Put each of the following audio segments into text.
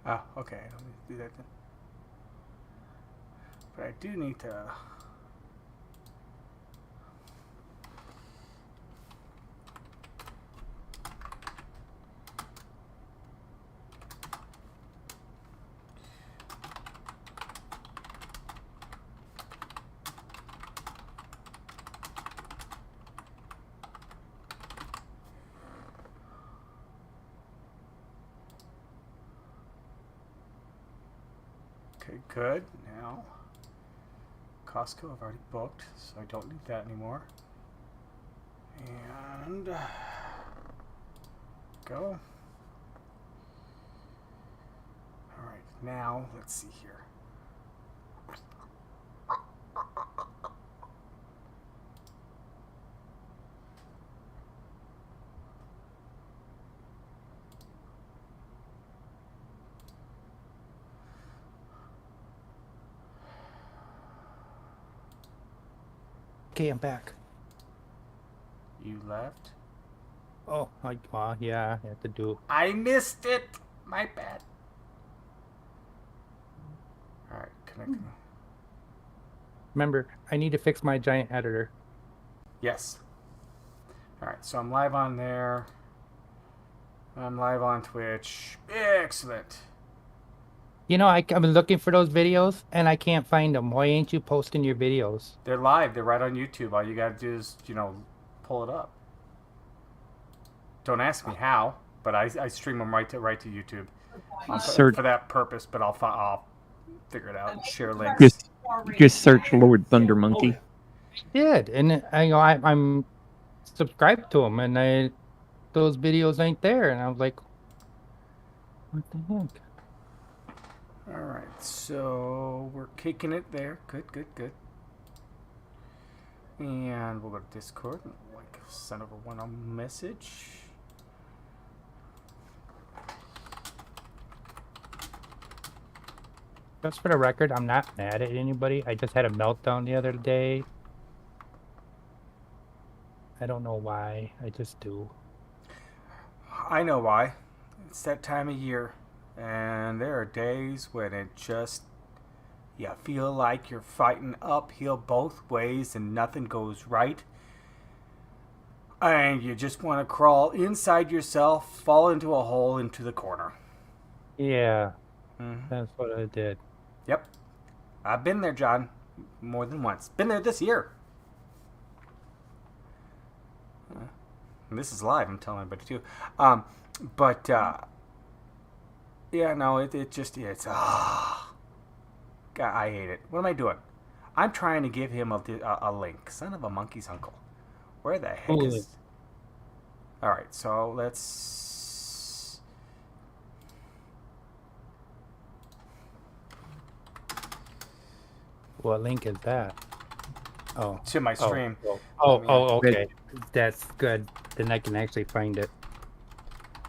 Oh, okay. I don't need to do that then. But I do need to... Okay, good. Now, Costco I've already booked, so I don't need that anymore. And go. All right, now let's see here. Okay, I'm back. You left. Oh, yeah, I have to do. I missed it. My bad. All right, connecting. Remember, I need to fix my giant editor. Yes. All right, so I'm live on there. I'm live on Twitch. Excellent. You know, I've been looking for those videos and I can't find them. Why ain't you posting your videos? They're live. They're right on YouTube. All you got to do is, pull it up. Don't ask me how, but I stream them right to YouTube for that purpose. But I'll figure it out and share links. Just search Lord Thunder Monkey. I did, and I'm subscribed to them, and those videos ain't there, and I was like, what the heck? All right, so we're kicking it there. Good. And we'll go to Discord and send over one message. Just for the record, I'm not mad at anybody. I just had a meltdown the other day. I don't know why. I just do. I know why. It's that time of year. And there are days when you feel like you're fighting uphill both ways and nothing goes right. And you just want to crawl inside yourself, fall into a hole into the corner. Yeah, That's what I did. Yep. I've been there, John, more than once. Been there this year. And this is live, I'm telling everybody too. Yeah, no, it's God, I hate it. What am I doing? I'm trying to give him a link. Son of a monkey's uncle. Where the heck is... All right, so let's... What link is that? Oh, to my stream. Okay. That's good. Then I can actually find it.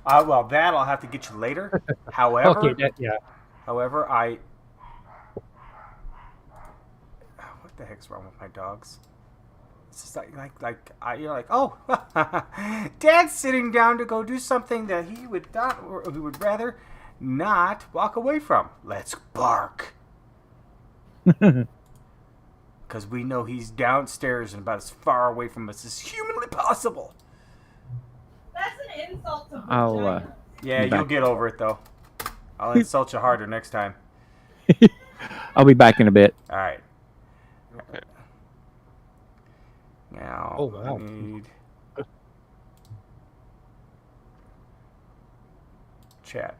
Well, that I'll have to get you later. However, Okay, However, what the heck's wrong with my dogs? It's just you're like, oh, Dad's sitting down to go do something that he would not, or he would rather not walk away from. Let's bark. Because we know he's downstairs and about as far away from us as humanly possible. That's an insult to vagina. Yeah, you'll get over it, though. I'll insult you harder next time. I'll be back in a bit. All right. Okay. Now, wow. I need... chat.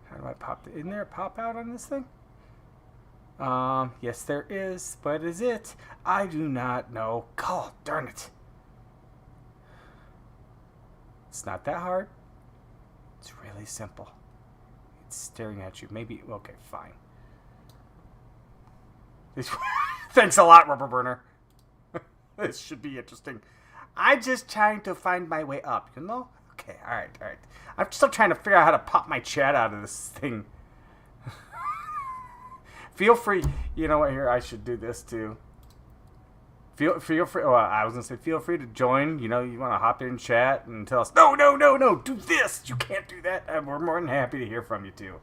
How do I pop it? Isn't there a pop out on this thing? Yes there is, but is it? I do not know. God darn it. It's not that hard. It's really simple. It's staring at you. Maybe, okay, fine. Thanks a lot, Rubber Burner. This should be interesting. I'm just trying to find my way up, you know? Okay, alright. I'm still trying to figure out how to pop my chat out of this thing. Feel free. You know what, here, I should do this too. feel free. Well, I was gonna say feel free to join. You want to hop in and chat and tell us, no, do this. You can't do that. We're more than happy to hear from you too.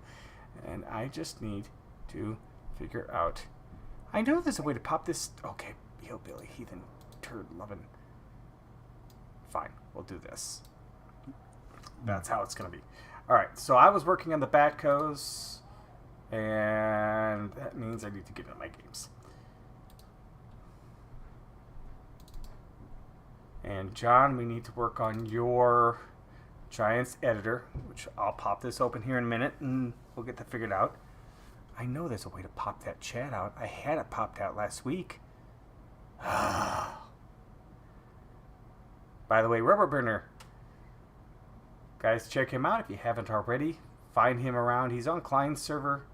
And I just need to figure out. I know there's a way to pop this. Okay, hillbilly, heathen, turd loving. Fine, we'll do this. That's how it's gonna be. All right. So I was working on the Batcos, and that means I need to get into my games. And John, we need to work on your Giants editor, which I'll pop this open here in a minute, and we'll get that figured out. I know there's a way to pop that chat out. I had it popped out last week. By the way, Rubber Burner. Guys, check him out if you haven't already. Find him around. He's on Klein's server.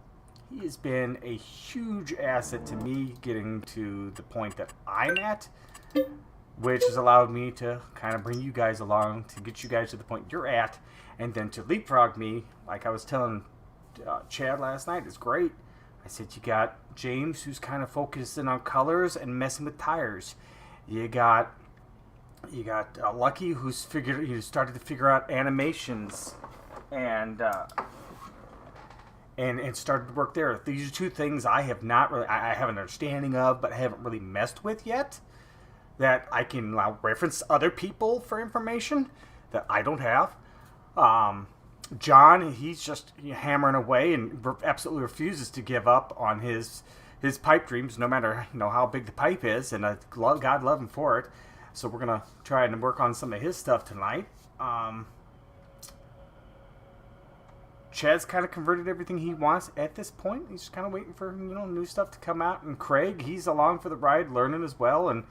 He has been a huge asset to me getting to the point that I'm at, which has allowed me to kind of bring you guys along, to get you guys to the point you're at, and then to leapfrog me, like I was telling Chad last night, is great. I said you got James, who's kind of focusing on colors and messing with tires. You got Lucky, who's started to figure out animations, and started to work there. These are two things I have not really, I have an understanding of, but haven't really messed with yet. That I can now reference other people for information that I don't have. John, he's just hammering away and absolutely refuses to give up on his pipe dreams, no matter how big the pipe is, and God love him for it. So we're gonna try and work on some of his stuff tonight. Chad's kind of converted everything he wants at this point. He's just kind of waiting for new stuff to come out. And Craig, he's along for the ride, learning as well and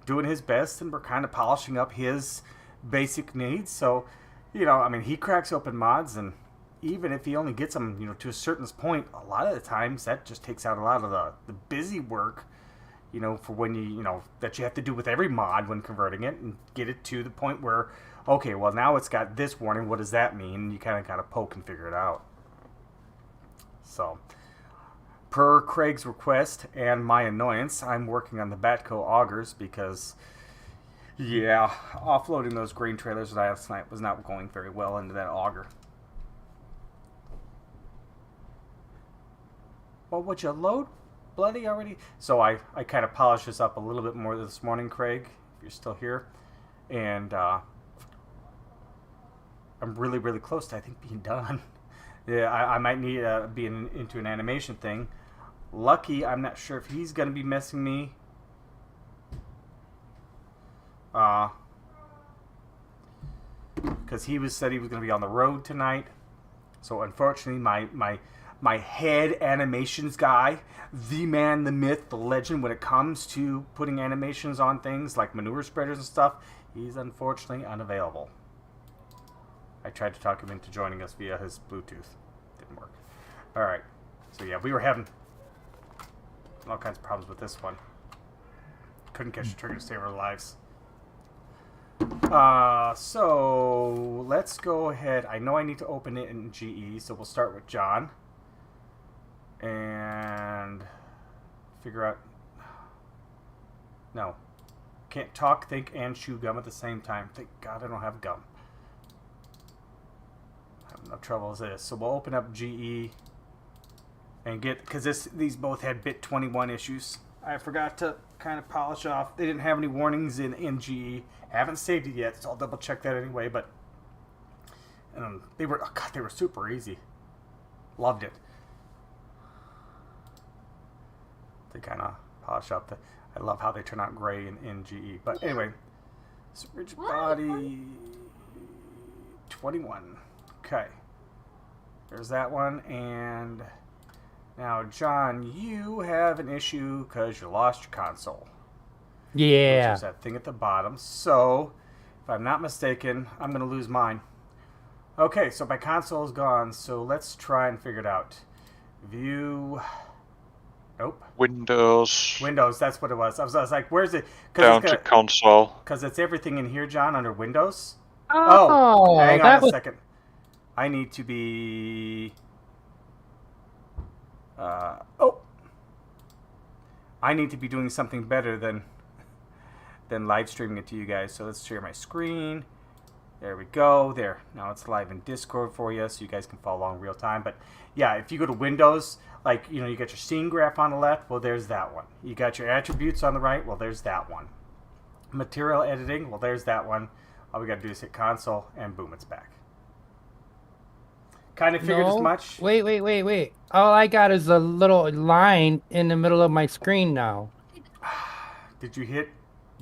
doing his best. And we're kind of polishing up his basic needs. So, he cracks open mods, and even if he only gets them, to a certain point, a lot of the times that just takes out a lot of the busy work, for when that you have to do with every mod when converting it and get it to the point where, okay, well, now it's got this warning. What does that mean? And you kind of got to poke and figure it out. So, per Craig's request and my annoyance, I'm working on the Batco augers because, yeah, offloading those grain trailers last night was not going very well into that auger. Well, would you load bloody already? So I kind of polished this up a little bit more this morning, Craig, if you're still here. And I'm really, really close to, I think, being done. Yeah, I might need to be into an animation thing. Lucky, I'm not sure if he's going to be messing me. Because he said he was going to be on the road tonight. So unfortunately, my head animations guy, the man, the myth, the legend, when it comes to putting animations on things like manure spreaders and stuff, he's unfortunately unavailable. I tried to talk him into joining us via his Bluetooth. Didn't work. Alright. So yeah, we were having all kinds of problems with this one. Couldn't catch the trigger to save our lives. So let's go ahead. I know I need to open it in GE, so we'll start with John. And figure out... No. Can't talk, think, and chew gum at the same time. Thank God I don't have gum. I have enough trouble as this. So we'll open up GE and get... Because these both had bit 21 issues. I forgot to kind of polish off. They didn't have any warnings in GE. Haven't saved it yet, so I'll double check that anyway. But they were super easy. Loved it. To kind of polish up I love how they turn out gray in GE. But anyway, so rigid body 21. Okay, there's that one. And now, John, you have an issue because you lost your console. Yeah. Which is that thing at the bottom. So, if I'm not mistaken, I'm going to lose mine. Okay, so my console is gone. So let's try and figure it out. View. Nope. Windows. Windows, that's what it was. I was like, where's it? Down to console. Because it's everything in here, John, under Windows. Oh, hang on a second. I need to be... I need to be doing something better than then live streaming it to you guys. So let's share my screen. There we go. There. Now it's live in Discord for you, so you guys can follow along real time. But yeah, if you go to Windows, like, you know, you got your scene graph on the left. Well, there's that one. You got your attributes on the right. Well, there's that one. Material editing. Well, there's that one. All we got to do is hit console, and boom, it's back. Kind of figured as much. Wait. All I got is a little line in the middle of my screen now. Did you hit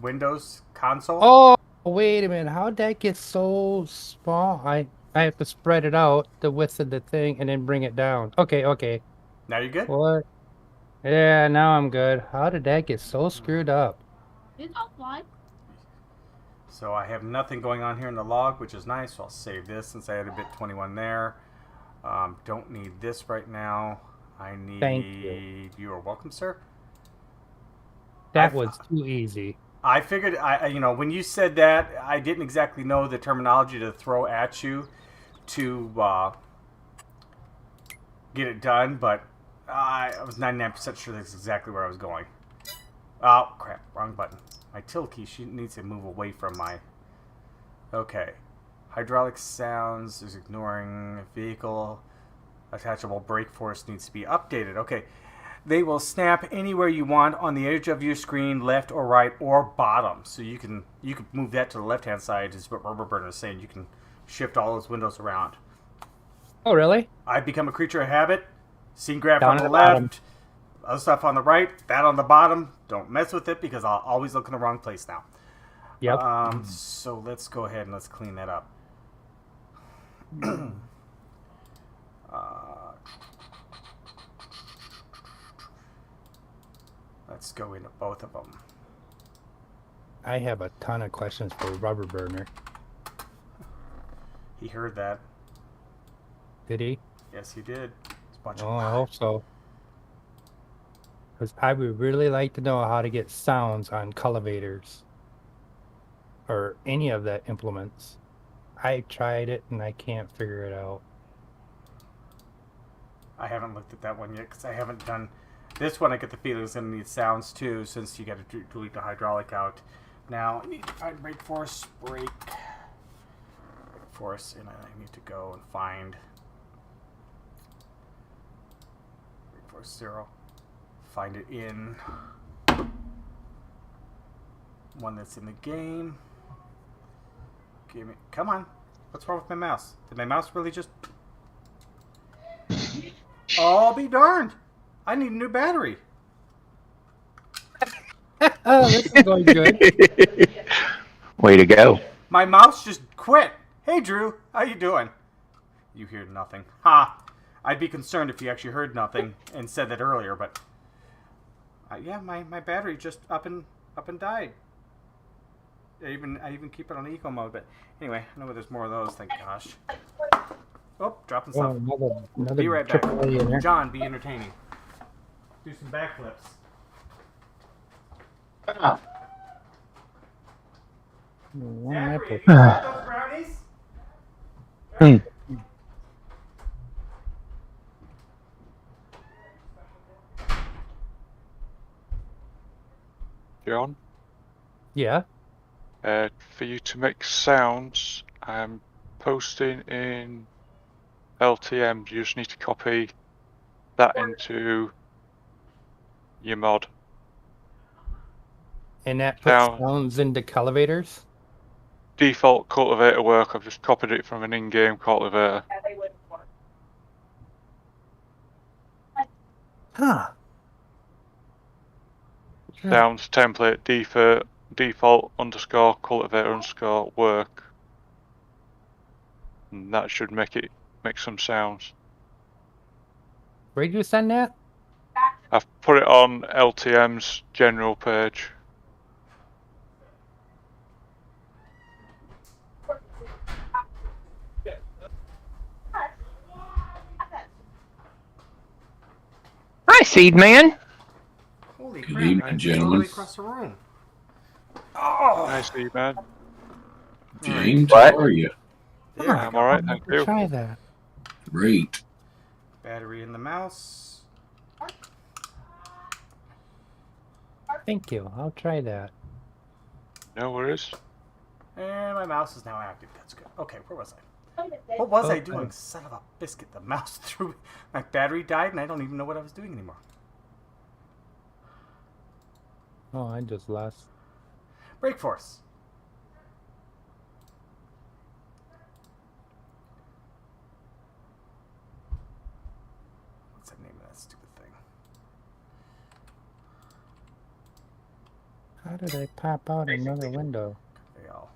Windows console? Oh, wait a minute. How'd that get so small? I have to spread it out, the width of the thing, and then bring it down. Okay. Now you're good? What? Yeah, now I'm good. How did that get so screwed up? So I have nothing going on here in the log, which is nice. So I'll save this since I had a bit 21 there. Don't need this right now. I need... Thank you. You are welcome, sir. That was too easy. I figured, you know, when you said that, I didn't exactly know the terminology to throw at you to get it done, but I was 99% sure that's exactly where I was going. Oh, crap. Wrong button. My tilt key needs to move away from my... Okay. Hydraulic sounds is ignoring vehicle. Attachable brake force needs to be updated. Okay. They will snap anywhere you want on the edge of your screen, left or right or bottom. So you can move that to the left-hand side, is what Rubber Burner is saying. You can shift all those windows around. Oh, really? I've become a creature of habit. Scene graph Down on at the the bottom. left, other stuff on the right, that on the bottom. Don't mess with it because I'll always look in the wrong place now. Yep. So let's go ahead and let's clean that up. Let's go into both of them. I have a ton of questions for Rubber Burner. He heard that. Did he? Yes, he did. It's a bunch Oh, of... I hope so. Because I would really like to know how to get sounds on cultivators. Or any of the implements. I tried it and I can't figure it out. I haven't looked at that one yet because I haven't done... This one I get the feeling is going to need sounds too, since you got to delete the hydraulic out. Now, I need to find brake force, and I need to go and find brake force 0. Find it in one that's in the game. Give me, come on. What's wrong with my mouse? Did my mouse really just... Oh, be darned. I need a new battery. Oh, this is going good. Way to go. My mouse just quit. Hey, Drew. How you doing? You hear nothing. Ha. I'd be concerned if you actually heard nothing and said that earlier, but... yeah, my battery just up and died. I even keep it on eco mode, but anyway, I know there's more of those, thank gosh. Oh, dropping Oh, something. another Be right back. AAA in there. John, be entertaining. Do some backflips. One Zachary, apple. have you got those brownies? John, Yeah. for you to make sounds, I'm posting in LTM. You just need to copy that into your mod. And that puts Down. sounds into cultivators? Default cultivator work, I've just copied it from an in-game cultivator. Huh. Sounds template default underscore cultivator underscore work. And that should make some sounds. Where did you send that? I've put it on LTM's general page. Hi, Seed Man. Holy Good crap, evening, man. gentlemen. All the way across the room. Oh! Nice to you, man. James, What? how are you? Yeah, I'm alright, thank you. Try that. Great. battery in the mouse. Thank you. I'll try that. No worries. And my mouse is now active. That's good. Okay, where was I? What was I Okay. doing? Son of a biscuit. The mouse threw me. My battery died and I don't even know what I was doing anymore. Oh, I just lost. Brake force. What's the name of that stupid thing? How did I pop out another window? They all.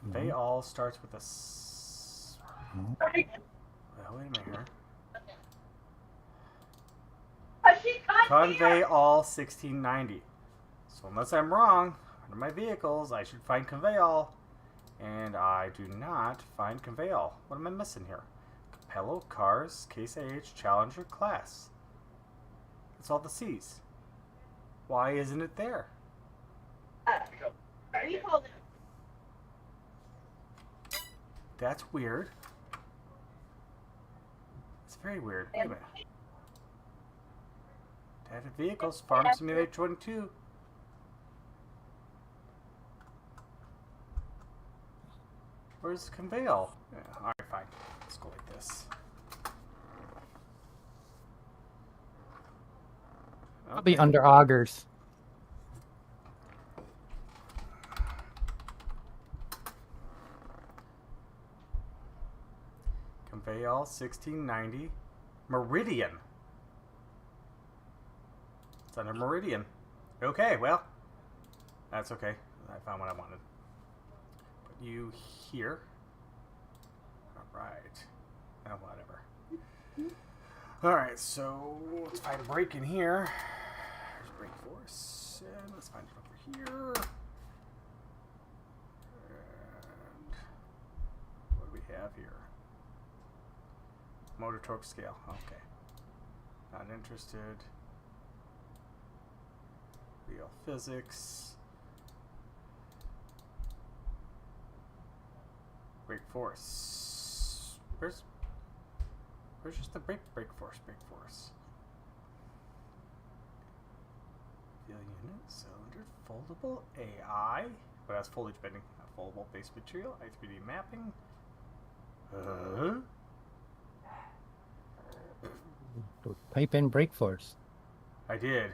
Convey all starts with a s. No. Well, wait a minute here. Convey all 1690. So unless I'm wrong, under my vehicles, I should find convey all. And I do not find convey all. What am I missing here? Capello, Cars, Case AH, Challenger, Class. That's all the C's. Why isn't it there? That's weird. It's very weird. Wait a minute. Data vehicles, Farm Simulator 22. Where's convey all? Yeah, alright, fine. Let's go like this. I'll be under augers. Convey all 1690. Meridian. It's under Meridian. Okay, well, that's okay. I found what I wanted. Put you here. Alright. Oh, whatever. Alright, so let's find a break in here. There's brake force. And let's find it over here. And what do we have here? Motor torque scale. Okay. Not interested. Real physics. Brake force. Where's just the brake force? Fuel unit, cylinder, foldable, AI. Well, that's foliage bending. Foldable base material, I3D mapping. Type in brake force. I did.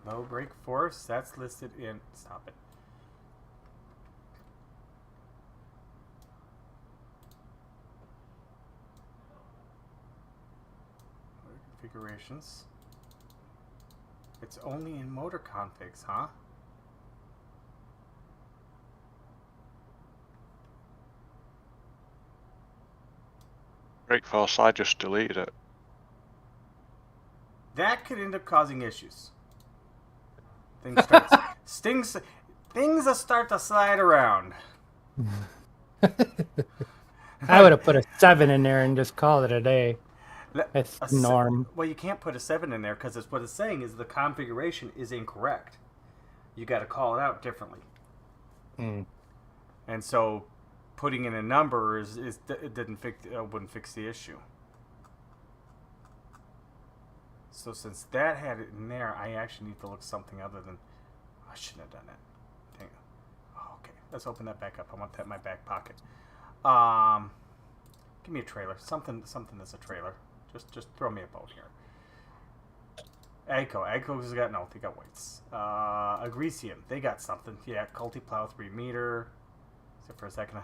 Low brake force, that's listed in. Stop it. Motor configurations. It's only in motor configs, huh? Brake force, I just deleted it. That could end up causing issues. Things start to slide around. I would have put a 7 in there and just called it a day. That's A norm. Well, you can't put a 7 in there because what it's saying is the configuration is incorrect. You got to call it out differently. Mm. And so, putting in a number wouldn't fix the issue. So since that had it in there, I actually need to look something other than. I shouldn't have done that. Dang it. Oh, okay, let's open that back up. I want that in my back pocket. Give me a trailer. Something that's a trailer. Just throw me a boat here. Agco's got no. They got weights. Agresium. They got something. Yeah, Cultiplow 3 meter. Except for a second.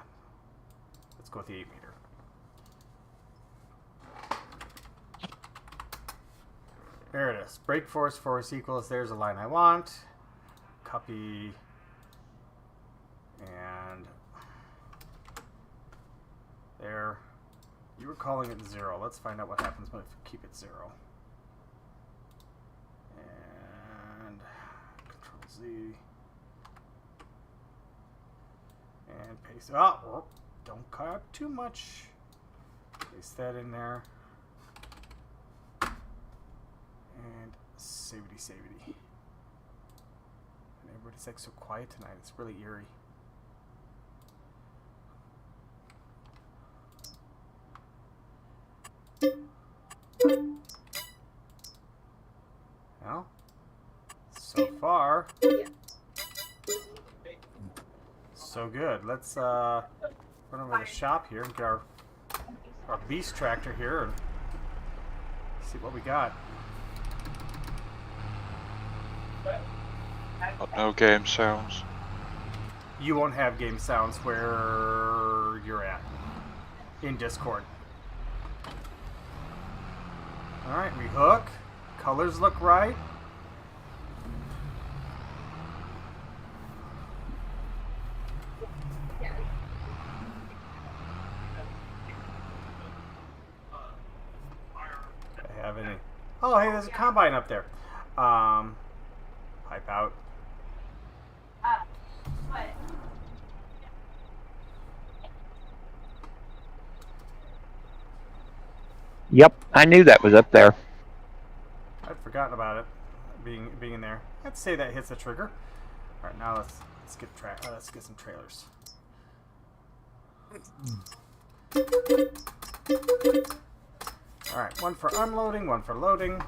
Let's go with the 8 meter. There it is. Brake force equals. There's a line I want. Copy. And there. You were calling it 0. Let's find out what happens when we keep it 0. And Control Z. And paste. Oh, don't cut too much. Paste that in there. And savity. And everybody's like so quiet tonight. It's really eerie. So far, so good. Let's run over to the shop here and get our beast tractor here and see what we got. Got no game sounds. You won't have game sounds where you're at in Discord. Alright, we hook. Colors look right. I have any. Oh, hey, there's a combine up there. Pipe out. Yep, I knew that was up there. I'd forgotten about it being in there. I'd say that hits the trigger. All right, now let's get some trailers. All right, one for unloading, one for loading.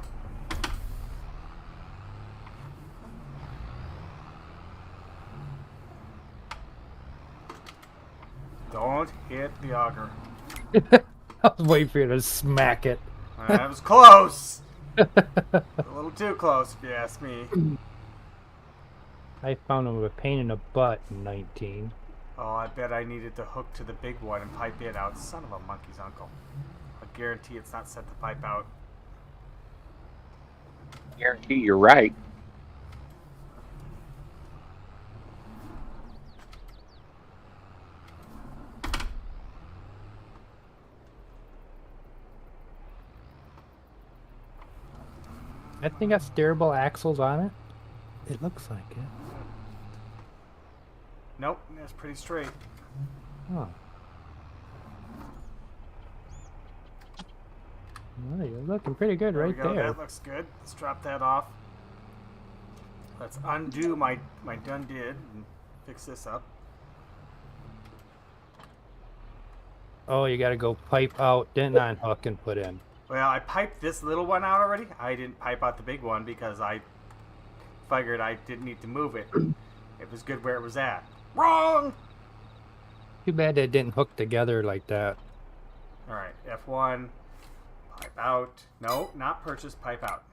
Don't hit the auger. I was waiting for you to smack it. That was close. A little too close, if you ask me. I found him a pain in the butt in 19. Oh, I bet I needed to hook to the big one and pipe it out. Son of a monkey's uncle. I guarantee it's not set to pipe out. Guarantee you're right. I think got steerable axles on it. It looks like it. Nope, that's pretty straight. Oh. Well, you're looking pretty good There we right go. there. That looks good. Let's drop that off. Let's undo my done did and fix this up. Oh, you gotta go pipe out, then unhook and put in. Well, I piped this little one out already. I didn't pipe out the big one because I figured I didn't need to move it. It was good where it was at. Wrong! Too bad they didn't hook together like that. Alright, F1. Pipe out. No, not purchase, pipe out.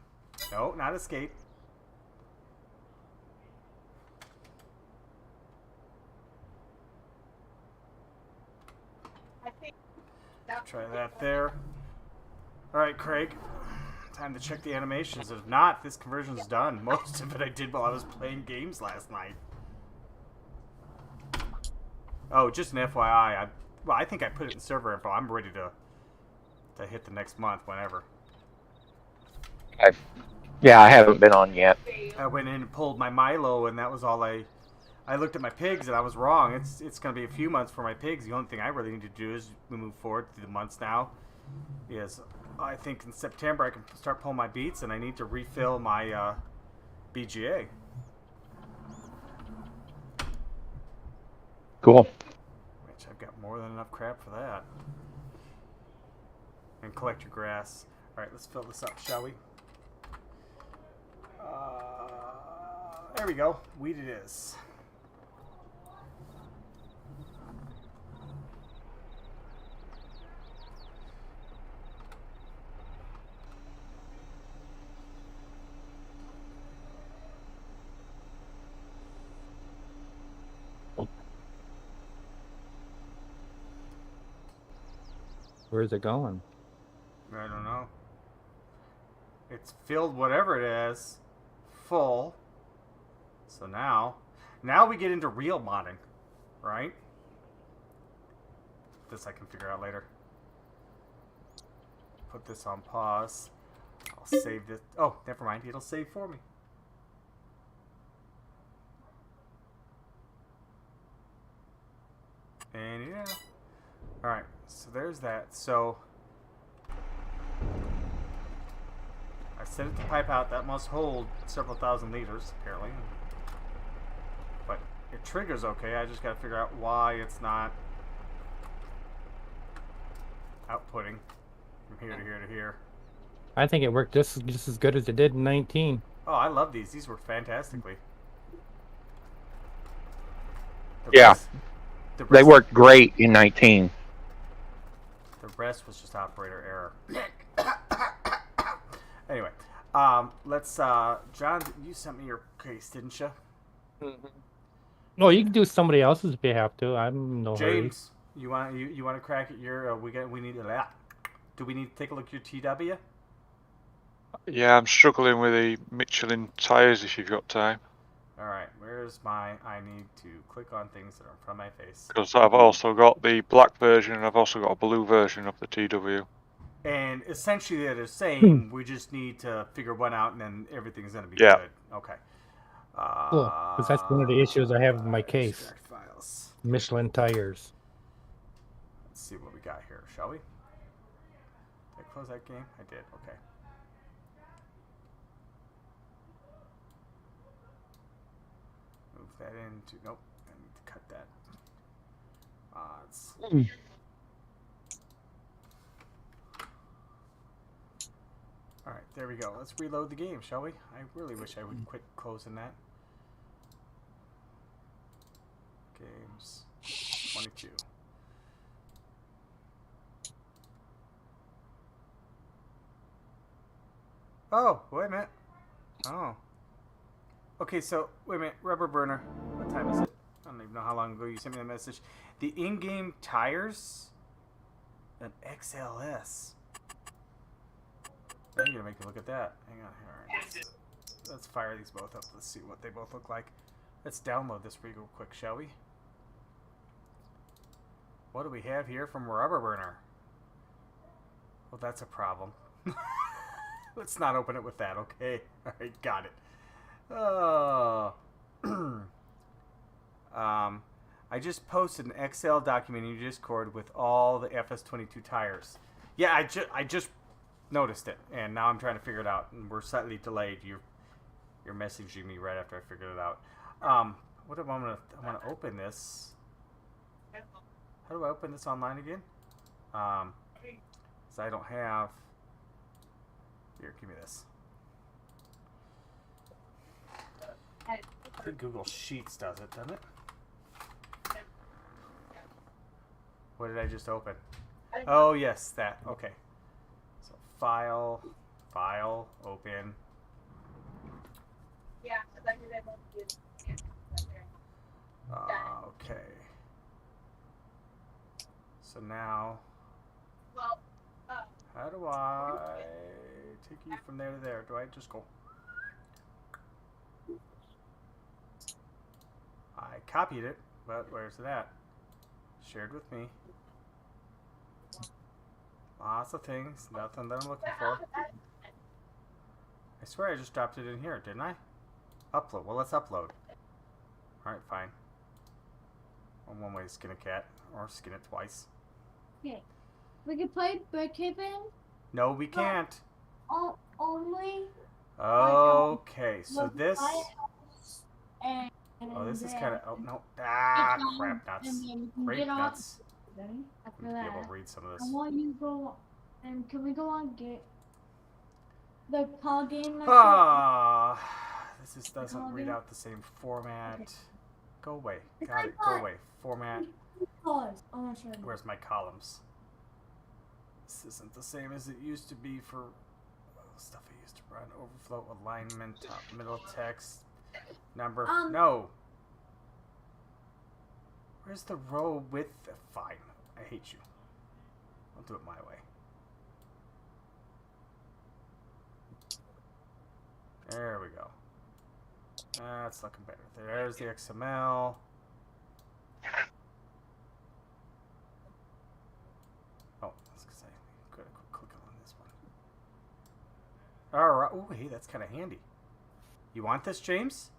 No, not escape. Try that there. Alright, Craig. Time to check the animations. If not, this conversion's done. Most of it I did while I was playing games last night. Oh, just an FYI. I think I put it in server info. I'm ready to hit the next month whenever. Yeah, I haven't been on yet. I went in and pulled my Milo, and that was all I looked at my pigs, and I was wrong. It's going to be a few months for my pigs. The only thing I really need to do is move forward through the months now. Is I think in September I can start pulling my beets, and I need to refill my BGA. Cool. Which I've got more than enough crap for that. And collect your grass. Alright, let's fill this up, shall we? There we go. Wheat it is. Where's it going? I don't know. It's filled whatever it is. Full. So now we get into real modding, right? This I can figure out later. Put this on pause. I'll save this. Oh, never mind. It'll save for me. And yeah. Alright, so there's that. So I set it to pipe out. That must hold several thousand liters, apparently. But it triggers okay. I just gotta figure out why it's not outputting from here to here to here. I think it worked just as good as it did in 19. Oh, I love these. These work fantastically. Yeah. The They rest, worked great in 19. The rest was just operator error. Anyway, let's. John, you sent me your case, didn't you? No, you can do somebody else's if you have to. I'm no hurry. James, you want to crack at your? We need that. Do we need to take a look at your TW? Yeah, I'm struggling with the Michelin tyres if you've got time. All right, where's my? I need to click on things that are in front of my face. Because I've also got the black version and I've also got a blue version of the TW. And essentially, they're saying we just need to figure one out, and then everything's gonna be Yeah. good. Okay. Cool, because that's one of the issues I have in my case. Extract files. Michelin tires. Let's see what we got here, shall we? Did I close that game? I did. Okay. Move that into. Nope. I need to cut that. Odds. Alright, there we go. Let's reload the game, shall we? I really wish I would quit closing that. Games 22. Oh, wait a minute. Oh. Okay, so, wait a minute. Rubber burner. What time is it? I don't even know how long ago you sent me that message. The in-game tires? An XLS. Now you're gonna make me look at that. Hang on here. Let's fire these both up. Let's see what they both look like. Let's download this real quick, shall we? What do we have here from Rubber Burner? Well, that's a problem. Let's not open it with that, okay? Alright, got it. Oh. I just posted an Excel document in your Discord with all the FS22 tires. Yeah, I just noticed it, and now I'm trying to figure it out, and we're slightly delayed. You're messaging me right after I figured it out. What am I gonna open this? How do I open this online again? So I don't have. Here, give me this. I think Google Sheets does it, doesn't it? What did I just open? Oh yes, that. Okay. So file, open. Yeah, Okay. So now, how do I take you from there to there? Do I just go? I copied it, but where's it at? Shared with me. Lots of things, nothing that I'm looking for. I swear I just dropped it in here, didn't I? Upload. Well, let's upload. Alright, fine. Well, one way to skin a cat, or skin it twice. Okay. We can play Brookhaven? No, we can't. Only? Okay, so with this... my house and Oh, this is then- kind of... Oh, no. Ah, and crap nuts. then we can Grape get on- nuts. Then after I'm going to be able that, to read some of I this. want you to go and can we go on get the call game? Ah, this doesn't Call read game? out the same format. Okay. Go away. It's Got it. Go not- away. Format. Pause. I want to show you. Where's my columns? This isn't the same as it used to be for stuff I used to run. Overflow, alignment, top, middle, text, number. No. Where's the row width? Fine. I hate you. I'll do it my way. There we go. That's looking better. There's the XML. Oh, that's because I gotta click on this one. Alright. Oh, hey, that's kind of handy. You want this, James?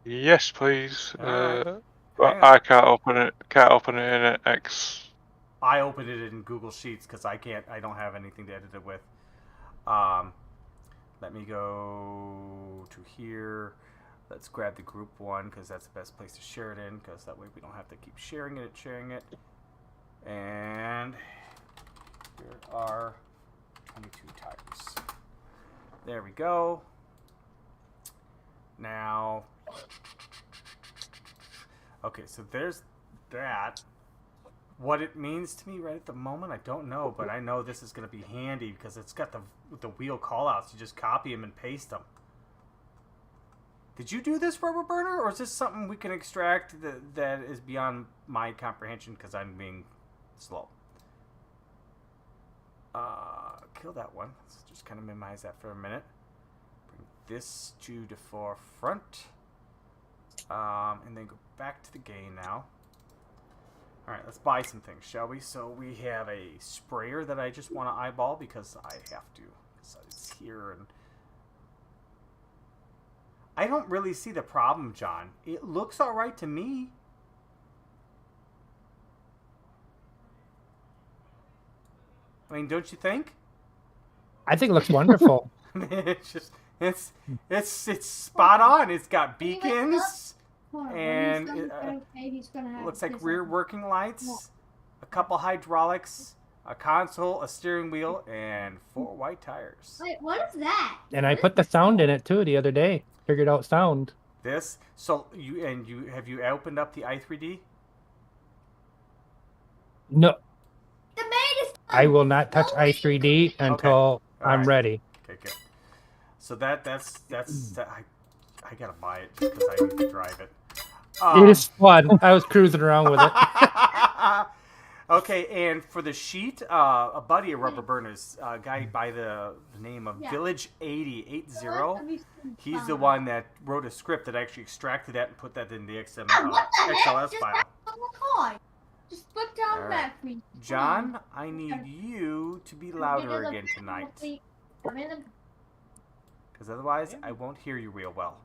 Yes, please. Alright. But Hang on. I can't open it. Can't open it in an X. I opened it in Google Sheets because I don't have anything to edit it with. Let me go to here. Let's grab the group one because that's the best place to share it in, because that way we don't have to keep sharing it. And here are 22 tires. There we go. now. Okay, so there's that. What it means to me right at the moment, I don't know, but I know this is going to be handy because it's got the wheel callouts. You just copy them and paste them. Did you do this, Rubber Burner, or is this something we can extract that is beyond my comprehension because I'm being slow? Kill that one. Let's just kind of minimize that for a minute. Bring this to the forefront. And then go back to the game now. Alright, let's buy some things, shall we? So we have a sprayer that I just want to eyeball because I have to. So it's here, and I don't really see the problem, John. It looks alright to me. I mean, don't you think? I think it looks wonderful. It's just it's spot on. It's got beacons. And it looks like rear working lights, a couple hydraulics, a console, a steering wheel, and 4 white tires. Wait, what is that? And I put the sound in it too the other day. Figured out sound. This, so have you opened up the i3D? No, The main is. I will not touch i3D until I'm right. ready. Okay, good. So that's I gotta buy it just because I need to drive it. It is fun. I was cruising around with it. Okay, and for the sheet, a buddy of Rubber Burner's, a guy by the name of Village8080. He's the one that wrote a script that actually extracted that and put that in the XLS file. Just put down that for me. John, I need you to be louder again tonight. Because otherwise, I won't hear you real well.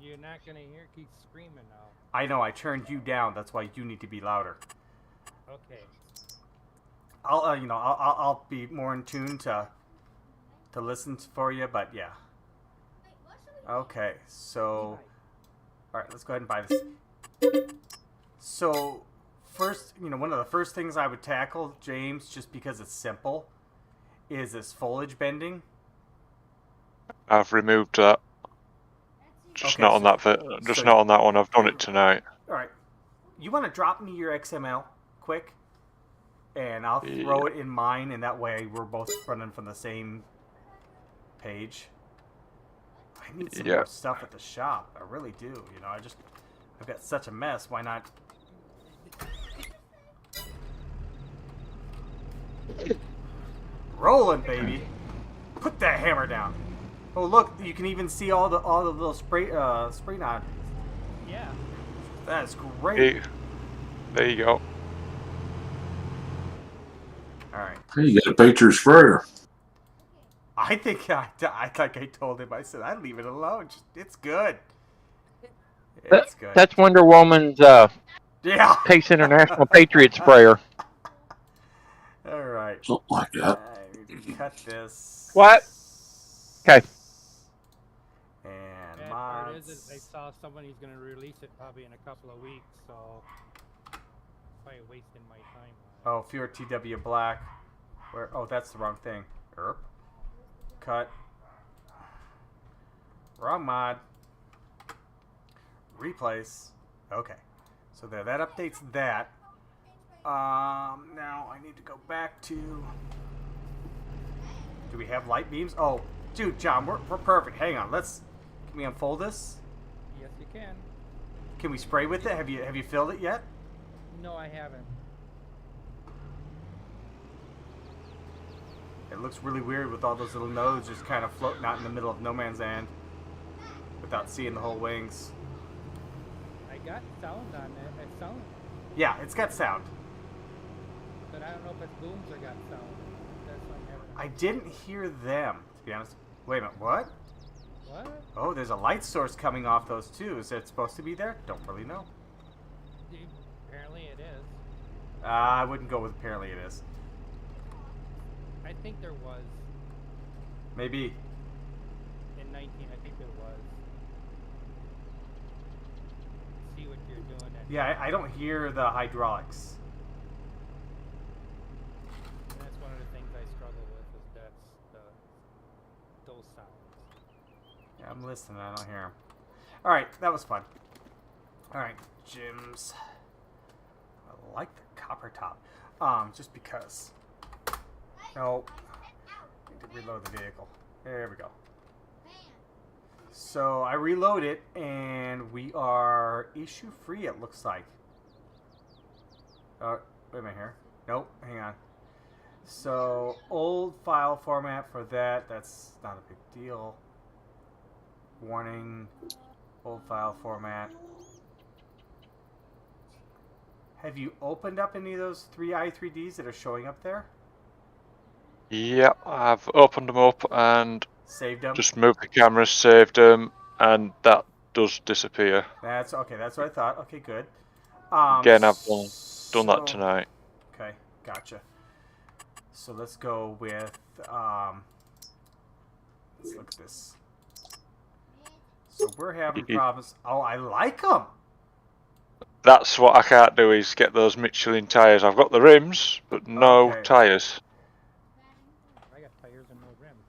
You're not gonna hear Keith screaming now. I know, I turned you down. That's why you need to be louder. Okay. I'll be more in tune to listen for you, but yeah. Okay, so all right, let's go ahead and buy this. So first, one of the first things I would tackle, James, just because it's simple, is this foliage bending. I've removed that. Just not on that. Not on that one. I've done it tonight. All right. You want to drop me your XML quick, and I'll throw it in mine, and that way we're both running from the same page. I need some more stuff at the shop. I really do. I've got such a mess. Why not? Rolling, baby. Put that hammer down. Oh, look! You can even see all the little spray on. Yeah. That's great. There you go. All right. Hey, you got a picture sprayer. I think I told him. I said I'd leave it alone. It's good. It's good. That's Wonder Woman's Pace International Patriot sprayer. All right. Something like that. I need to cut this. What? Okay. And Part mods. is I saw somebody's gonna release it probably in a couple of weeks, so probably wasting my time. Oh, Fear TW Black. Where? Oh, that's the wrong thing. Erp. Cut. Wrong mod. Replace. Okay. So there, that updates that. Now I need to go back to. Do we have light beams? Oh, dude, John, we're perfect. Hang on. Can we unfold this? Yes, you can. Can we spray with it? Have you filled it yet? No, I haven't. It looks really weird with all those little nodes just kind of floating out in the middle of no man's land without seeing the whole wings. I got sound on it. It's sound, Yeah, it's got sound. but I don't know if it's booms or got sound. That's why I never. I didn't hear them, to be honest. Wait a minute, what? What? Oh, there's a light source coming off those too. Is it supposed to be there? Don't really know. Apparently it is. I wouldn't go with apparently it is. I think there was. Maybe. In 19, I think there was. See what you're doing. Yeah, I don't hear the hydraulics. That's one of the things I struggle with, is those sounds. Yeah, I'm listening. I don't hear them. All right, that was fun. All right, Jim's. I like the copper top. Just because. No. Need to reload the vehicle. There we go. So I reload it, and we are issue free. It looks like. Wait a minute here. Nope. Hang on. So old file format for that. That's not a big deal. Warning. Old file format. Have you opened up any of those 3 i3Ds that are showing up there? Yeah, I've opened them up and Saved them? just moved the camera, saved them, and that does disappear. That's okay. That's what I thought. Okay, good. Again, I've done that tonight. Okay, gotcha. So let's go with let's look at this. So we're having problems. Oh, I like them. That's what I can't do, is get those Michelin tyres. I've got the rims, but no Okay. tyres. I got tires and no rims.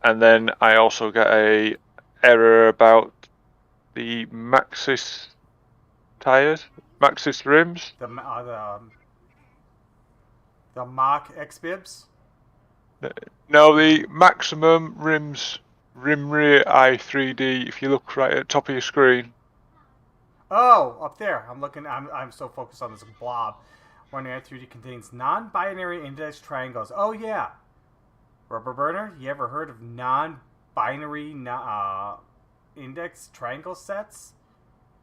And then I also get a error about the Maxxis tyres, Maxxis rims. The Mach X bibs. No, the maximum rims, rim rear i3D. If you look right at the top of your screen. Oh, up there. I'm looking. I'm so focused on this blob. One i3D contains non-binary index triangles. Oh yeah. Rubber burner. You ever heard of non-binary index triangle sets?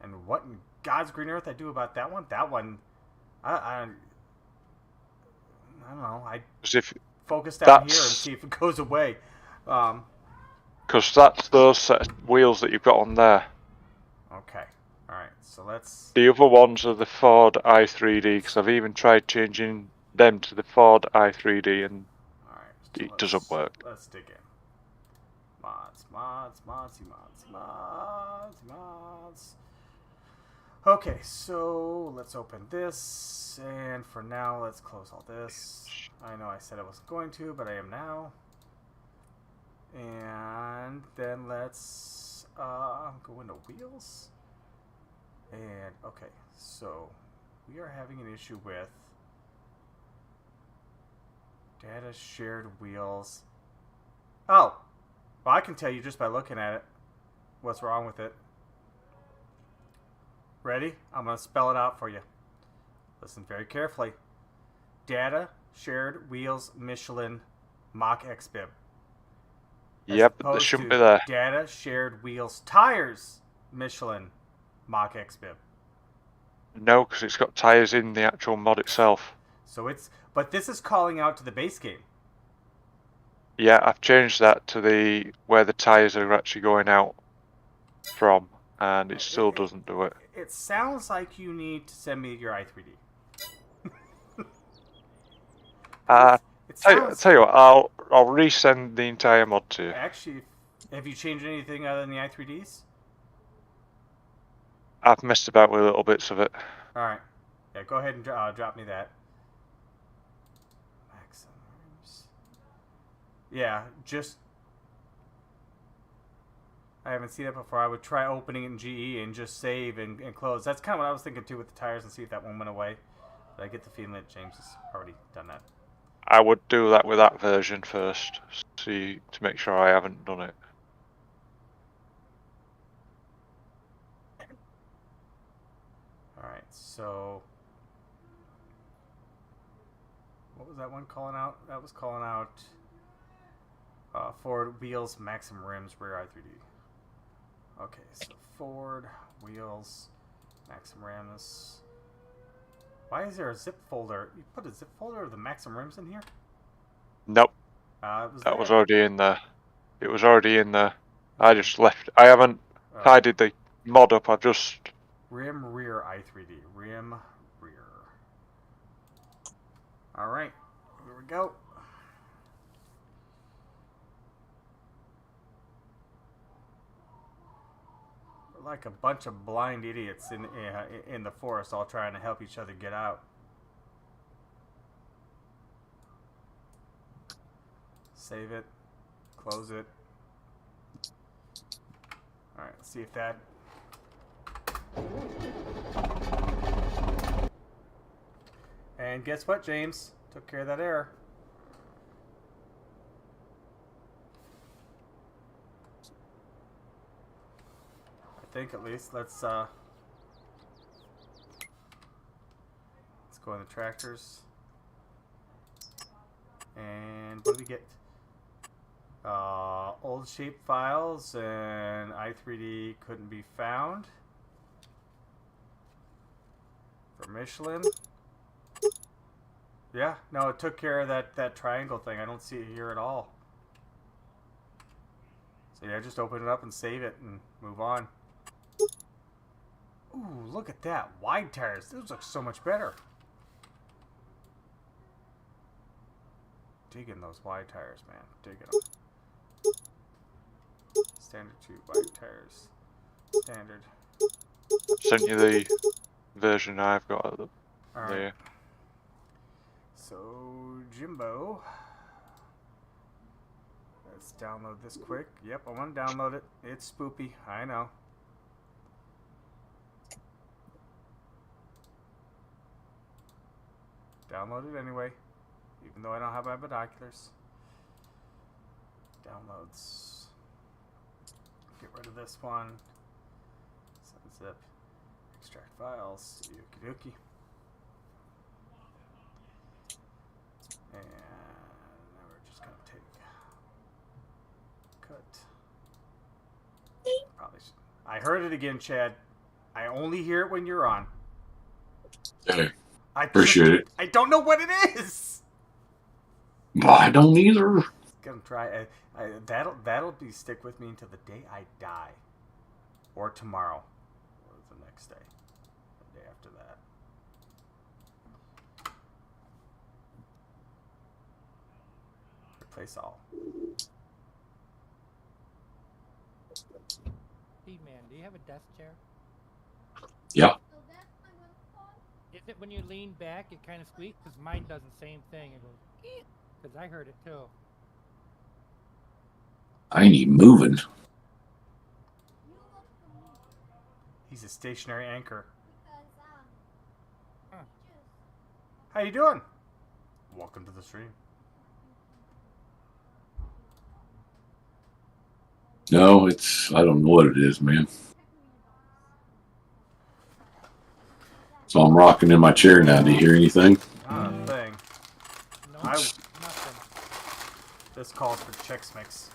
And what in God's green earth I do about that one? That one, I don't know. I focus down here and see if it goes away. Because that's those set of wheels that you've got on there. Okay. All right. So let's. The other ones are the Ford i3D, because I've even tried changing them to the Ford i3D, and All right, so it doesn't work. Let's dig in. Mods. Okay, so let's open this, and for now, let's close all this. I know I said I wasn't going to, but I am now. And then let's go into wheels. And, okay, so we are having an issue with data shared wheels. Oh, well, I can tell you just by looking at it what's wrong with it. Ready? I'm going to spell it out for you. Listen very carefully. Data shared wheels Michelin Mach X bib. Yep, they shouldn't be there. Data shared wheels tires Michelin Mach X bib. No, because it's got tyres in the actual mod itself. So it's, but this is calling out to the base game. Yeah, I've changed that to the where the tyres are actually going out from, and it still doesn't do it. It sounds like you need to send me your i3D. Tell you what, I'll resend the entire mod to you. Actually, have you changed anything other than the i3Ds? I've messed about with little bits of it. All right. Yeah, go ahead and drop me that. Maximums. Yeah, just. I haven't seen it before. I would try opening it in GE and just save and close. That's kind of what I was thinking too with the tires, and see if that one went away. But I get the feeling that James has already done that. I would do that with that version first, see to make sure I haven't done it. Alright, so what was that one calling out? That was calling out Ford wheels, maximum rims, rear i3D. Okay, so Ford wheels, maximum rims. Why is there a zip folder? You put a zip folder of the maximum rims in here? Nope. That was already in there. It was already in there. I just left. I haven't tidied the mod up. I've just. Rim rear i3D. Rim rear. Alright. Here we go. We're like a bunch of blind idiots in the forest all trying to help each other get out. Save it. Close it. Alright, let's see if that And guess what, James? Took care of that error. I think at least. Let's go in the tractors. And what do we get? Old shape files and i3D couldn't be found. For Michelin. Yeah, no, it took care of that triangle thing. I don't see it here at all. So yeah, just open it up and save it and move on. Ooh, look at that. Wide tires. Those look so much better. Digging those wide tires, man. Digging them. Standard 2 wide tires. Standard. Sent you the version I've got at the Alright. there. So, Jimbo. Let's download this quick. Yep, I want to download it. It's spoopy. I know. Download it anyway. Even though I don't have my binoculars. Downloads. Get rid of this one. Zip. Extract files. Okie dokie. And now we're just going to take cut. Probably should. I heard it again, Chad. I only hear it when you're on. Hey, I appreciate it. I don't know what it is. Well, I don't either. Gonna try. That'll be stick with me until the day I die, or tomorrow, or the next day, the day after that. Replace all. Hey man, do you have a desk chair? Yeah. Is it when you lean back, it kind of squeaks? Because mine does the same thing. It goes, because I heard it too. I ain't even moving. He's a stationary anchor. Huh. How you doing? Welcome to the stream. No, I don't know what it is, man. So I'm rocking in my chair now. Do you hear anything? Not a thing. No, I- nothing. This calls for Chex Mix.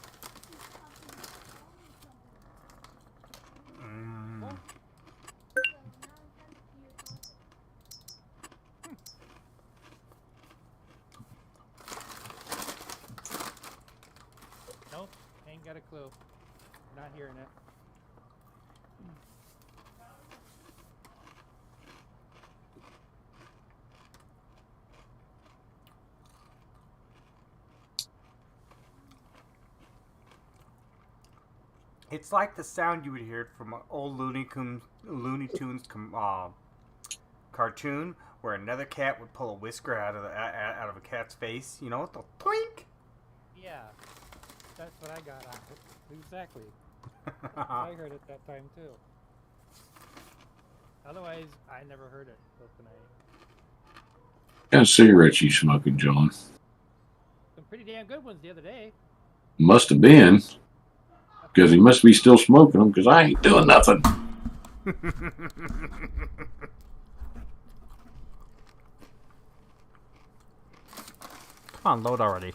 Nope, ain't got a clue. Not hearing it. It's like the sound you would hear from an old Looney Tunes cartoon where another cat would pull a whisker out of a cat's face. You know, the twink. Yeah, that's what I got on it. Exactly. I heard it that time too. Otherwise, I never heard it till tonight. What kind of cigarettes you smoking, John? Some pretty damn good ones the other day. Must have been. Because he must be still smoking them, because I ain't doing nothing. Come on, load already.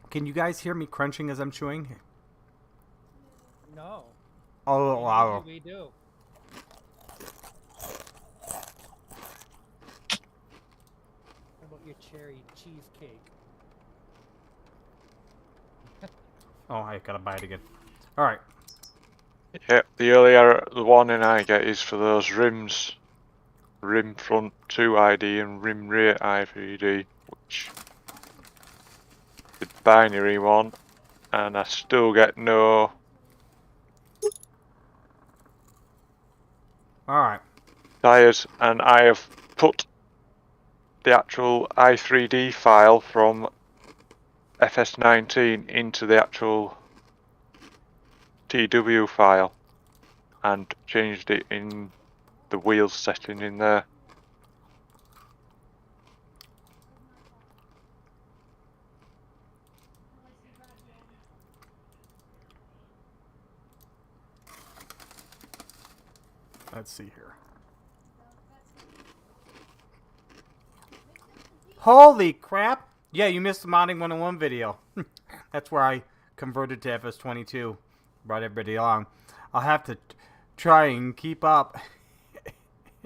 Can you guys hear me crunching as I'm chewing? No. Oh, wow. We do. What about your cherry cheesecake? Oh, I gotta buy it again. Alright. Yeah, the warning I get is for those rims. Rim front 2ID and rim rear i3D, which the binary one, and I still get no Alright. tyres, and I have put the actual i3D file from FS19 into the actual TW file and changed it in the wheels setting in there. Let's see here. Holy crap! Yeah, you missed the Modding 101 video. That's where I converted to FS22. Brought everybody along. I'll have to try and keep up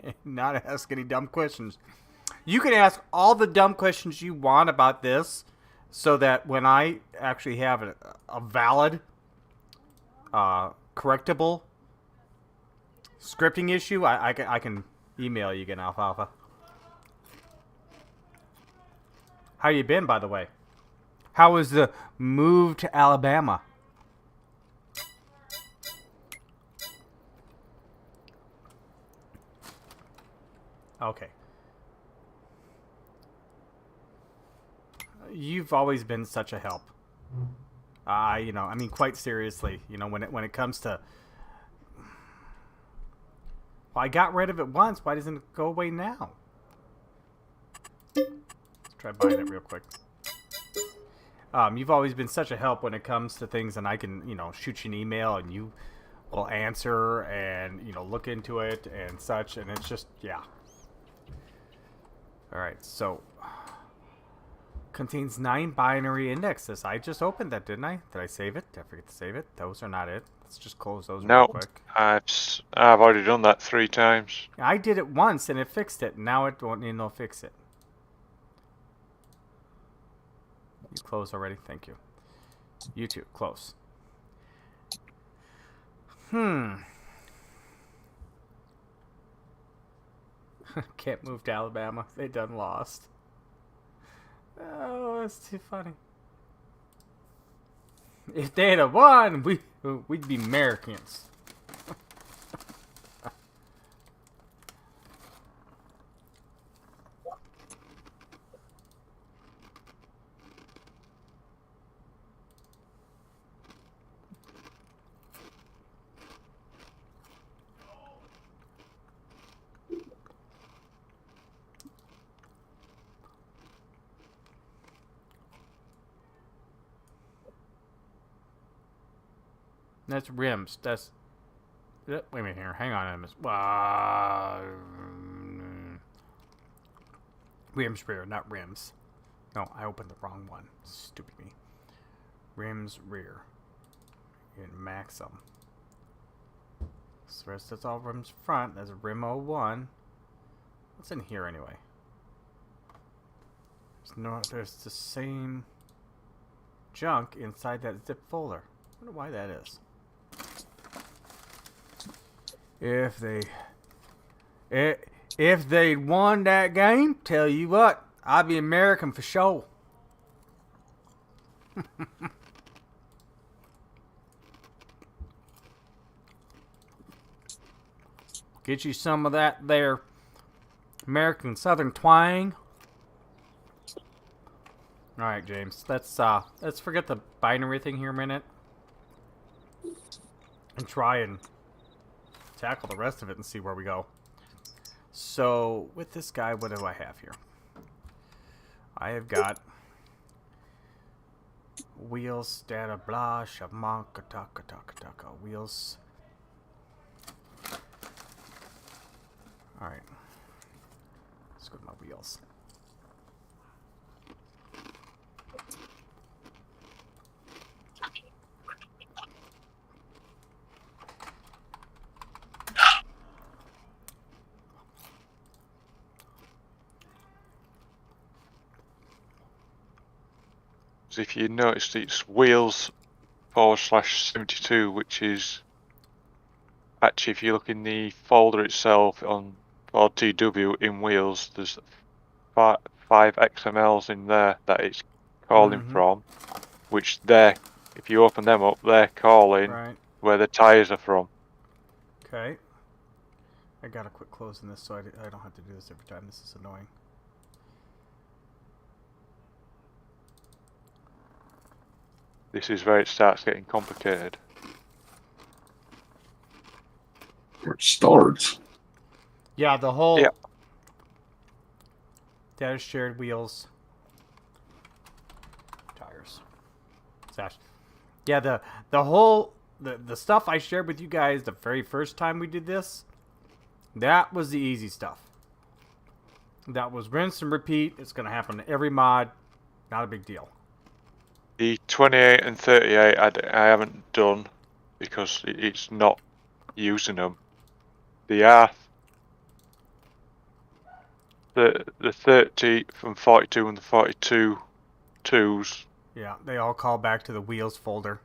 and not ask any dumb questions. You can ask all the dumb questions you want about this so that when I actually have a valid, correctable scripting issue, I can email you again, Alfalfa. How you been, by the way? How was the move to Alabama? Okay. You've always been such a help. You know, I mean, quite seriously, you know, when it comes to, well, I got rid of it once. Why doesn't it go away now? Let's try buying it real quick. You've always been such a help when it comes to things, and I can, you know, shoot you an email and you will answer and, you know, look into it and such, and it's just, yeah. All right, so contains 9 binary indexes. I just opened that, didn't I? Did I save it? Did I forget to save it? Those are not it. Let's just close those real quick. I've already done that 3 times. I did it once and it fixed it. Now it won't need no fix it. You close already? Thank you. You too. Close. Can't move to Alabama. They done lost. Oh, that's too funny. If they'd have won, we'd be Americans. That's rims. That's. Wait a minute here. Hang on. Rims rear, not rims. No, I opened the wrong one. Stupid me. Rims rear. In Maxim. So that's all rims front. That's rim 01. What's in here anyway? There's the same junk inside that zip folder. I wonder why that is. If they'd won that game, tell you what, I'd be American for sure. Get you some of that there American Southern twang. All right, James. Let's forget the binary thing here a minute and try and tackle the rest of it and see where we go. So with this guy, what do I have here? I have got wheels, data, blah, shamanka, taka, wheels. All right, let's go to my wheels. If you noticed, it's wheels /72, which is actually, if you look in the folder itself on TW in wheels, there's 5 XMLs in there that it's calling from, which if you open them up, they're calling where the tires are from. Okay. I gotta quit closing this so I don't have to do this every time. This is annoying. This is where it starts getting complicated. Where it starts. Yeah, the whole Yeah. data shared wheels, tires, sash. Yeah, the whole the stuff I shared with you guys the very first time we did this, that was the easy stuff. That was rinse and repeat. It's gonna happen to every mod. Not a big deal. The 28 and 38 I haven't done because it's not using them. The 30 from 42 and the 42 twos. Yeah, they all call back to the wheels folder.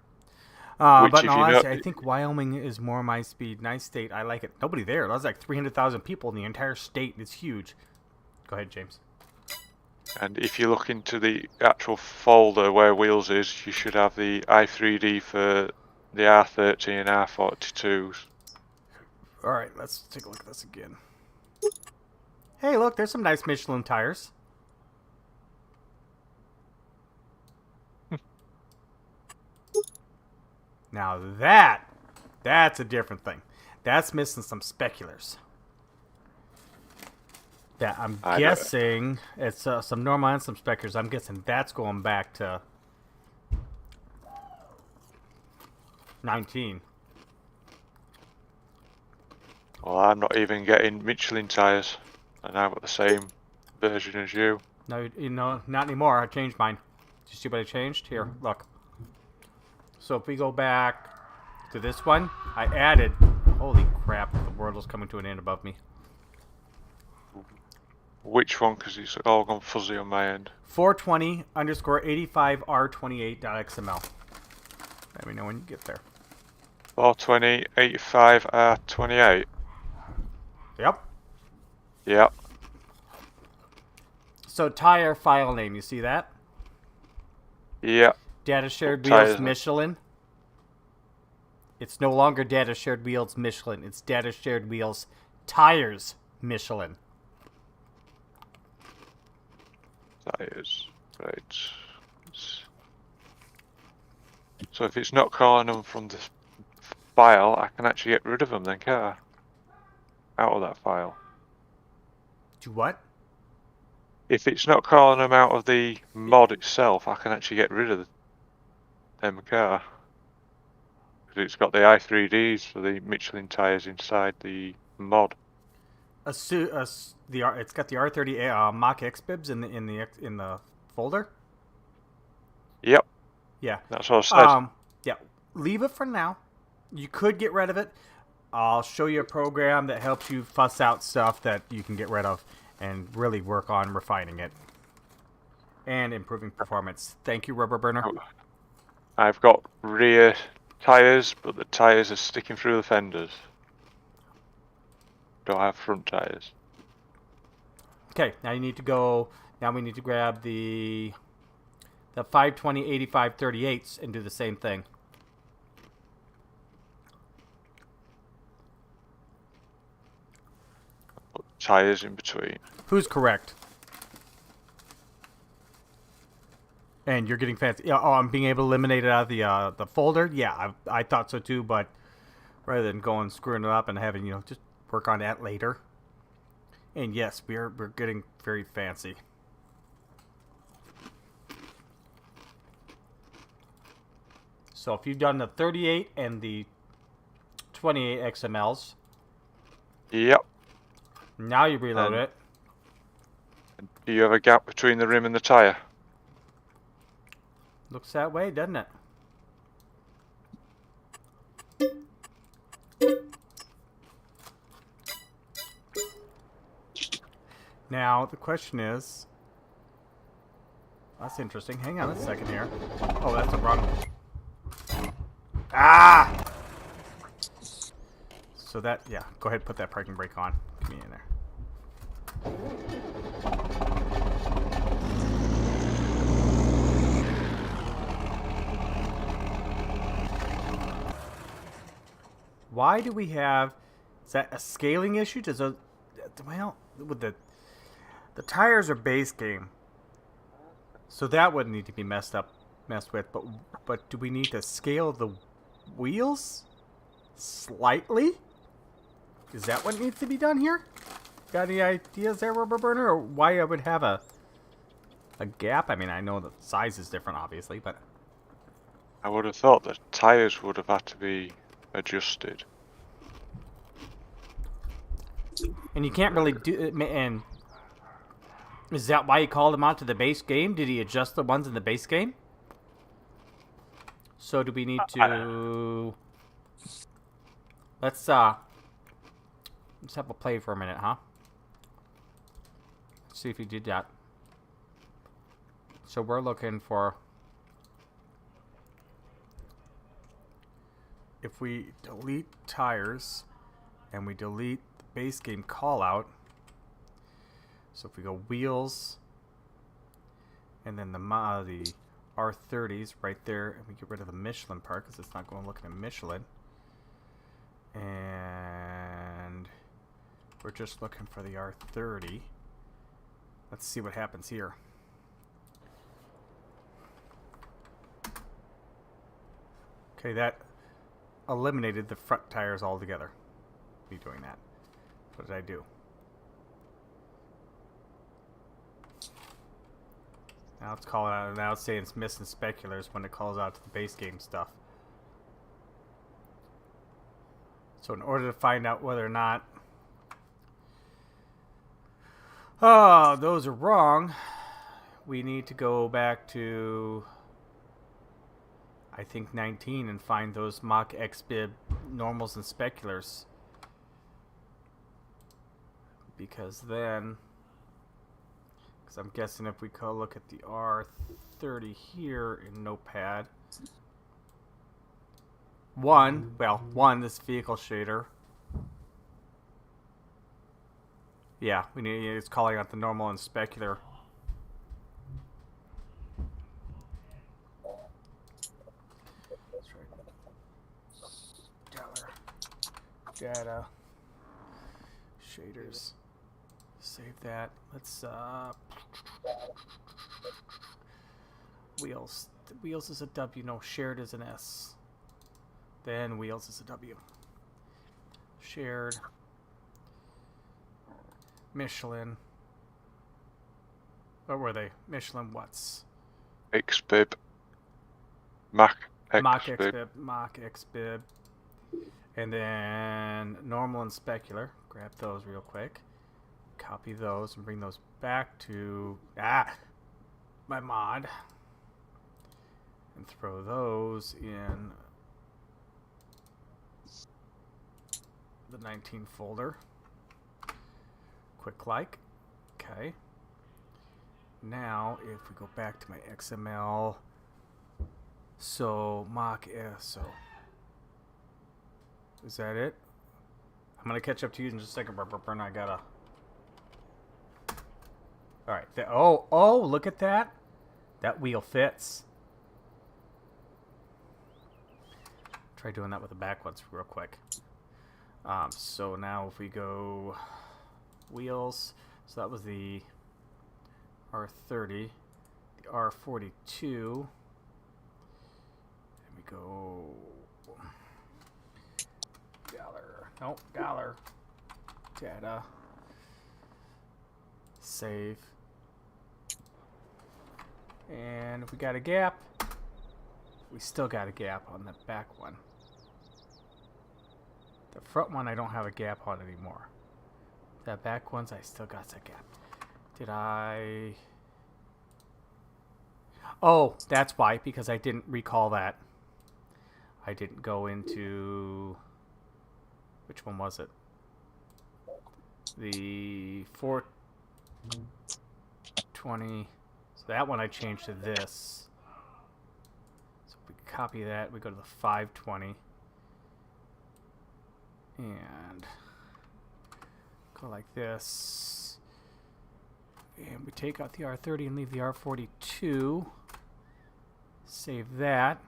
Which, but if no, you honestly, know- I think Wyoming is more my speed. Nice state. I like it. Nobody there. That's like 300,000 people in the entire state. It's huge. Go ahead, James. And if you look into the actual folder where wheels is, you should have the i3D for the R30 and R42s. All right, let's take a look at this again. Hey, look, there's some nice Michelin tires. Now that's a different thing. That's missing some speculars. Yeah, I'm guessing it's some normal and some speculars. I'm guessing that's going back to 19. Well, I'm not even getting Michelin tires, and I've got the same version as you. No, not anymore. I changed mine. Did you see what I changed? Here, look. So if we go back to this one, I added... Holy crap, the world is coming to an end above me. Which one? Because it's all gone fuzzy on my end. 420_85R28.xml. Let me know when you get there. 420 85R28. Yep. Yep. So tire file name, you see that? Yep. Data shared Tires. wheels Michelin. It's no longer data shared wheels Michelin. It's data shared wheels tires Michelin. Tires. Right. So if it's not calling them from the file, I can actually get rid of them then, can't I? Out of that file. Do what? If it's not calling them out of the mod itself, I can actually get rid of them, can't I? Because it's got the i3Ds for the Michelin tires inside the mod. It's got the R30 Mach X bibs in the folder. Yep, Yeah. that's what I said. Yeah. Leave it for now. You could get rid of it. I'll show you a program that helps you fuss out stuff that you can get rid of and really work on refining it and improving performance. Thank you, Rubber Burner. I've got rear tires, but the tires are sticking through the fenders. Don't have front tires. Okay, now you need to go. Now we need to grab the 520/85/38s and do the same thing. Put tires in between. Who's correct? And you're getting fancy. Yeah, oh, I'm being able to eliminate it out of the folder. Yeah, I thought so too, but rather than going screwing it up and having just work on that later. And yes, we're getting very fancy. So if you've done the 38 and the 28 XMLs, Yep. now you reload it. Do you have a gap between the rim and the tire? Looks that way, doesn't it? Now, the question is... That's interesting. Hang on a second here. Oh, that's the wrong... Ah! So that... Yeah, go ahead and put that parking brake on. Give me in there. Why do we have... Is that a scaling issue? Does a... Well, with the tires are base game, so that wouldn't need to be messed with. But do we need to scale the wheels slightly? Is that what needs to be done here? Got any ideas there, Rubber Burner? Or why I would have a gap? I mean, I know the size is different, obviously, but... I would have thought the tyres would have had to be adjusted. And you can't really do it, and... Is that why he called him out to the base game? Did he adjust the ones in the base game? So do we need to... Let's have a play for a minute, huh? Let's see if he did that. So we're looking for... If we delete tires and we delete the base game callout, so if we go wheels and then the R30s right there, and we get rid of the Michelin part because it's not going looking at Michelin, and we're just looking for the R30. Let's see what happens here. Okay, that eliminated the front tires altogether. Me doing that. What did I do? Now it's calling out. Now it's saying it's missing speculars when it calls out to the base game stuff. So in order to find out whether or not those are wrong, we need to go back to, I think, 19 and find those mock XBib normals and speculars. Because then, because I'm guessing if we go look at the R30 here in Notepad, this vehicle shader. Yeah, we need, it's calling out the normal and specular. Data shaders. Save that. Let's wheels. Wheels is a W. No, shared is an S. Then wheels is a W. Shared. Michelin. What were they? Michelin what's? XBib. Mac XBib. Mock XBib. Mock XBib. And then normal and specular. Grab those real quick. Copy those and bring those back to my mod. And throw those in the 19 folder. Quick like. Okay. Now if we go back to my XML, so mock so is that it? I'm gonna catch up to you in just a second, Burn. I gotta. All right. Oh! Look at that. That wheel fits. Try doing that with the back ones real quick. So now if we go wheels, so that was the R30, the R42, and we go Galler, data, save, and if we got a gap, we still got a gap on the back one. The front one I don't have a gap on anymore. The back ones I still got a gap. Did I... Oh, that's why, because I didn't recall that. I didn't go into... Which one was it? The 420. So that one I changed to this. So if we copy that, we go to the 520. And go like this. And we take out the R30 and leave the R42. Save that.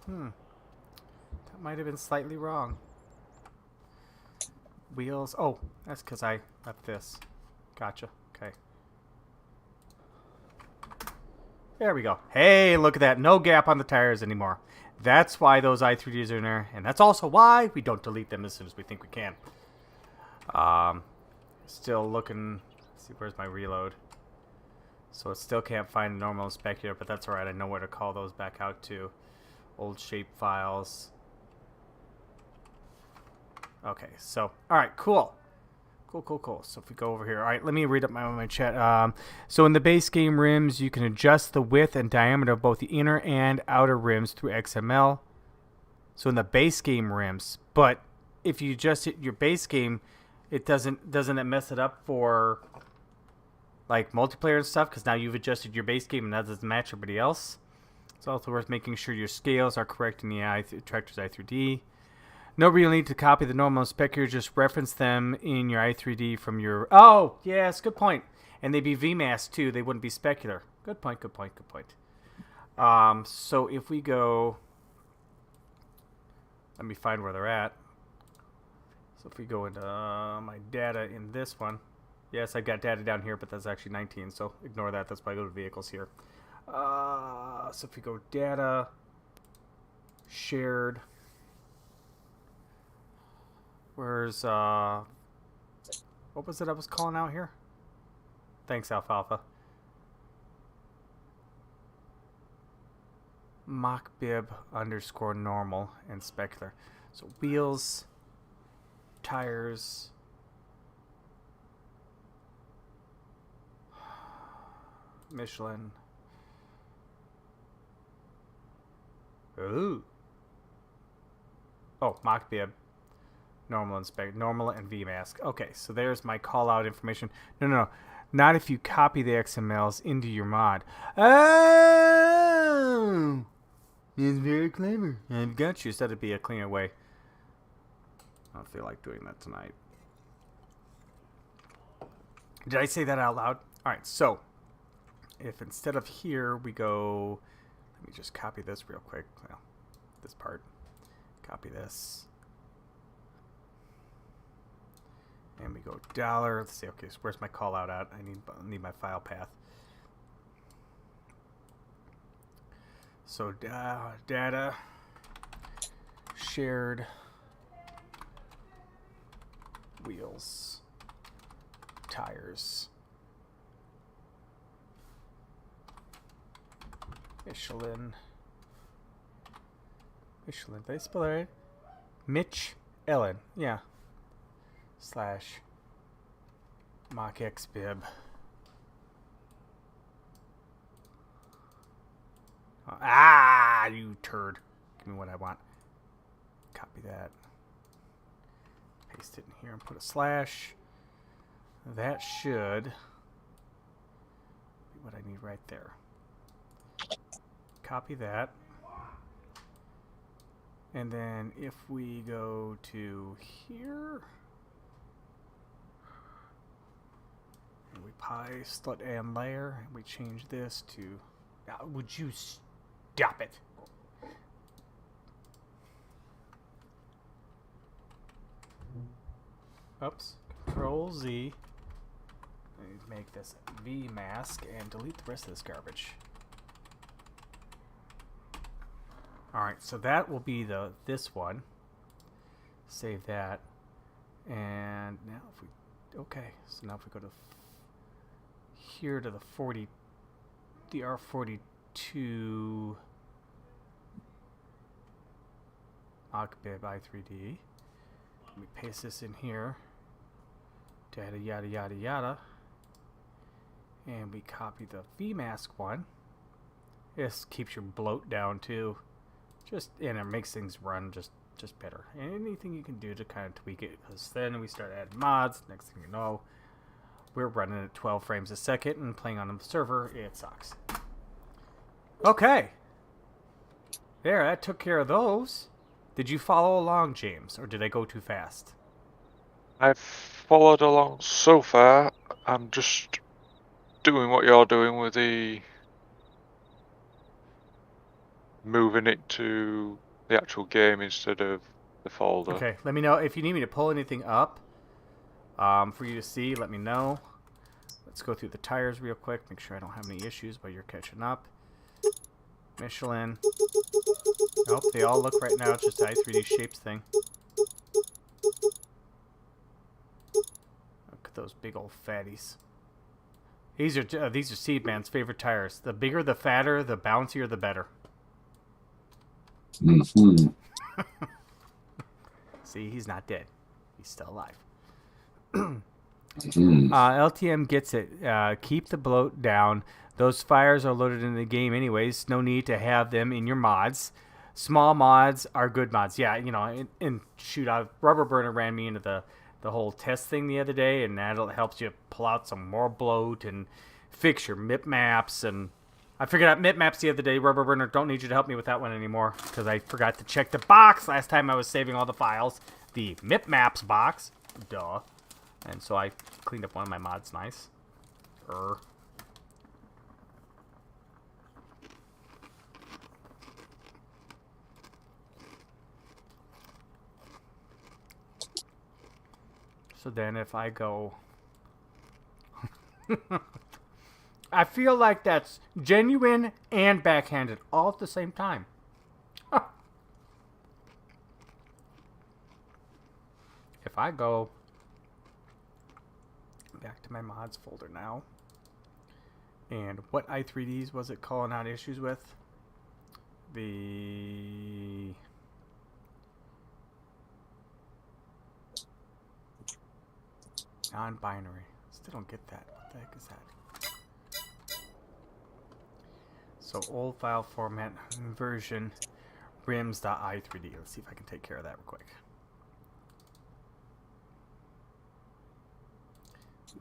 That might have been slightly wrong. Wheels. Oh, that's because I left this. Gotcha. Okay. There we go. Hey, look at that. No gap on the tires anymore. That's why those i3Ds are in there, and that's also why we don't delete them as soon as we think we can. Still looking. Let's see, where's my reload? So it still can't find normal and specular, but that's alright. I know where to call those back out to. Old shape files. Okay, so, alright, cool. Cool. So if we go over here, alright, let me read up my chat. So in the base game rims, you can adjust the width and diameter of both the inner and outer rims through XML. So in the base game rims, but if you adjust it, your base game, it doesn't it mess it up for like multiplayer and stuff? Because now you've adjusted your base game and that doesn't match everybody else. It's also worth making sure your scales are correct in the Tractor's i3D. No real need to copy the normal specular, just reference them in your i3D from your... Oh, yes, good point. And they'd be VMAS too, they wouldn't be specular. Good point. So if we go... Let me find where they're at. So if we go into my data in this one... Yes, I've got data down here, but that's actually 19, so ignore that. That's why I go to vehicles here. So if we go data, shared... Where's, what was it I was calling out here? Thanks, Alfalfa. Mockbib _ normal and specular. So wheels, tires, Michelin. Ooh. Oh, Mockbib. Normal and VMask. Okay, so there's my call out information. No. Not if you copy the XMLs into your mod. Oh! It's very clever. I've got you. So that'd be a cleaner way. I don't feel like doing that tonight. Did I say that out loud? Alright, so if instead of here we go... Let me just copy this real quick. Well, this part. Copy this. And we go $. Let's see. Okay, so where's my call out at? I need my file path. So data shared wheels tires Michelin. Did I spell that right? Mitch Ellen. Yeah. / mockxbib. You turd. Give me what I want. Copy that. Paste it in here and put a /. That should be what I need right there. Copy that. And then if we go to here... And we slut and layer, and we change this to... would you stop it? Oops. Control Z. I need to make this VMask and delete the rest of this garbage. Alright, so that will be this one. Save that. And now if we... Okay, so now if we go to... here to the R42 mockbib i3D. Let me paste this in here. Data yada yada yada. And we copy the VMask one. This keeps your bloat down too. And it makes things run just better. And anything you can do to kind of tweak it, because then we start adding mods. Next thing you know, we're running at 12 frames a second and playing on the server. It sucks. Okay. There, that took care of those. Did you follow along, James, or did I go too fast? I've followed along so far. I'm just doing what you're doing with the moving it to the actual game instead of the folder. Okay, let me know if you need me to pull anything up for you to see. Let me know. Let's go through the tires real quick, make sure I don't have any issues while you're catching up. Michelin. Nope, they all look right now. It's just the i3D shapes thing. Look at those big old fatties. These are Seedman's favorite tires. The bigger, the fatter, the bouncier, the better. Mm-hmm. See, he's not dead. He's still alive. Mm-hmm. LTM gets it. Keep the bloat down. Those fires are loaded in the game anyways. No need to have them in your mods. Small mods are good mods. Yeah, you know, and shoot, Rubber Burner ran me into the whole test thing the other day, and that helps you pull out some more bloat and fix your mip maps. And I figured out mip maps the other day. Rubber Burner, don't need you to help me with that one anymore because I forgot to check the box last time I was saving all the files. The mip maps box. Duh. And so I cleaned up one of my mods. Nice. So then if I go... I feel like that's genuine and backhanded all at the same time. If I go back to my mods folder now, and what i3ds was it calling out issues with? The... non-binary. Still don't get that. What the heck is that? So old file format version rims.i3d. Let's see if I can take care of that real quick.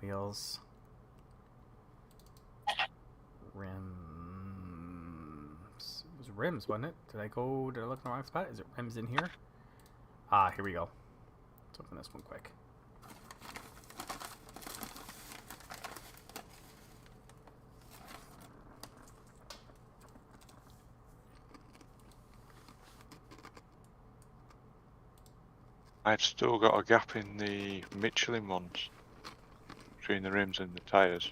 Wheels. Rims. It was rims, wasn't it? Did I look in the wrong spot? Is it rims in here? Ah, here we go. Let's open this one quick. I've still got a gap in the Michelin ones between the rims and the tires.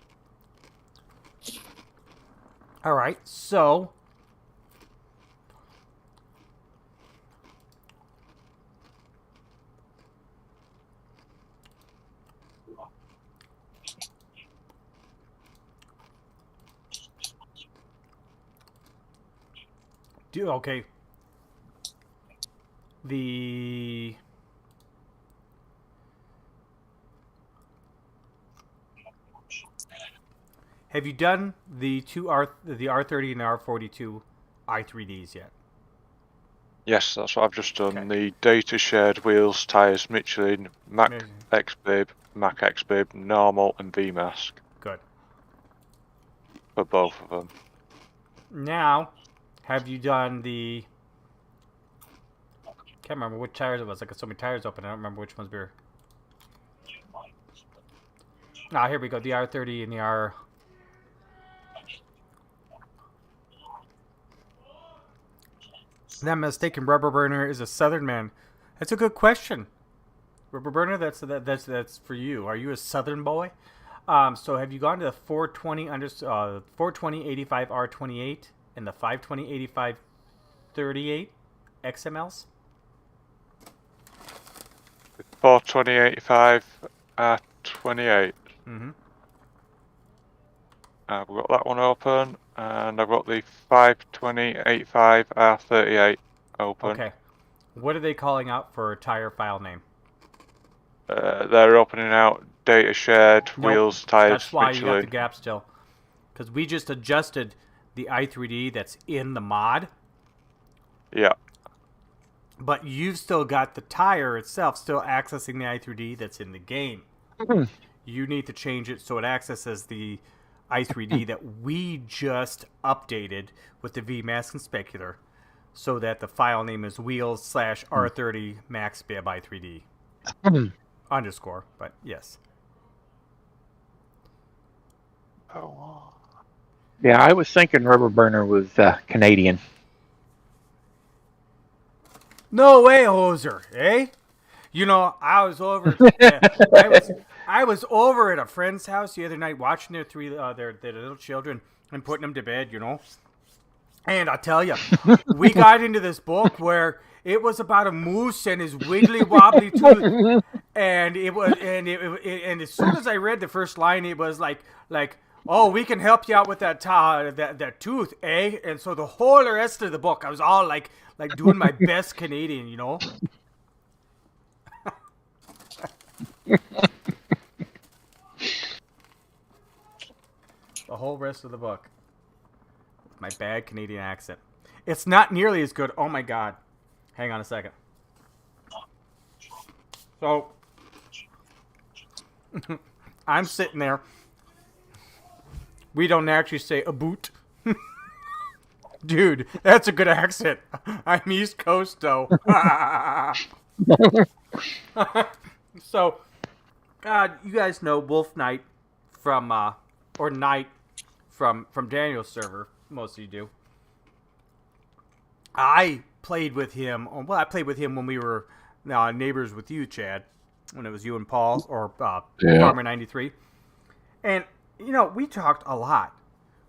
All right, so okay. Have you done the R30 and the R42 i3ds yet? Yes, that's what I've just done. Okay. The data shared wheels, tires, Michelin, Mac Amazing. X-Babe, Mac X-Babe, normal and VMask Good. for both of them. Now, have you done the... Can't remember which tires it was. I got so many tires open. I don't remember which ones were... Ah, here we go. The R30 and the R... That mistaken Rubber Burner is a Southern man. That's a good question. Rubber Burner, that's for you. Are you a Southern boy? So have you gone to the 420/85R28 and the 520/8538 XMLs? 420/85 R28. Mm-hmm. I've got that one open, and I've got the 520/85 R38 open. Okay. What are they calling out for tire file name? They're opening out data shared, Nope. wheels, tires, That's why you got Michelin. the gap still. Because we just adjusted the i3D that's in the mod, Yeah. but you've still got the tire itself still accessing the i3D that's in the game. You need to change it so it accesses the i3D that we just updated with the VMask and specular, so that the file name is wheels/R30 max bib i3D underscore. But yes. Oh. Yeah, I was thinking Rubber Burner was Canadian. No way, hoser, eh? You know, I was over. I was over at a friend's house the other night watching their little children and putting them to bed. You know, And I tell you, we got into this book where it was about a moose and his wiggly wobbly tooth, and and as soon as I read the first line, it was like, oh, we can help you out with that tooth, eh? And so the whole rest of the book, I was all like doing my best Canadian, you know. The whole rest of the book. My bad Canadian accent. It's not nearly as good. Oh my god. Hang on a second. So, I'm sitting there. We don't actually say a boot. Dude, that's a good accent. I'm East Coast, though. So, God, you guys know Wolf Knight from, or Knight from Daniel's server. Most of you do. I played with him. Well, I played with him when we were neighbors with you, Chad. When it was you and Paul, or Farmer 93. And, you know, we talked a lot,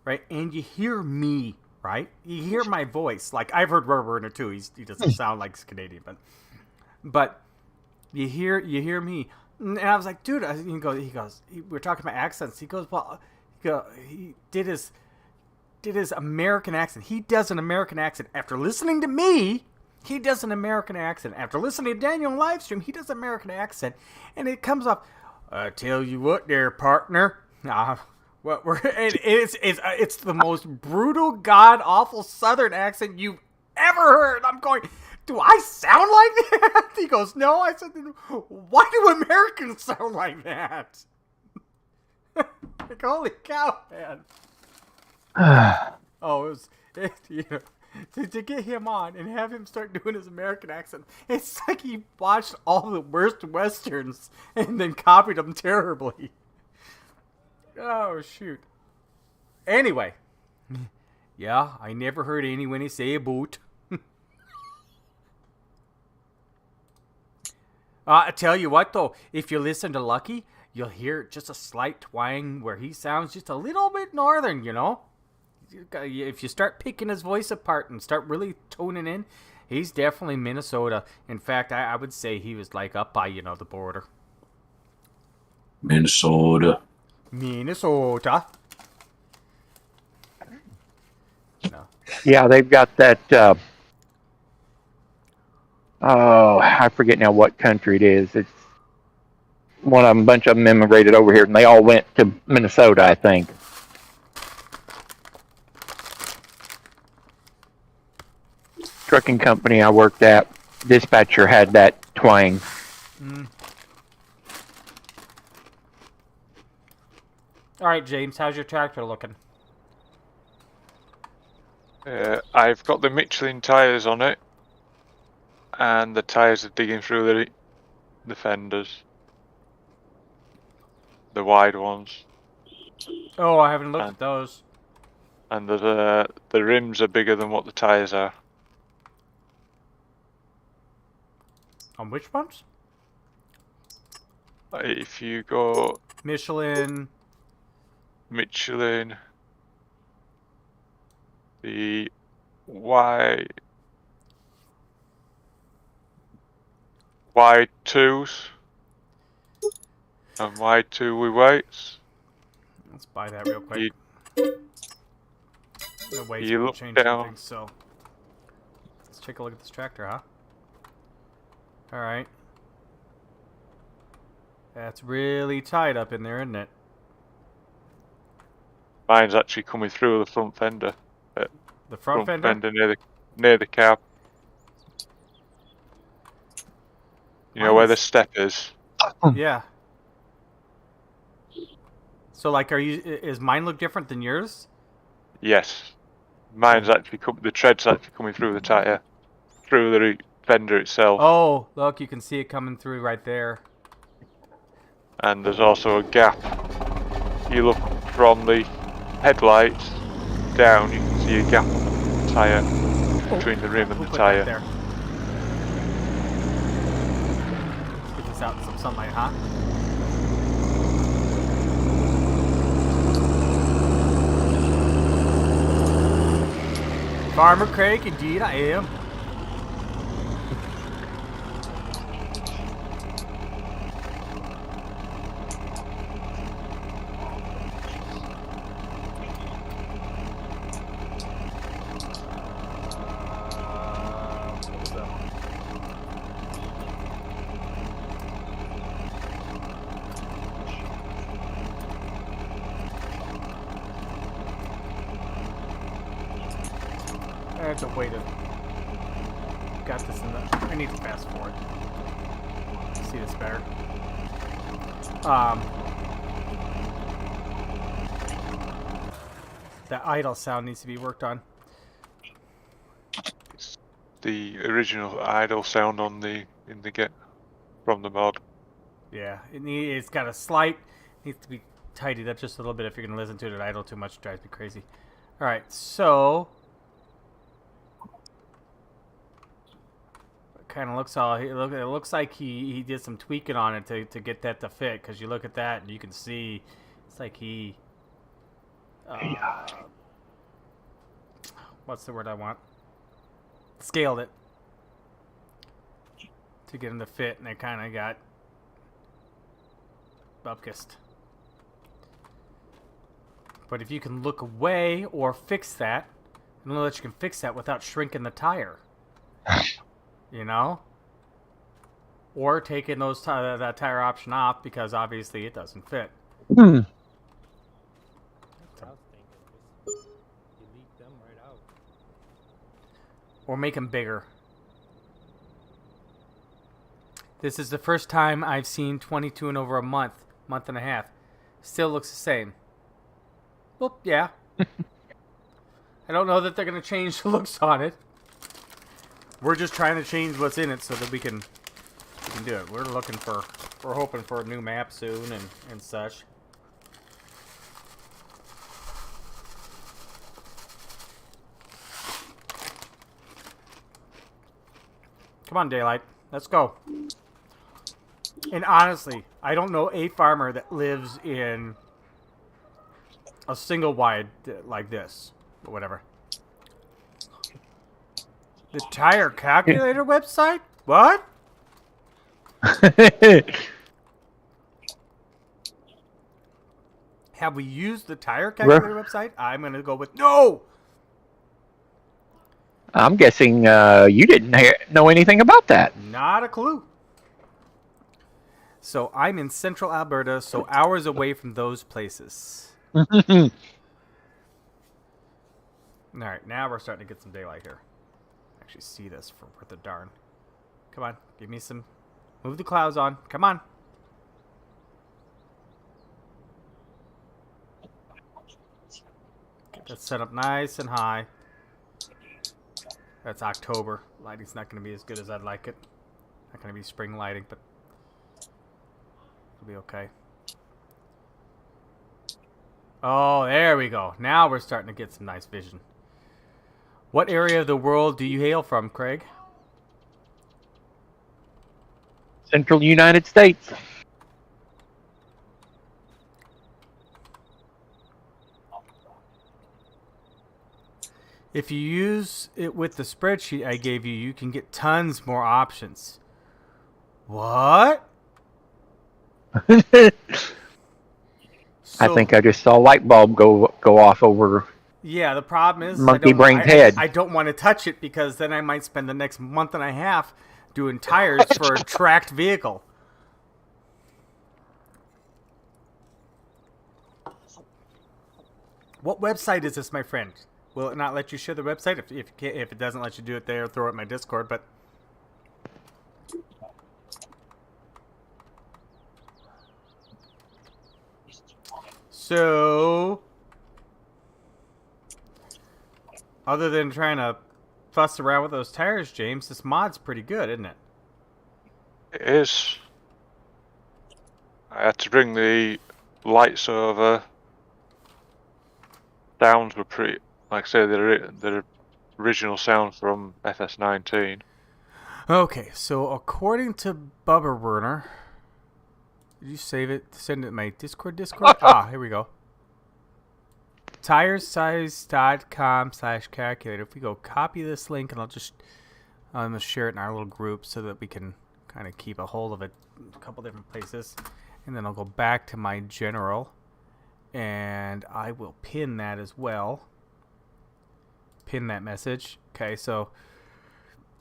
right? And you hear me, right? You hear my voice. Like, I've heard Roadrunner too. He doesn't sound like he's Canadian, but you hear me. And I was like, dude, he goes, we're talking about accents. He goes, well, he did his American accent. He does an American accent. After listening to me, he does an American accent. After listening to Daniel on live stream, he does an American accent. And it comes up, I tell you what there, partner. It's the most brutal, god-awful Southern accent you've ever heard. I'm going, do I sound like that? He goes, no. I said, why do Americans sound like that? Like, holy cow, man. To get him on and have him start doing his American accent, it's like he watched all the worst westerns and then copied them terribly. Oh, shoot. Anyway. Yeah, I never heard anyone say a boot. I tell you what, though, if you listen to Lucky, you'll hear just a slight twang where he sounds just a little bit northern, you know? If you start picking his voice apart and start really toning in, he's definitely Minnesota. In fact, I would say he was like up by, the border. Minnesota. No. Yeah, they've got that. I forget now what country it is. It's one of them. A bunch of them immigrated over here, and they all went to Minnesota, I think. Trucking company I worked at, dispatcher had that twang. All right, James, how's your tractor looking? I've got the Michelin tyres on it, and the tyres are digging through the fenders, the wide ones. Oh, I haven't looked at those. And the rims are bigger than what the tyres are. On which ones? If you go Michelin, the Y2s and Y2 with weights. Let's buy that real quick. The weights you will look change down. things, so let's take a look at this tractor, huh? All right. That's really tight up in there, isn't it? Mine's actually coming through the front fender. The front fender? Near the cab. You know where the step is? Yeah. So, like, is mine look different than yours? Yes. Mine's actually the tread's actually coming through the tyre, through the fender itself. Oh, look, you can see it coming through right there. And there's also a gap. You look from the headlights down, you can see a gap on the tyre between the rim and the tyre. Let's get this out in some sunlight, huh? Farmer Craig, indeed I am. That's a way to... Got this in the... I need to fast forward. See this better. That idle sound needs to be worked on. It's the original idle sound on the get from the mod. Yeah, it's got a slight... Needs to be tidied up just a little bit. If you're going to listen to it idle too much, it drives me crazy. Alright, so... Kind of looks all. It looks like he did some tweaking on it to get that to fit. Because you look at that and you can see it's like he. What's the word I want? Scaled it to get him to fit, and it kind of got bupkissed. But if you can look away or fix that, I don't know that you can fix that without shrinking the tire. You know? Or taking that tire option off because obviously it doesn't fit. I was thinking, just delete them right out. Or make them bigger. This is the first time I've seen 22 in over a month and a half. Still looks the same. Well, yeah. I don't know that they're going to change the looks on it. We're just trying to change what's in it so that we can do it. We're hoping for a new map soon and such. Come on, Daylight. Let's go. And honestly, I don't know a farmer that lives in a single wide like this. But whatever. The tire calculator website? What? Have we used the tire calculator website? I'm going to go with no! I'm guessing you didn't know anything about that. Not a clue. So I'm in central Alberta, so hours away from those places. Alright, now we're starting to get some daylight here. Actually see this for worth a darn. Come on, give me some. Move the clouds on. Come on. Get that set up nice and high. That's October. Lighting's not going to be as good as I'd like it. Not going to be spring lighting, but it'll be okay. Oh, there we go. Now we're starting to get some nice vision. What area of the world do you hail from, Craig? Central United States. If you use it with the spreadsheet I gave you, you can get tons more options. What? I think I just saw a light bulb go off over. Yeah, the problem is Monkey brained head. I don't want to touch it because then I might spend the next month and a half doing tires for a tracked vehicle. What website is this, my friend? Will it not let you share the website? If it doesn't let you do it there, throw it in my Discord. But so, other than trying to fuss around with those tires, James, this mod's pretty good, isn't it? It is. I had to bring the lights over. Sounds were pretty, like I say, the original sound from FS19. Okay, so according to Bubba Werner, did you save it? Send it to my Discord? Ah, here we go. Tiresize.com/calculator. If we go copy this link, and I'm gonna share it in our little group so that we can kind of keep a hold of it a couple different places. And then I'll go back to my general, and I will pin that as well. Pin that message. Okay, so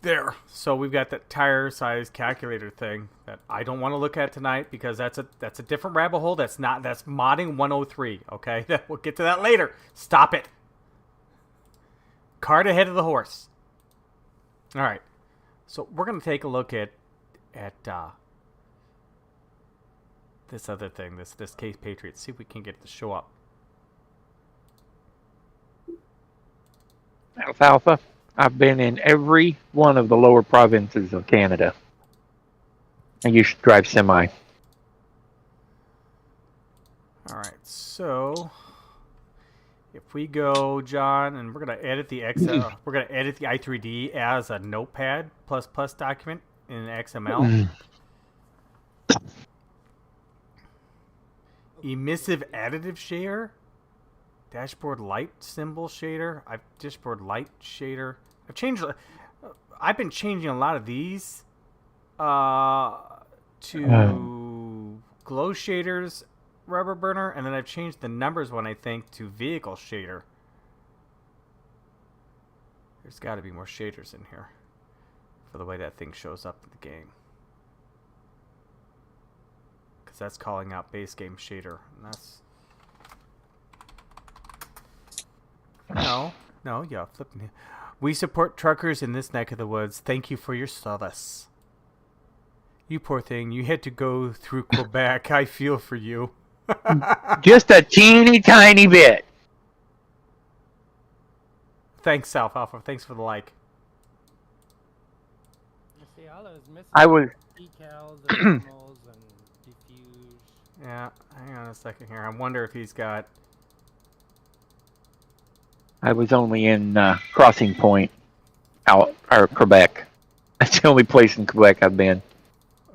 there. So we've got that tire size calculator thing that I don't want to look at tonight because that's a different rabbit hole. That's modding 103. Okay, we'll get to that later. Stop it. Cart ahead of the horse. All right. So we're gonna take a look at this other thing, this Case Patriot. See if we can get it to show up. Alfalfa. I've been in every one of the lower provinces of Canada. And you should drive semi. All right, so if we go, John, and we're gonna edit the we're gonna edit the i3D as a Notepad++ document in XML. Emissive additive shader, dashboard light symbol shader. Dashboard light shader. I've been changing a lot of these to glow shaders, rubber burner, and then I've changed the numbers one, I think, to vehicle shader. There's got to be more shaders in here for the way that thing shows up in the game. Because that's calling out base game shader. And that's... No, yeah, flip me. We support truckers in this neck of the woods. Thank you for your service. You poor thing. You had to go through Quebec. I feel for you. Just a teeny tiny bit. Thanks, Alfalfa. Thanks for the like. You see, all I was missing I was decals and thermals and diffuse. Yeah, hang on a second here. I wonder if he's got... I was only in Crossing Point, Quebec. That's the only place in Quebec I've been.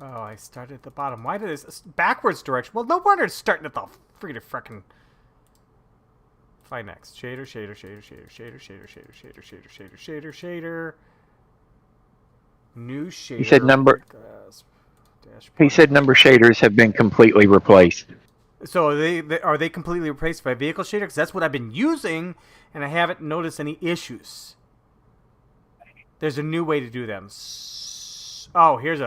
Oh, I started at the bottom. Why did this backwards direction? Well, no wonder it's starting at the frickin'. Find next. Shader, shader, shader, shader, shader, shader, shader, shader, shader, shader, shader, shader. New shader. He said number shaders have been completely replaced. So are they completely replaced by vehicle shader? Because that's what I've been using, and I haven't noticed any issues. There's a new way to do them. Oh, here's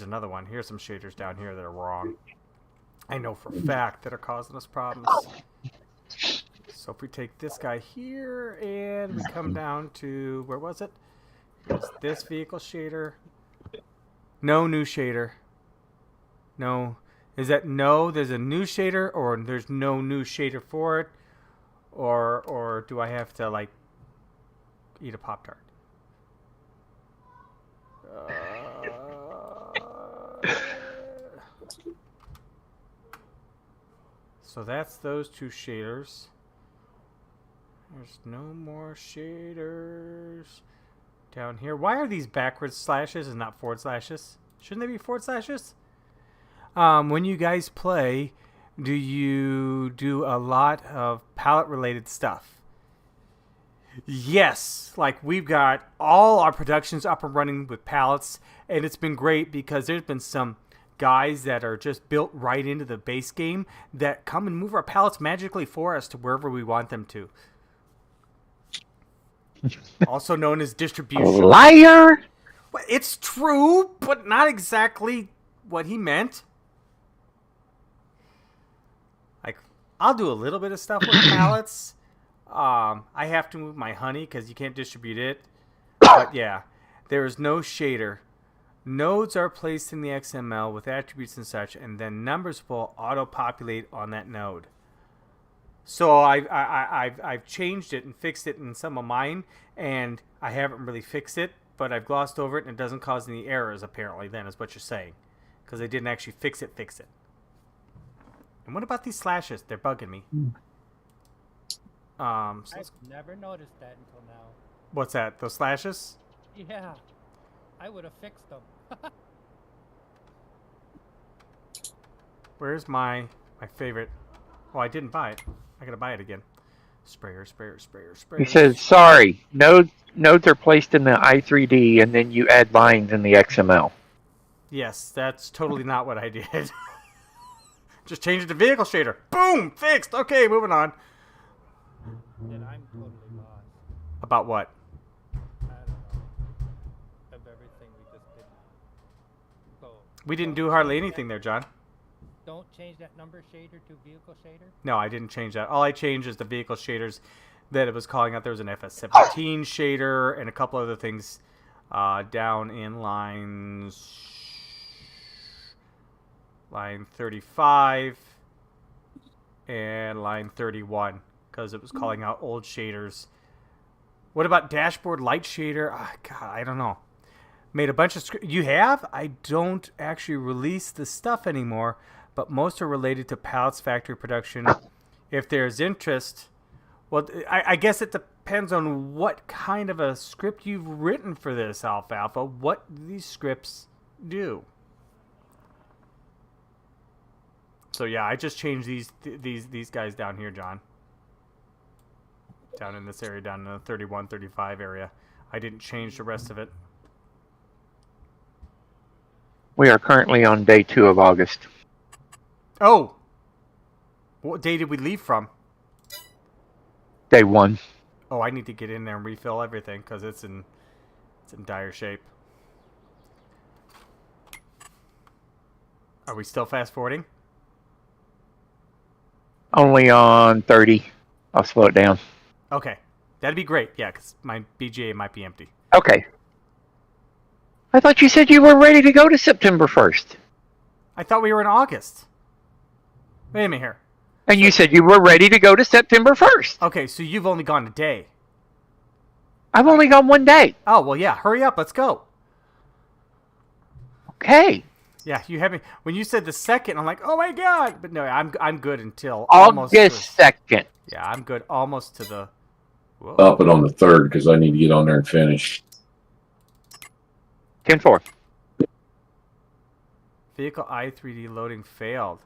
another one. Here's some shaders down here that are wrong. I know for a fact that are causing us problems. So if we take this guy here and we come down to, where was it? Here's this vehicle shader. No new shader. No. Is that no, there's a new shader, or there's no new shader for it? Or do I have to, like, eat a Pop-Tart? So that's those two shaders. There's no more shaders down here. Why are these backwards slashes and not forward slashes? Shouldn't they be forward slashes? When you guys play, do you do a lot of palette related stuff? Yes, like we've got all our productions up and running with palettes, and it's been great because there's been some guys that are just built right into the base game that come and move our palettes magically for us to wherever we want them to. Also known as distribution. Liar! Well, it's true, but not exactly what he meant. Like, I'll do a little bit of stuff with palettes. I have to move my honey because you can't distribute it. But yeah, there is no shader. Nodes are placed in the XML with attributes and such, and then numbers will auto-populate on that node. So I've changed it and fixed it in some of mine, and I haven't really fixed it, but I've glossed over it, and it doesn't cause any errors, apparently, then, is what you're saying. Because I didn't actually fix it. And what about these slashes? They're bugging me. So I've never noticed that until now. what's that? Those slashes? Yeah, I would have fixed them. Where's my favorite? Oh, I didn't buy it. I gotta buy it again. Sprayer, sprayer, sprayer, sprayer. He says, sorry, nodes are placed in the i3D and then you add lines in the XML. Yes, that's totally not what I did. Just change it to vehicle shader. Boom! Fixed! Okay, moving on. Then I'm totally lost. About what? I don't know. Of everything we just did. So, We didn't do hardly anything there, John. don't change that number shader to vehicle shader? No, I didn't change that. All I changed is the vehicle shaders that it was calling out. There was an FS17 shader and a couple other things down in line 35 and line 31 because it was calling out old shaders. What about dashboard light shader? Oh, God, I don't know. Made a bunch of you have? I don't actually release the stuff anymore, but most are related to pallets factory production. If there's interest, well, I guess it depends on what kind of a script you've written for this, Alfalfa. What these scripts do. So yeah, I just changed these guys down here, John. Down in this area, down in the 31, 35 area. I didn't change the rest of it. We are currently on day 2 of August. Oh! What day did we leave from? Day 1. Oh, I need to get in there and refill everything because it's in dire shape. Are we still fast forwarding? Only on 30. I'll slow it down. Okay. That'd be great. Yeah, because my BGA might be empty. Okay. I thought you said you were ready to go to September 1st. I thought we were in August. Wait a minute here. And you said you were ready to go to September 1st. Okay, so you've only gone a day. I've only gone 1 day. Oh, well, yeah. Hurry up. Let's go. Okay. Yeah, you had me. When you said the 2nd, I'm like, oh, my God. But no, I'm good until August 2nd. Yeah, I'm good almost to the... Whoa. Up it on the 3rd because I need to get on there and finish. 10-4. Vehicle i3D loading failed.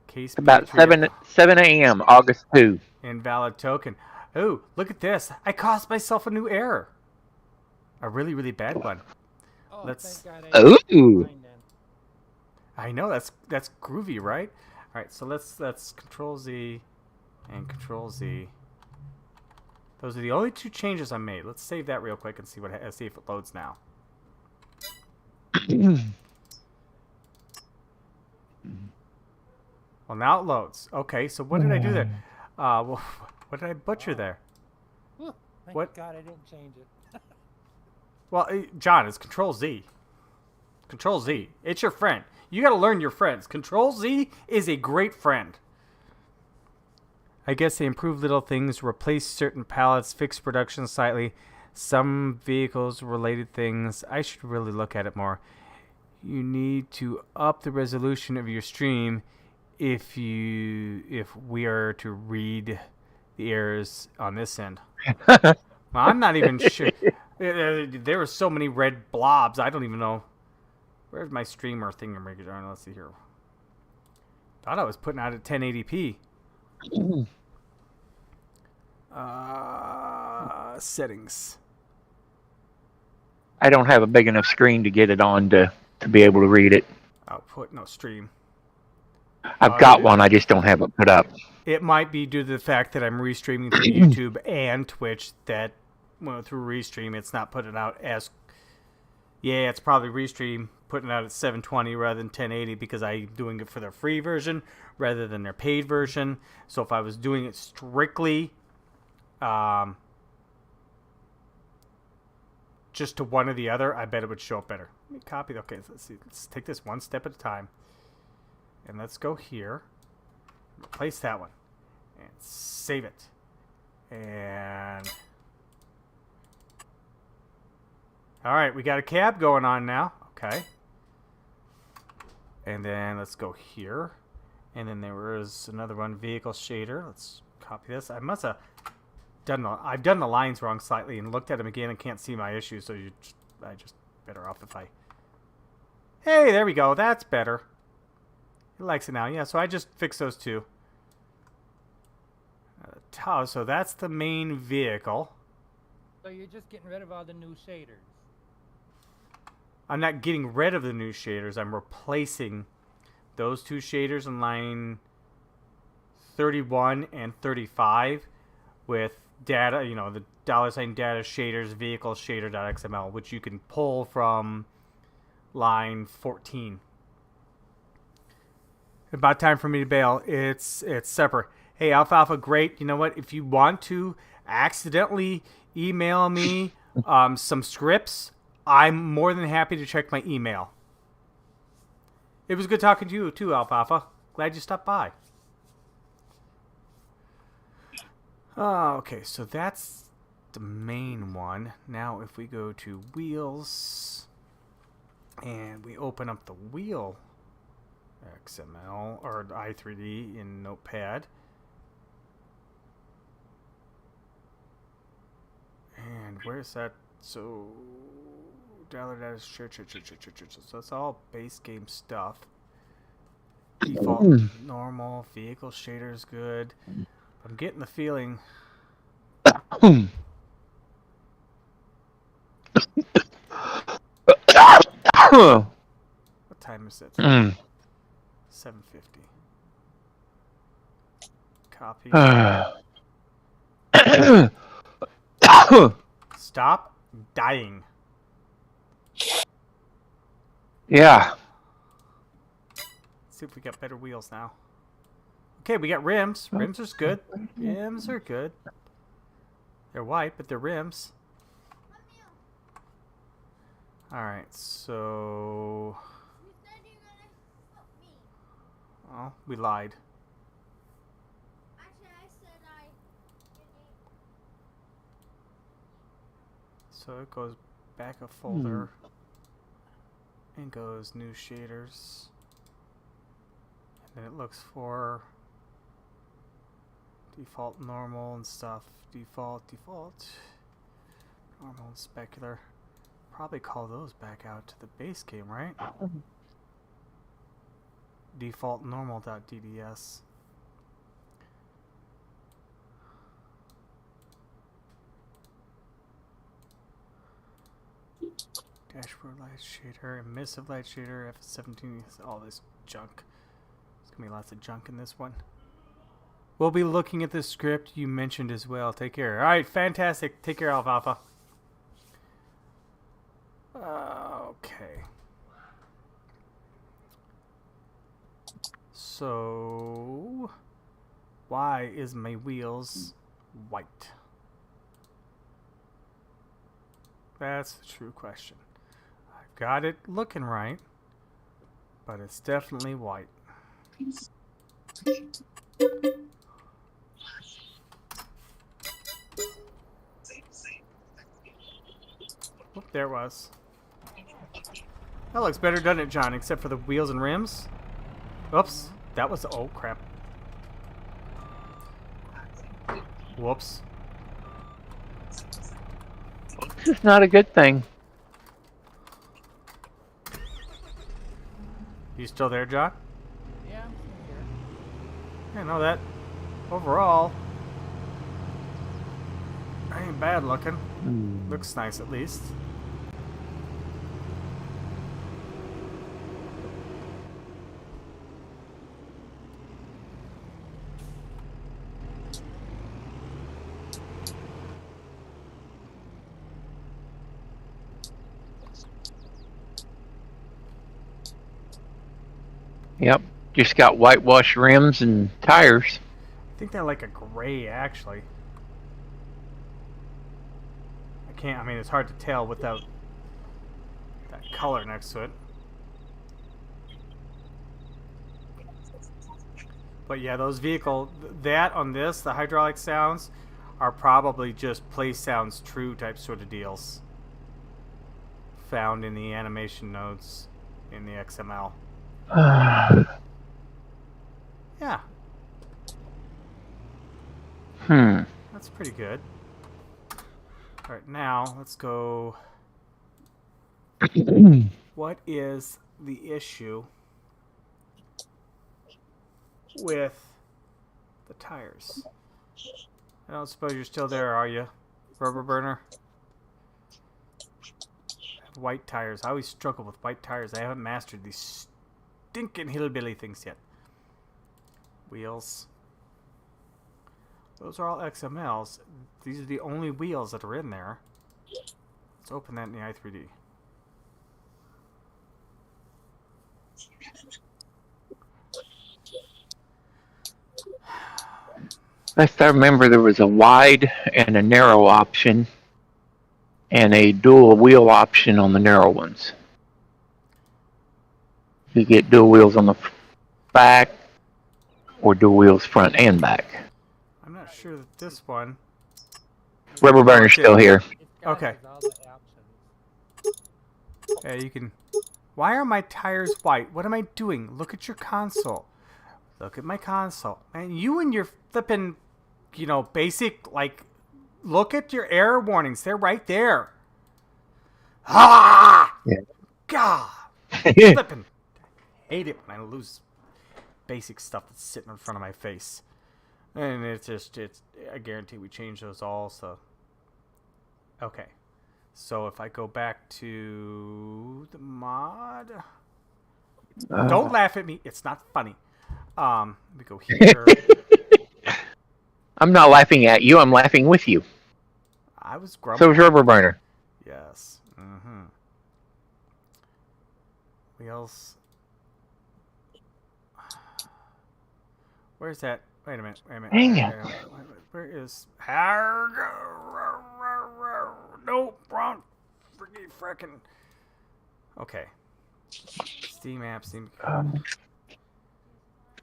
Case About B3 7 a.m. August 2. Invalid token. Oh, look at this. I caused myself a new error. A really, really bad one. Oh, Let's- thank God I Ooh. I know, that's groovy, right? All right, so let's Control Z and Control Z. Those are the only 2 changes I made. Let's save that real quick and see see if it loads now. Well, now it loads. Okay, so what did I do there? Well, what did I butcher there? Whew, thank What? God I didn't change it. Well, John, it's Control Z. Control Z. It's your friend. You got to learn your friends. Control Z is a great friend. I guess they improved little things, replaced certain pallets, fixed production slightly, some vehicles related things. I should really look at it more. You need to up the resolution of your stream if we are to read the errors on this end. Well, I'm not even sure. There were so many red blobs. I don't even know. Where's my streamer thingamajig? Let's see here. Thought I was putting out at 1080p. Settings. I don't have a big enough screen to get it on to be able to read it. Output, no stream. I've got one, I just don't have it put up. It might be due to the fact that I'm restreaming through YouTube and Twitch that through Restream it's not putting out as... Yeah, it's probably Restream putting it out at 720 rather than 1080 because I'm doing it for their free version rather than their paid version. So if I was doing it strictly just to one or the other, I bet it would show up better. Let me copy. Okay, let's see. Let's take this one step at a time. And let's go here. Replace that one. And save it. And... Alright, we got a cab going on now. Okay. And then let's go here. And then there was another one, vehicle shader. Let's copy this. I must have done I've done the lines wrong slightly and looked at them again and can't see my issue, so I just better off if I... Hey, there we go. That's better. It likes it now. Yeah, so I just fixed those 2. So that's the main vehicle. So you're just getting rid of all the new shaders. I'm not getting rid of the new shaders. I'm replacing those two shaders in line 31 and 35 with data, you know, the $ data shaders vehicle shader.xml, which you can pull from line 14. About time for me to bail. It's separate. Hey, Alfalfa, great. You know what? If you want to accidentally email me some scripts, I'm more than happy to check my email. It was good talking to you too, Alfalfa. Glad you stopped by. Okay, so that's the main one. Now if we go to wheels and we open up the wheel XML or i3D in Notepad. And where's that? So data share. So that's all base game stuff. Default normal vehicle shaders good. I'm getting the feeling. What time is it? 7:50. Copy. Stop dying. Yeah. Let's see if we got better wheels now. Okay, we got rims. Rims are good. Rims are good. They're white, but they're rims. Alright, so... Oh, we lied. So it goes back a folder and goes new shaders. And then it looks for default normal and stuff. Default, normal and specular. Probably call those back out to the base game, right? Default normal.dds. Dashboard light shader, emissive light shader, FS22, all this junk. There's gonna be lots of junk in this one. We'll be looking at the script you mentioned as well. Take care. Alright, fantastic. Take care, Alfalfa. Okay. So, why is my wheels white? That's the true question. I've got it looking right, but it's definitely white. Oh, there it was. That looks better, doesn't it, John? Except for the wheels and rims. Oops. That was... Oh, crap. Whoops. It's not a good thing. You still there, John? Yeah, I'm here. I know that. Overall, ain't bad looking. Looks nice at least. Yep. Just got whitewashed rims and tires. I think they're like a gray, actually. I mean, it's hard to tell without that color next to it. But yeah, those that on this, the hydraulic sounds, are probably just play sounds true type sort of deals. Found in the animation nodes in the XML. Yeah. That's pretty good. Alright, now let's go. What is the issue with the tires? I don't suppose you're still there, are you? Rubber burner? White tires. I always struggle with white tires. I haven't mastered these stinking hillbilly things yet. Wheels. Those are all XMLs. These are the only wheels that are in there. Let's open that in the i3D. Last I remember, there was a wide and a narrow option, and a dual wheel option on the narrow ones. You get dual wheels on the back, or dual wheels front and back. I'm not sure that this one... Rubber burner's still here. Okay. Yeah, you can... Why are my tires white? What am I doing? Look at your console. Look at my console. Man, you and your flipping, you know, basic, like, look at your error warnings. They're right there. Ah! Yeah. God. Flipping. Hate it when I lose basic stuff that's sitting in front of my face. And it's I guarantee we change those all, so. Okay. So if I go back to the mod. Don't laugh at me. It's not funny. We go here. I'm not laughing at you. I'm laughing with you. I was grumbling. So is rubber burner. Yes. Mm-hmm. Wheels. Where's that? Wait a minute. Wait a minute. Dang Wait it. a minute. Where is? No, wrong. Frickin'. Okay. Steam app. Steam.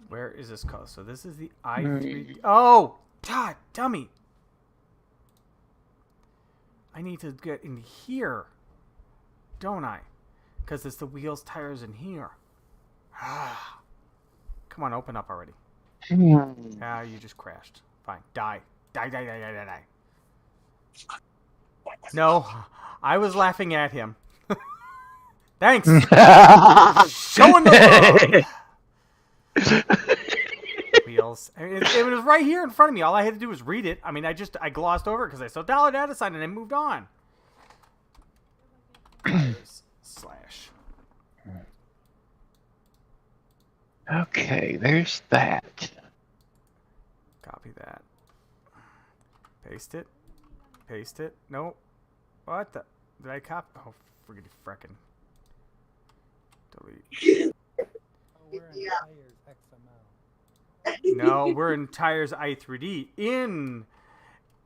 Where is this code? So this is the i3. Oh, God, dummy. I need to get in here, don't I? Because it's the wheels, tires in here. Come on, open up already. Ah, you just crashed. Fine. Die. Die, die, die, die, die, die. No, I was laughing at him. Thanks. Showing the love. Wheels. It was right here in front of me. All I had to do was read it. I mean, I glossed over it because I saw dollar data sign and I moved on. Slash. Okay, there's that. Copy that. Paste it. Paste it. Nope. What the? Did I copy? Oh, friggin' frickin'. Delete. No, we're in tires i3D in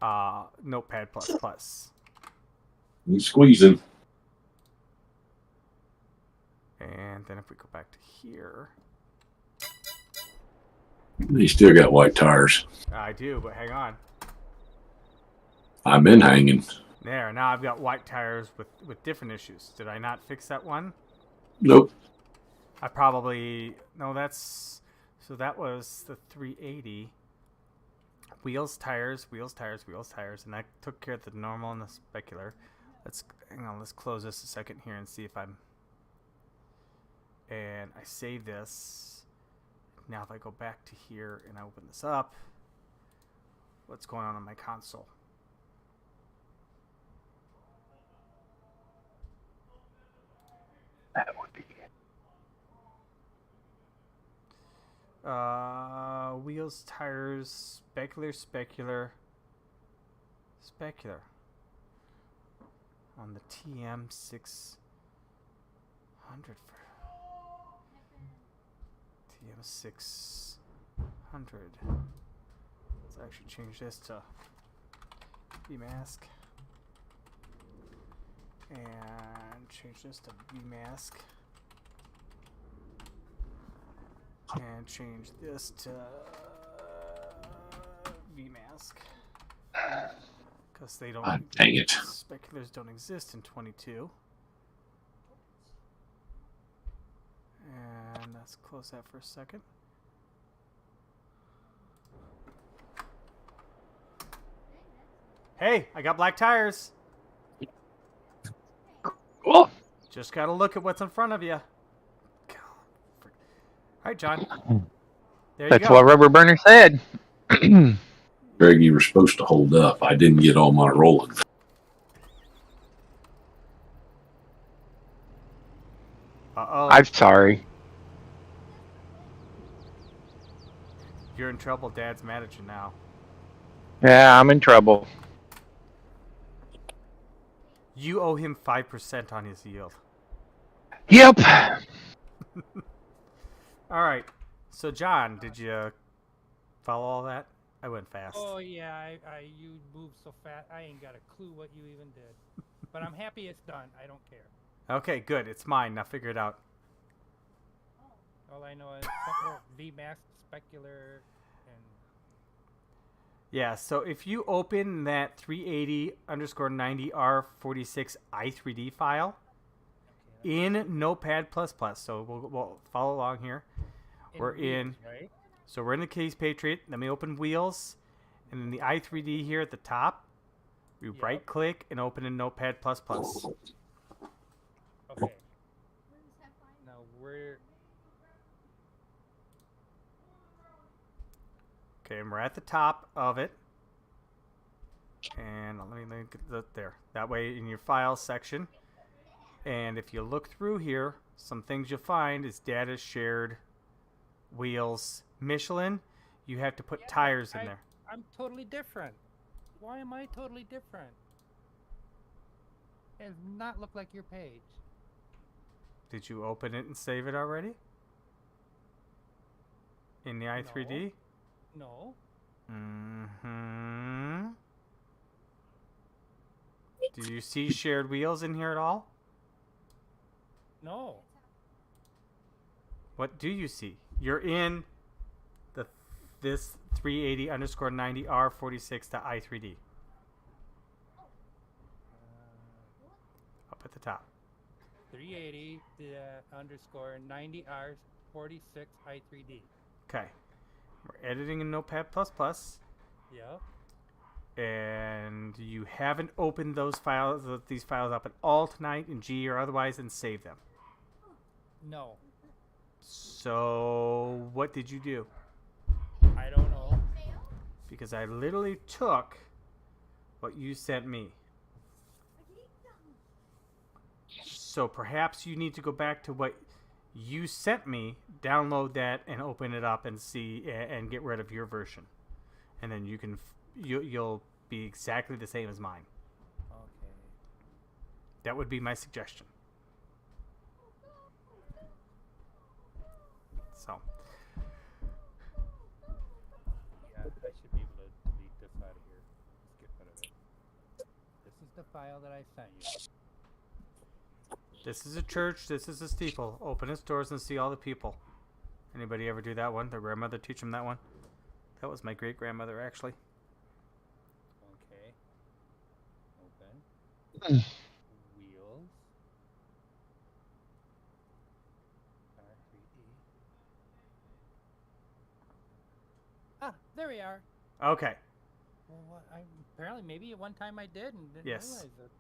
Notepad++. He's squeezing. And then if we go back to here. He still got white tires. I do, but hang on. I've been hanging. There, now I've got white tires with different issues. Did I not fix that one? Nope. I probably... No, that's... So that was the 380. Wheels, tires, wheels, tires, wheels, tires. And that took care of the normal and the specular. Hang on, let's close this a second here and see if I'm... And I save this. Now if I go back to here and I open this up, what's going on my console? That would be it. Wheels, tires, specular. On the TM600 TM600. Let's actually change this to VMask. And change this to VMask. And change this to VMask. Because they don't... Dang it. Speculars don't exist in 22. And let's close that for a second. Hey, I got black tires. Cool. Just gotta look at what's in front of you. All right, John. There you That's go. what rubber burner said. Greg, you were supposed to hold up. I didn't get all my rolling. Uh-oh. I'm sorry. You're in trouble. Dad's mad at you now. Yeah, I'm in trouble. You owe him 5% on his yield. Yep. All right. So, John, did you follow all that? I went fast. Oh yeah, you moved so fast. I ain't got a clue what you even did. But I'm happy it's done. I don't care. Okay, good. It's mine. Now figure it out. All I know is something VMAX, specular, and Yeah, so if you open that 380_90R46 i3D file in Notepad++, so we'll follow along here. We're in, right? so we're in the Case Patriot. Let me open Wheels, and then the i3D here at the top. We right click and open in Notepad++. Okay. Now we're Okay, and we're at the top of it. And let me get that there. That way in your files section. And if you look through here, some things you'll find is data shared, wheels, Michelin. You have to put tires in there. I'm totally different. Why am I totally different? It does not look like your page. Did you open it and save it already? In the i3D? No. Mm-hmm. Do you see shared wheels in here at all? No. What do you see? You're in this 380_90R46.i3D. Up at the top. 380_90R46 i3D. Okay. We're editing in Notepad++. Yep. And you haven't opened these files up at all tonight in G or otherwise and saved them. No. So what did you do? I don't know. Because I literally took what you sent me. So perhaps you need to go back to what you sent me, download that, and open it up and see and get rid of your version, and then you'll be exactly the same as mine. Okay. That would be my suggestion. So. Yeah, I should be able to delete this out of here. Let's get rid of it. This is the file that I sent you. This is a church. This is a steeple. Open its doors and see all the people. Anybody ever do that one? Their grandmother teach them that one? That was my great-grandmother, actually. Okay. Open. Wheels. R3D. Ah, there we are. Okay. Well, apparently maybe at one time I did and didn't realize it.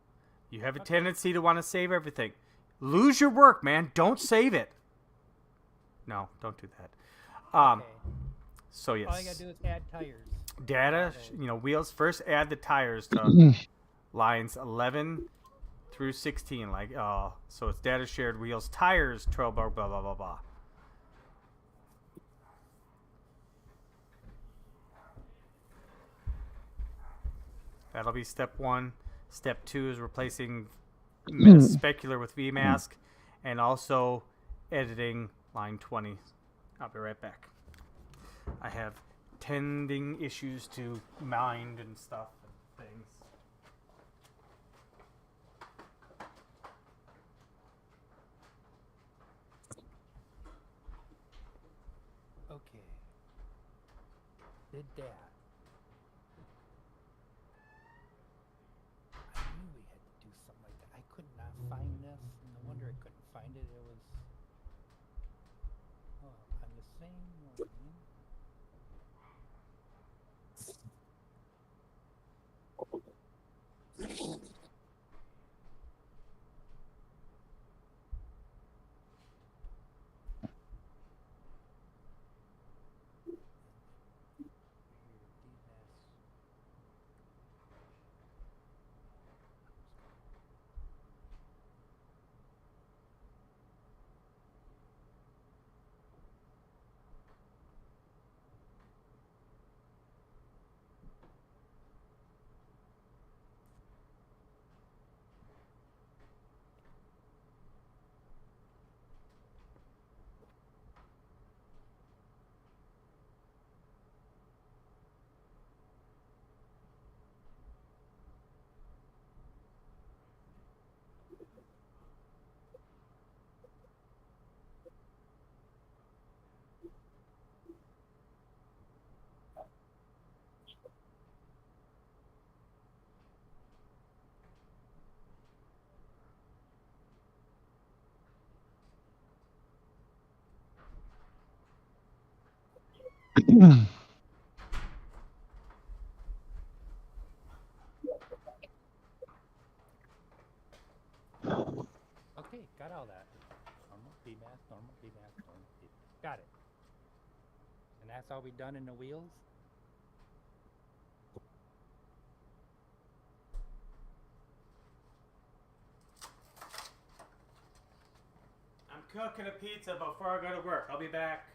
You have a tendency to want to save everything. Lose your work, man. Don't save it. No, don't do that. Okay. So yes. All I gotta do is add tires. Data, wheels. First add the tires to lines 11 through 16. So it's data shared wheels, tires, 12 bar, blah, blah, blah, blah. That'll be step 1. Step 2 is replacing specular with VMask and also editing line 20. I'll be right back. I have tending issues to mind and stuff and things. Okay. Did that. I knew we had to do something like that. I could not find this. No wonder I couldn't find it. It was on the same one. Okay, got all that. Normal, PMAS, normal, PMAS, normal, PMAS. Got it. And that's all we done in the wheels? I'm cooking a pizza before I go to work. I'll be back.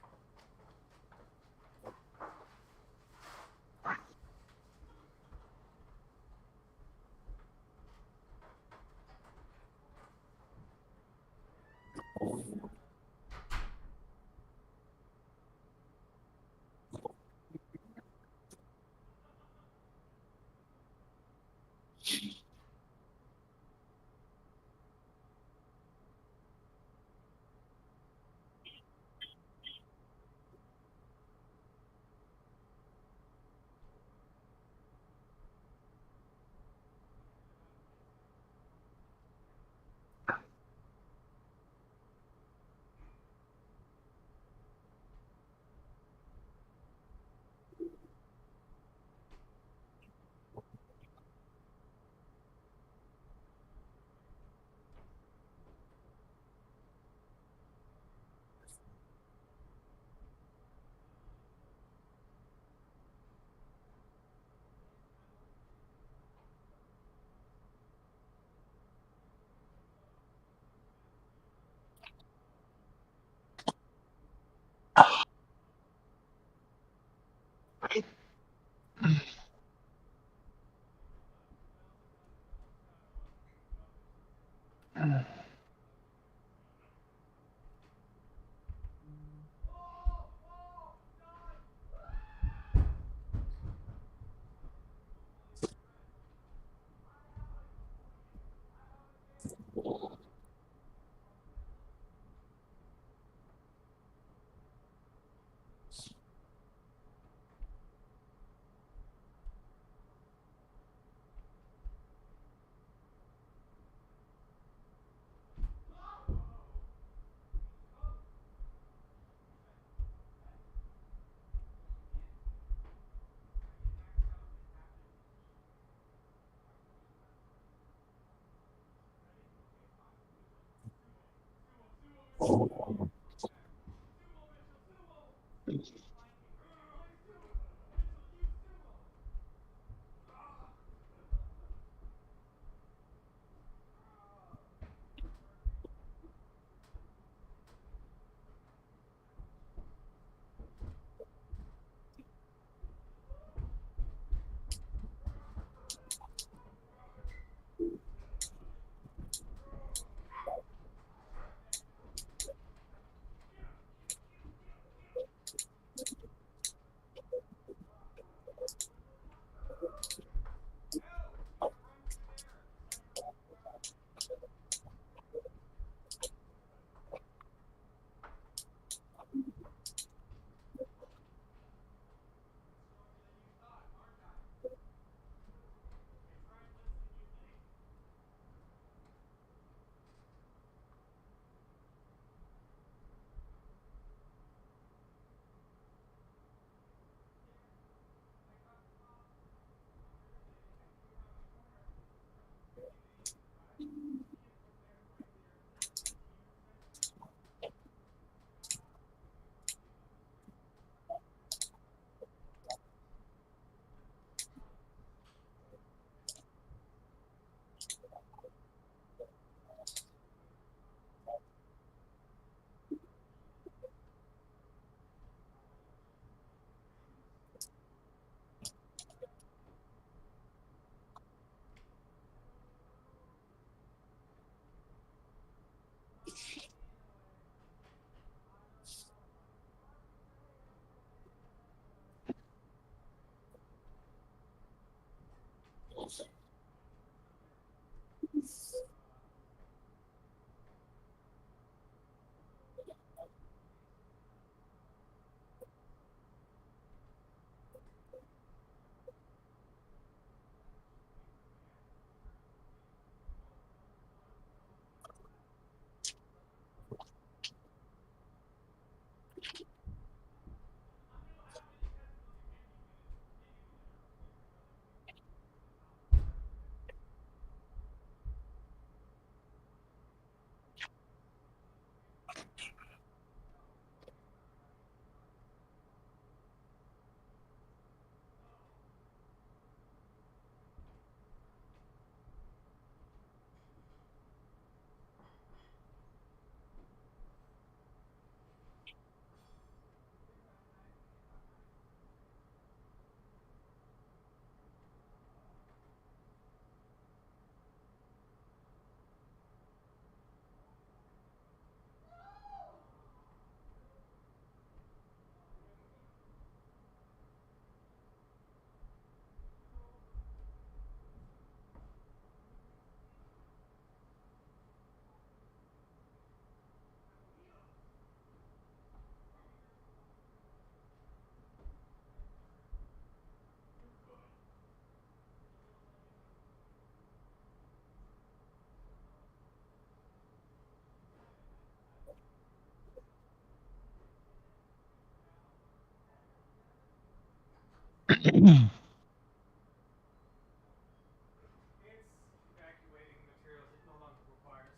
evacuating materials it no longer requires.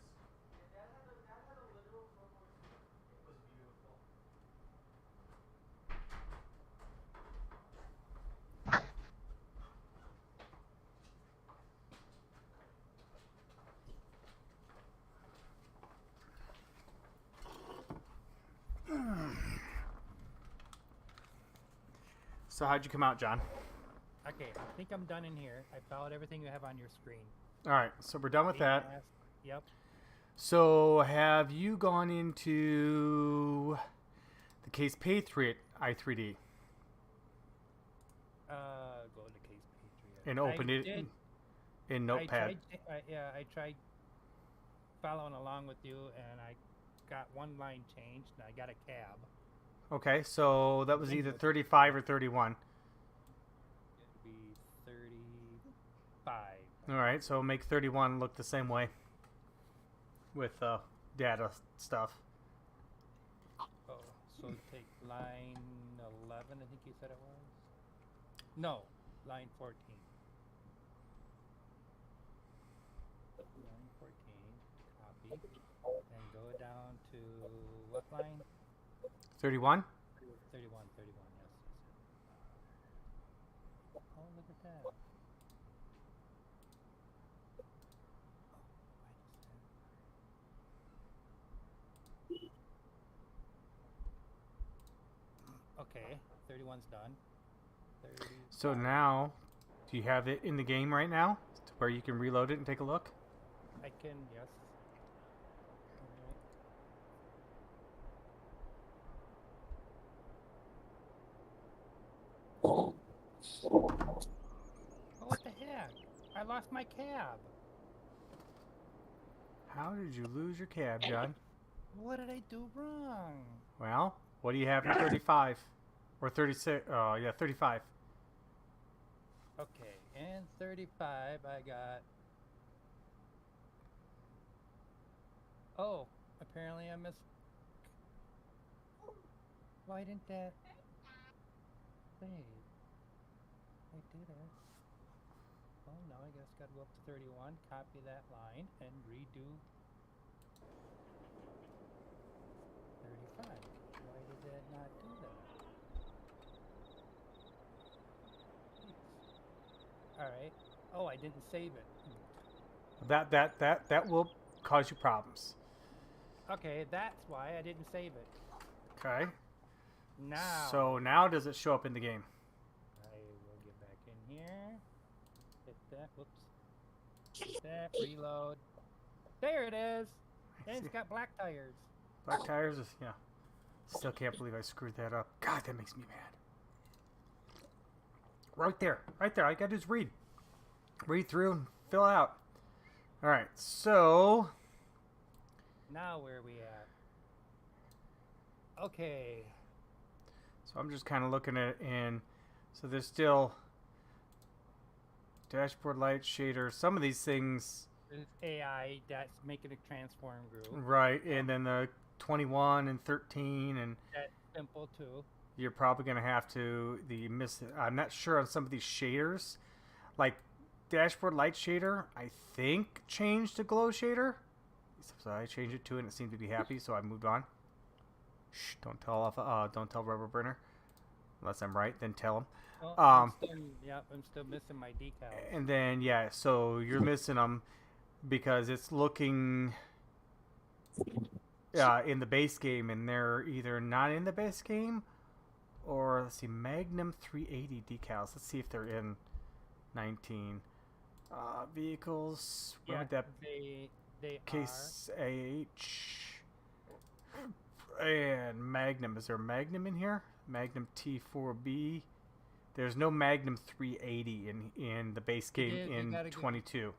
Yeah, that had a literal 12-volt. It was beautiful. So how'd you come out, John? Okay, I think I'm done in here. I followed everything you have on your screen. All right, so we're done with that. Yep. So have you gone into the Case Patriot i3D Go to Case Patriot. and opened it in Notepad? I tried following along with you, and I got one line changed, and I got a cab. Okay, so that was either 35 or 31. It'd be 35. All right, so make 31 look the same way with data stuff. Oh, so take line 11, I think you said it was? No, line 14. Line 14, copy, and go down to what line? 31? 31, yes. Oh, look at that. Okay, 31's done. 30. So now, do you have it in the game right now to where you can reload it and take a look? I can, yes. Oh, what the heck? I lost my cab. How did you lose your cab, John? What did I do wrong? Well, what do you have in 35? Or 36? Oh, yeah, 35. Okay, and 35 I got... Oh, apparently I missed... Why didn't that... Wait. I did it. Well, now I guess gotta go up to 31, copy that line, and redo 35. Why did it not do that? Alright. Oh, I didn't save it. That will cause you problems. Okay, that's why I didn't save it. Okay. Now... So now does it show up in the game? I will get back in here. Hit that. Whoops. Hit that. Reload. There it is. And it's got black tires. Black tires is, yeah. Still can't believe I screwed that up. God, that makes me mad. Right there. Right there. All you gotta do is read. Read through and fill it out. Alright, so... Now where are we at? Okay. So I'm just kind of looking at it, and so there's still dashboard light shader. Some of these things, There's AI that's making a transform group. right? And then the 21 and 13, and That's simple too. you're probably gonna have to I'm not sure on some of these shaders, like dashboard light shader. I think changed to glow shader. So I changed it to it, and it seemed to be happy. So I moved on. Shh, don't tell Rubber Burner, unless I'm right. Then tell him. Well, Um, I'm still missing my decals. And then yeah, so you're missing them because it's looking in the base game, and they're either not in the base game, or let's see, Magnum 380 decals. Let's see if they're in 19 vehicles. Where would that they Case AH and Magnum? Is there a Magnum in here? Magnum T4B. There's no Magnum 380 in the base game in 22.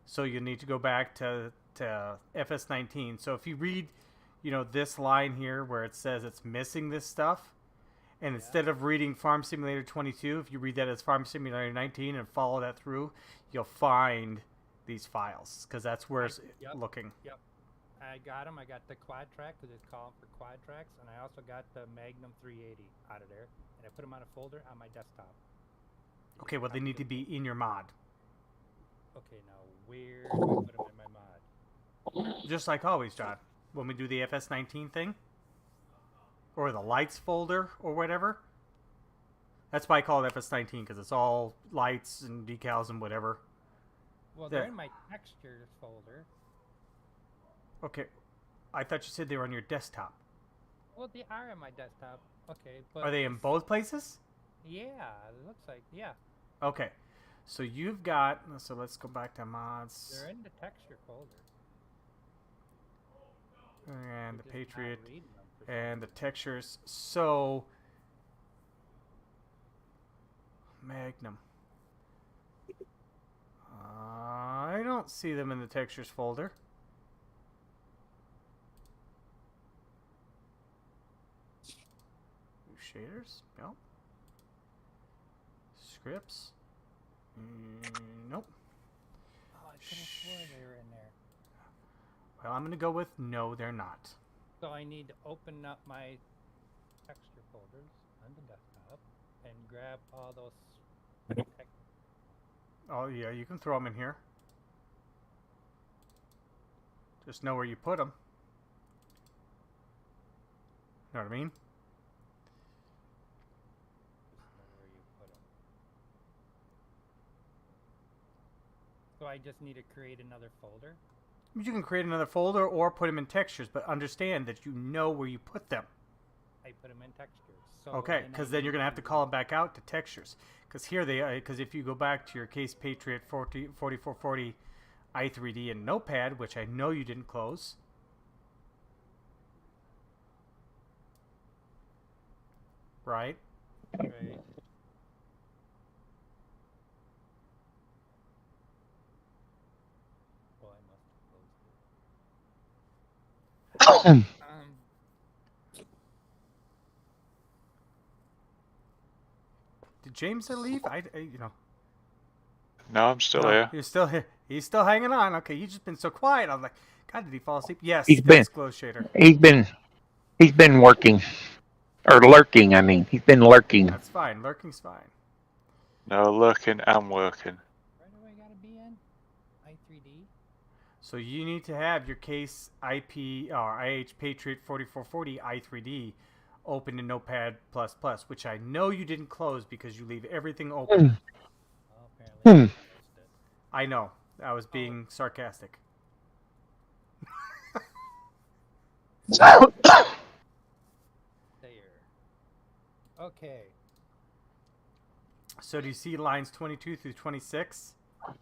So you need to go back to FS19. So if you read, this line here where it says it's missing this stuff, and instead of reading Farm Simulator 22, if you read that as Farm Simulator 19 and follow that through, you'll find these files, because that's where it's looking. Yep. I got them. I got the quad track because it's called for quad tracks, and I also got the Magnum 380 out of there, and I put them on a folder on my desktop. Okay, well, they need to be in your mod. Okay, now where do I put them in my mod? Just like always, John. When we do the FS19 thing. Or the lights folder or whatever. That's why I call it FS19, because it's all lights and decals and whatever. Well, they're in my textures folder. Okay. I thought you said they were on your desktop. Well, they are on my desktop. Okay, but... Are they in both places? Yeah, it looks like, yeah. Okay. So you've got... So let's go back to mods. They're in the texture folder. And the Just not Patriot. reading them for some And the reason. textures. So... Magnum. I don't see them in the textures folder. Shaders? No. Scripts? Nope. Oh, I could have sworn they were in there. Well, I'm going to go with no, they're not. So I need to open up my texture folders on the desktop and grab all those. Oh, yeah, you can throw them in here. Just know where you put them. Know what I mean? Where you put 'em. So I just need to create another folder. You can create another folder or put them in textures, but understand that you know where you put them. I put them in textures. So Okay, because then you're going to have to call them back out to textures. Because here they are, because if you go back to your Case Patriot 4440 i3D and Notepad, which I know you didn't close. Right? Right. Oh, I must have closed it. Did James leave? You know. No, I'm still No, here. He's still here. He's still hanging on. Okay, you've just been so quiet. I was like, God, did he fall asleep? Yes, He's been- close shader. He's been working. Or lurking, I mean. He's been lurking. That's fine. Lurking's fine. No, lurking and working. Where do I gotta be in? i3D? So you need to have your Case IP or IH Patriot 4440 i3D open in Notepad++, which I know you didn't close because you leave everything open. Oh, apparently I closed it. I know. I was being sarcastic. There. Okay. So do you see lines 22 through 26? Lines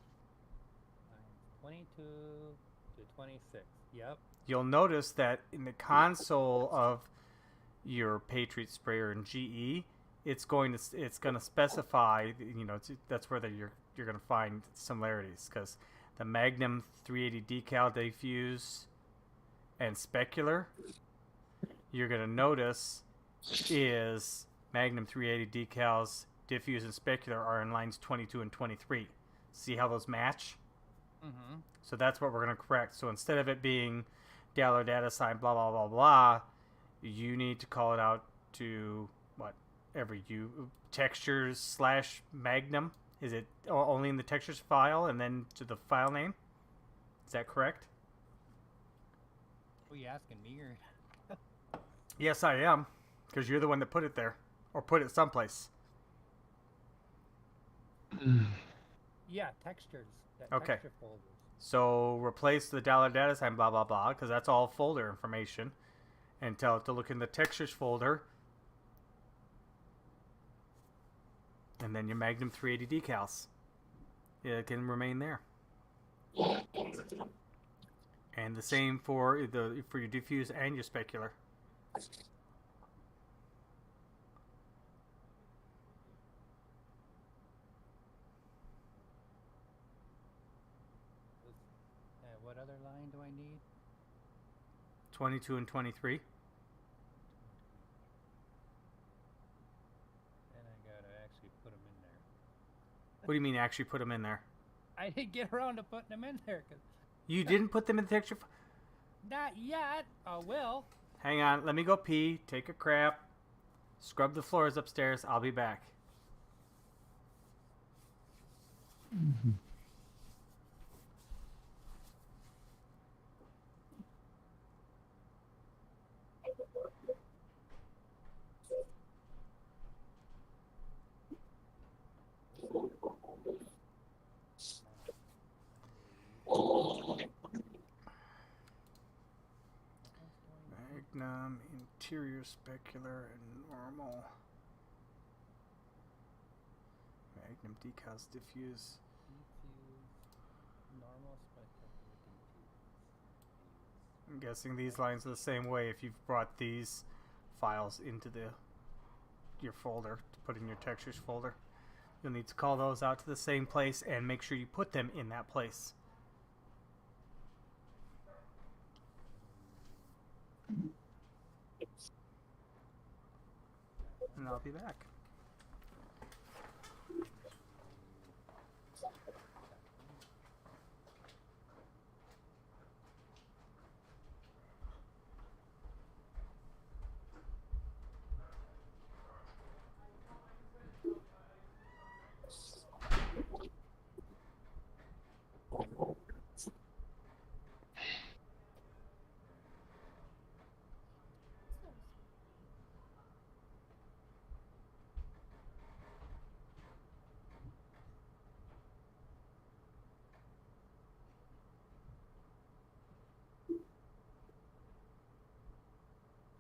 22 to 26. Yep. You'll notice that in the console of your Patriot sprayer in GE, it's going to specify, you know, that's where you're going to find similarities, because the Magnum 380 decal diffuse and specular, you're going to notice is Magnum 380 decals diffuse and specular are in lines 22 and 23. See how those match? Mm-hmm. So that's what we're going to correct. So instead of it being $, data sign, blah, blah, blah, blah, you need to call it out to textures / Magnum. Is it only in the textures file and then to the file name? Is that correct? Are you asking me or? Yes, I am, because you're the one that put it there, or put it someplace. Yeah, textures. Okay. Texture folders. So replace the $, data sign, blah, blah, blah, because that's all folder information, and tell it to look in the textures folder, and then your Magnum 380 decals. It can remain there. And the same for your diffuse and your specular. What other line do I need? 22 and 23. And I gotta actually put them in there. What do you mean actually put them in there? I didn't get around to putting them in there. You didn't put them in the texture? Not yet. I will. Hang on. Let me go pee. Take a crap. Scrub the floors upstairs. I'll be back. Magnum, interior specular, and normal. Magnum decals diffuse. Normal spectacular I'm guessing these lines are the same way if you've brought these files into your folder to put in your textures folder. You'll need to call those out to the same place and make sure you put them in that place. And I'll be back.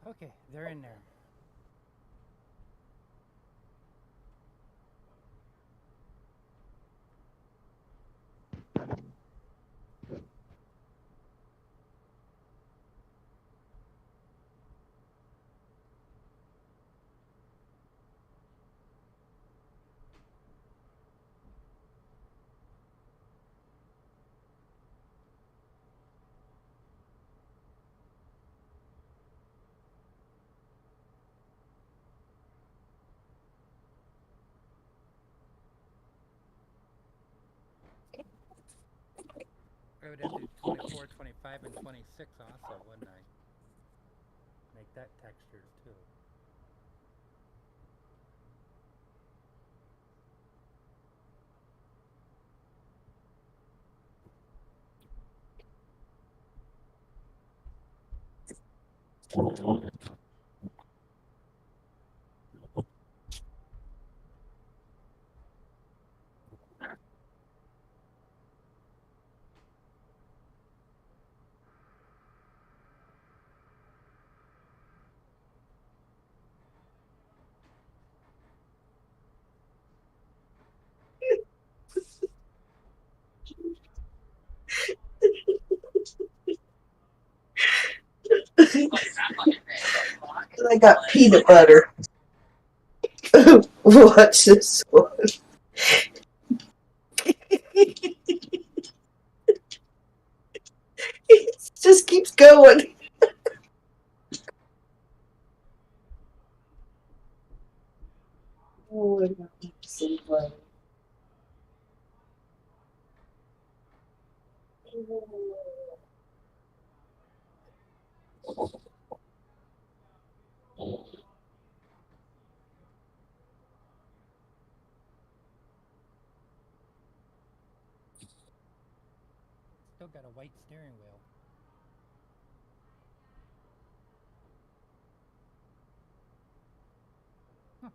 Okay, they're in there. I would have to do 24, 25, and 26 also, wouldn't I? Make that textures too. I got peanut butter. Watch this one. It just keeps going. Oh, I got so funny. Still got a white steering wheel. Huh.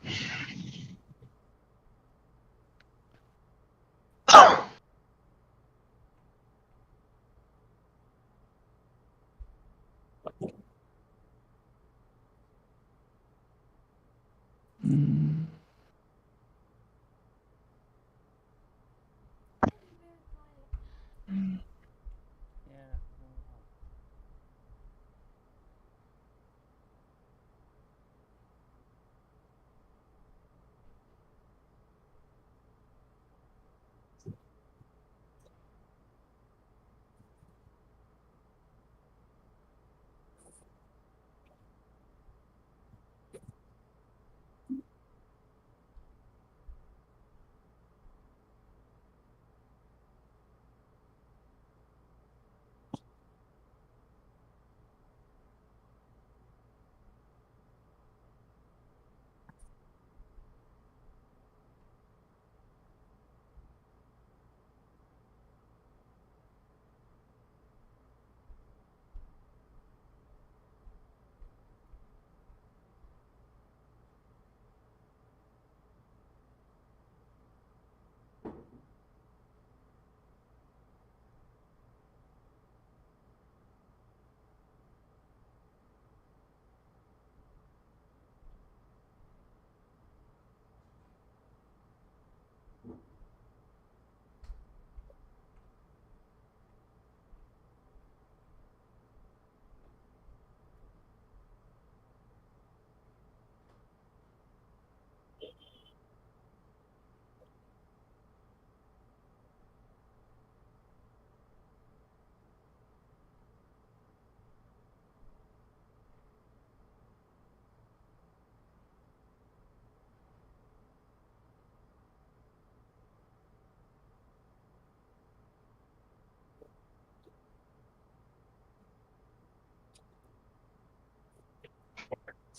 Yeah.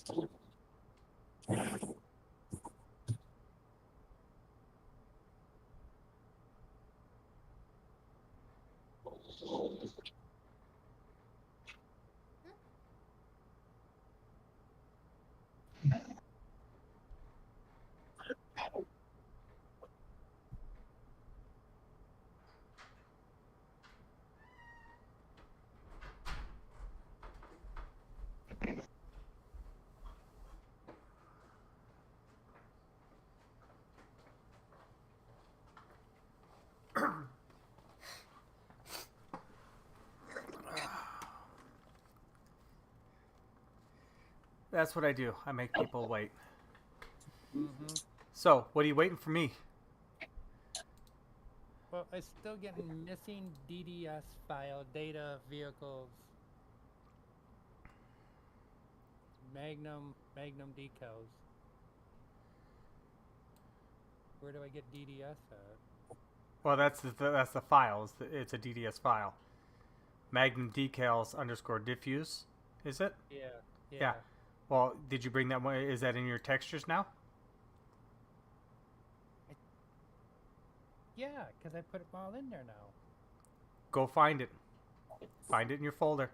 I don't know. That's what I do. I make people wait. Mm-hmm. So, what are you waiting for me? Well, I still getting missing DDS file data vehicles. Magnum decals. Where do I get DDS at? Well, that's the file. It's a DDS file. Magnum decals underscore diffuse. Is it? Yeah. Yeah. Well, did you bring that one? Is that in your textures now? Yeah, because I put them all in there now. Go find it. Find it in your folder.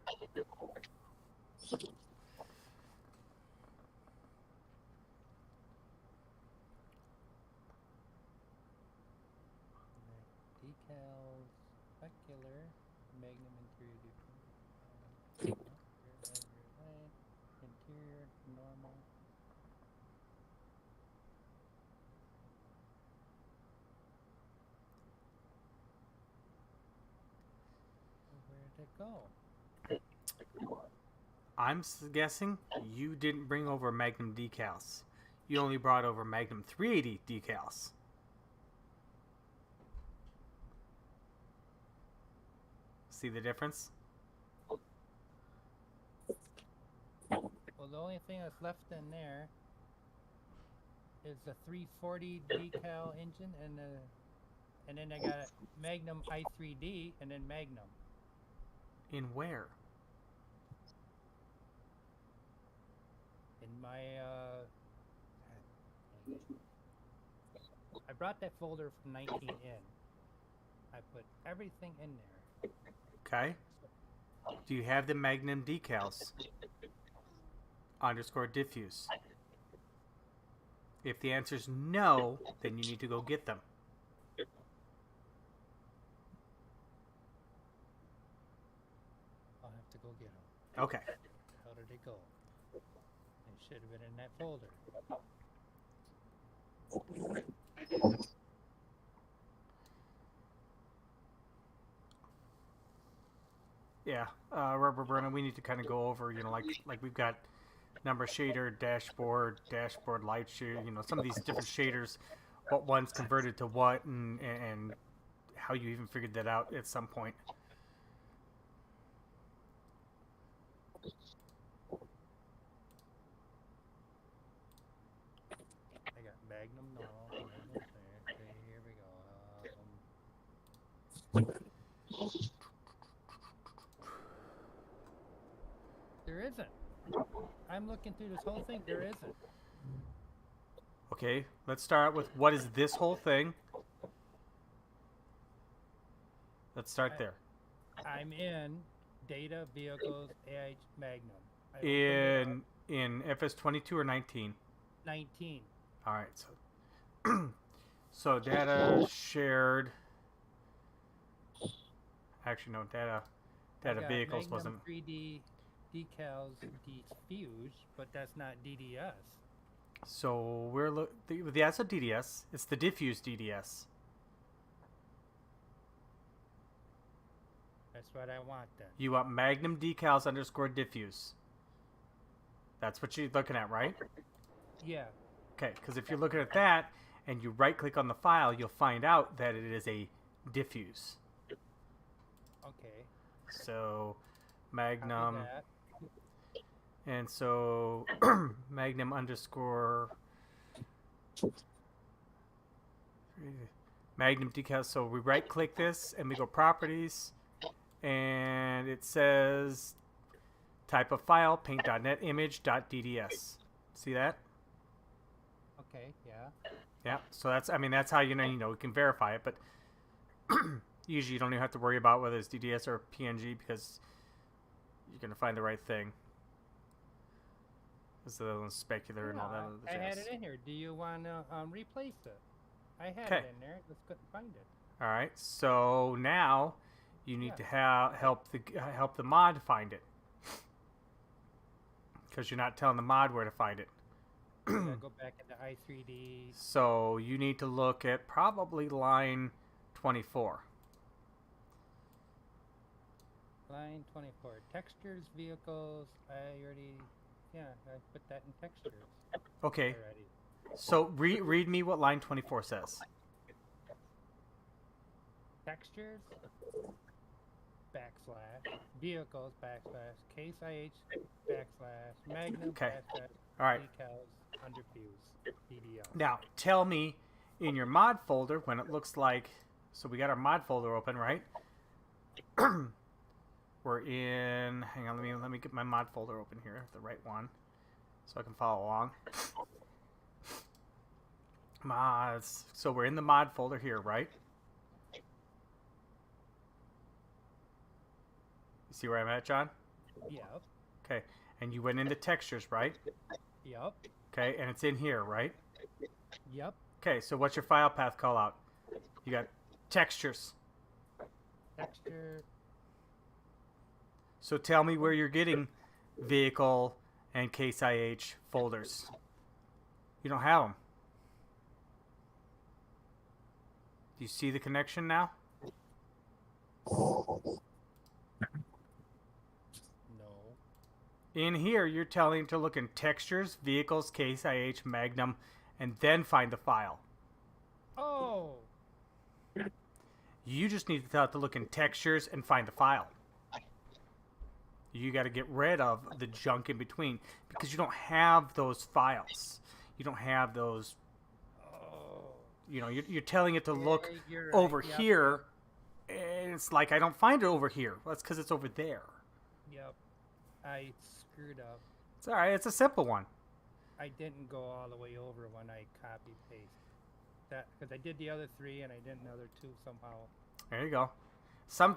Decals, specular, Magnum interior decal. Interior, normal. Where did it go? I'm guessing you didn't bring over Magnum decals. You only brought over Magnum 380 decals. See the difference? Well, the only thing that's left in there is the 340 decal engine and then I got Magnum i3D and then Magnum. In where? In my I brought that folder from 19 in. I put everything in there. Okay. Do you have the Magnum decals? Underscore diffuse. If the answer is no, then you need to go get them. I'll have to go get them. Okay. How did they go? They should have been in that folder. Yeah, Rubber Burner, we need to kind of go over, like we've got number shader, dashboard light shader, some of these different shaders, what one's converted to what, and how you even figured that out at some point. I got Magnum, no. Magnum there. Okay, here we go. There isn't. I'm looking through this whole thing. There isn't. Okay, let's start with what is this whole thing. Let's start there. I'm in Data, Vehicles, AH, Magnum. I opened it up. In FS22 or 19? 19. All right, so so data shared. Actually, no, data I got vehicles Magnum wasn't. 3D decals diffused, but that's not DDS. So we're that's a DDS. It's the diffuse DDS. That's what I want then. You want Magnum decals underscore diffuse. That's what you're looking at, right? Yeah. Okay, because if you're looking at that and you right click on the file, you'll find out that it is a diffuse. Okay. So Copy Magnum, that. and so Magnum underscore Magnum decals. So we right click this and we go properties, and it says type of file paint.net image.dds. See that? Okay, yeah. Yeah. So that's how you know we can verify it, but usually you don't even have to worry about whether it's DDS or PNG because you're gonna find the right thing. This is a little specular and all that other I had jazz. it in here. Do you want to replace it? I had Okay. it in there. Just couldn't find it. All right. So now you need to help the mod find it because you're not telling the mod where to find it. Gotta go back into i3D. So you need to look at probably line 24. Line 24. Textures, vehicles. I put that in textures Okay. already. So read me what line 24 says. Textures, backslash, vehicles, backslash, case IH, backslash, Magnum, Okay. backslash, All right. decals, underfuse, DDL. Now tell me in your mod folder when it looks like. So we got our mod folder open, right? We're in. Hang on, let me get my mod folder open here, the right one, so I can follow along. Mods. So we're in the mod folder here, right? You see where I'm at, John? Yep. Okay, and you went into textures, right? Yep. Okay, and it's in here, right? Yep. Okay, so what's your file path call out? You got textures. Texture. So tell me where you're getting vehicle and case IH folders. You don't have them. Do you see the connection now? No. In here, you're telling to look in textures, vehicles, case IH, Magnum, and then find the file. Oh. You just need to tell it to look in textures and find the file. You got to get rid of the junk in between because you don't have those files. You don't have those. Oh. You're telling it to look you're right. over Yep. here, and it's like I don't find it over here. Well, that's because it's over there. Yep. I screwed up. It's all right. It's a simple one. I didn't go all the way over when I copy paste that because I did the other three and I did another two somehow. There you go.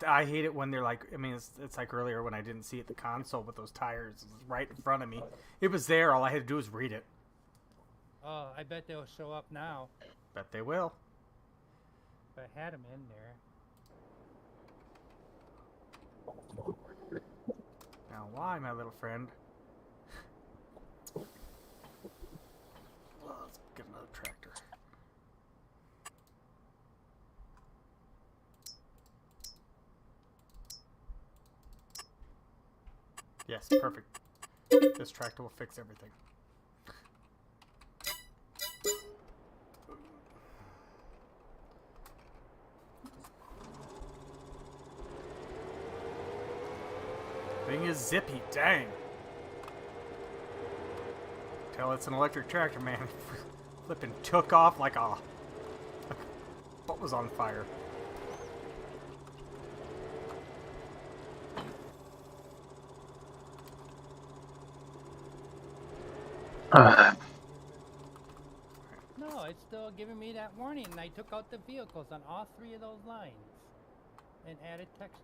I hate it when they're like. I mean, it's like earlier when I didn't see it the console with those tires. It was right in front of me. It was there. All I had to do was read it. Oh, I bet they'll show up now. Bet they will. If I had them in there. Now, why, my little friend? Well, let's get another tractor. Yes, perfect. This tractor will fix everything. Thing is zippy, dang. Tell it's an electric tractor, man. Flipping took off like a... What was on fire? No, it's still giving me that warning, and I took out the vehicles on all 3 of those lines and added texture.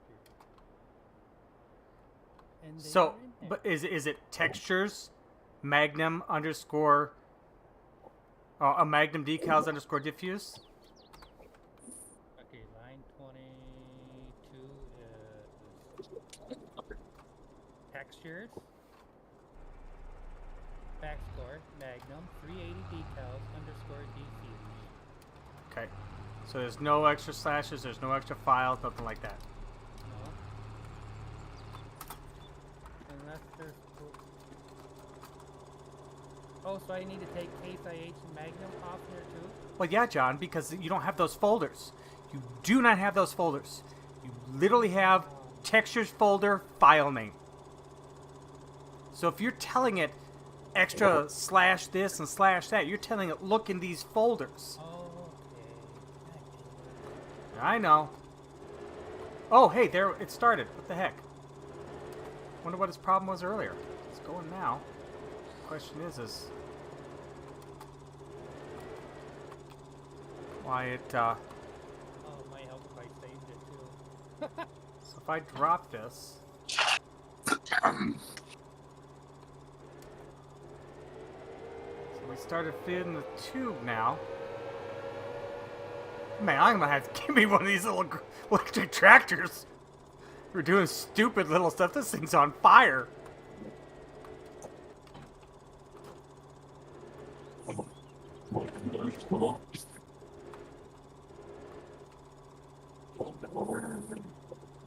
And they So, are in there. but is it textures, Magnum underscore, a Magnum decals underscore diffuse? Okay, line 22 is textures, backscore, Magnum, 380 decals underscore diffuse. Okay. So there's no extra slashes, there's no extra files, nothing like that. No. Unless there's... Oh, so I need to take Case IH and Magnum off here too? Well, yeah, John, because you don't have those folders. You do not have those folders. You literally have textures folder, file name. So if you're telling it extra slash this and slash that, you're telling it look in these folders. Oh, okay. I know. Oh, hey, there it started. What the heck? Wonder what his problem was earlier. It's going now. Question is why it Oh, it might help if I saved it too. so if I drop this, so we started feeding the tube now. Man, I'm gonna have to give me one of these little electric tractors. We're doing stupid little stuff. This thing's on fire.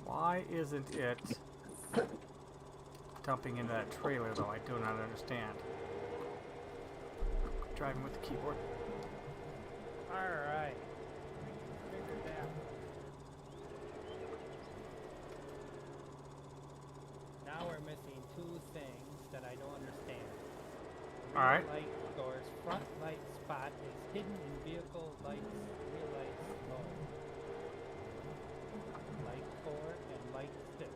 Why isn't it dumping into that trailer, though? I do not understand. Driving with the keyboard. Alright. Figured that. Now we're missing 2 things that I don't understand. Rear Alright. light doors front light spot is hidden in vehicle lights, rear lights low. Light core and light stick.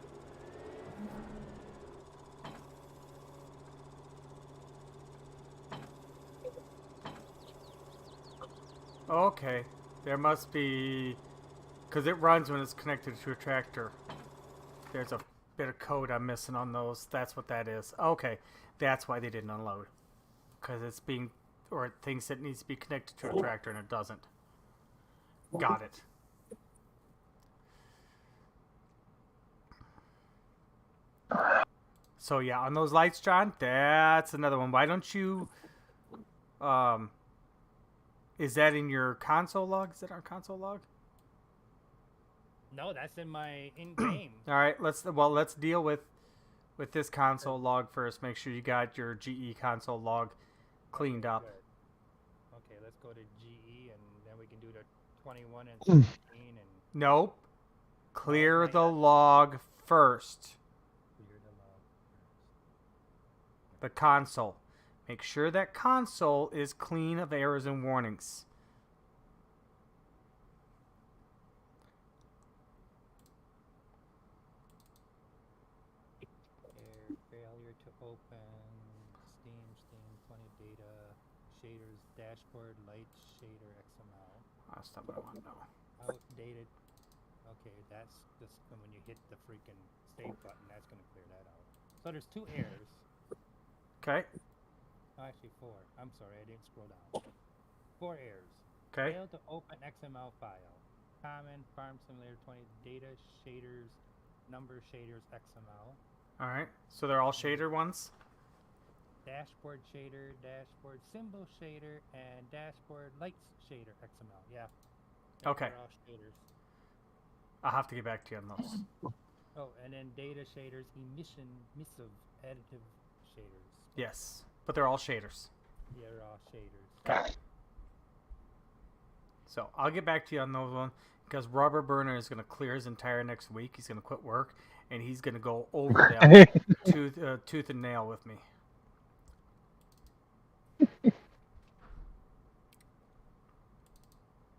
Okay. There must be... Because it runs when it's connected to a tractor. There's a bit of code I'm missing on those. That's what that is. Okay. That's why they didn't unload. Because it's being... Or it thinks it needs to be connected to a tractor and it doesn't. Got it. So yeah, on those lights, John, that's another one. Why don't you... Is that in your console log? Is that our console log? No, that's in my in-game. All right, let's deal with this console log first. Make sure you got your GE console log cleaned up. Good. Okay, let's go to GE and then we can do the 21 and 17 and Nope. Clear right. the log first. clear the log The console. Make sure that console is clean of errors and warnings. Error, failure to open, Steam 20 data, shaders, dashboard, light, shader, XML, That's not what I want to know. outdated. Okay, that's just when you hit the freaking save button, that's going to clear that out. So there's 2 errors. Okay. Oh, actually 4. I'm sorry, I didn't scroll down. 4 errors. Okay. Failed to open XML file. Common Farm Simulator 20 data shaders, number shaders XML. All right. So they're all shader ones. Dashboard shader, dashboard symbol shader, and dashboard lights shader XML. Yeah. Okay. They're all shaders. I'll have to get back to you on those. Oh, and then data shaders, emission, missive, additive shaders. Yes, but they're all shaders. Yeah, they're all shaders. Got it. So I'll get back to you on those one because Rubber Burner is going to clear his entire next week. He's going to quit work and he's going to go over them tooth and nail with me.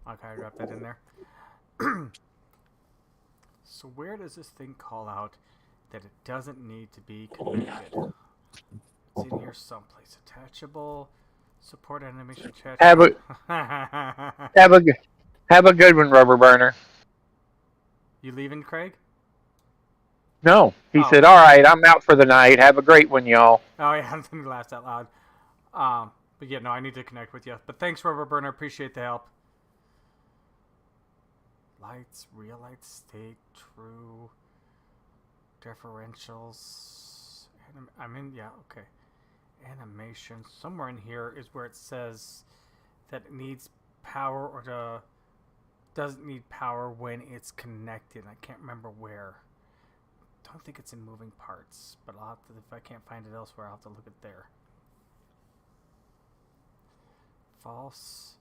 I'll kind of drop that in there. So where does this thing call out that it doesn't need to be connected? It's in here someplace. Attachable. Support animation chat. Have a good one, Rubber Burner. You leaving, Craig? No, he Oh. said, "All right, I'm out for the night. Have a great one, y'all." Oh yeah, I'm thinking laughed out loud. But yeah, no, I need to connect with you. But thanks, Rubber Burner. Appreciate the help. Lights, real light, state, true, differentials. Okay. Animation. Somewhere in here is where it says that it needs power or doesn't need power when it's connected. I can't remember where. Don't think it's in moving parts, but I'll have to, if I can't find it elsewhere, I'll have to look at there. False,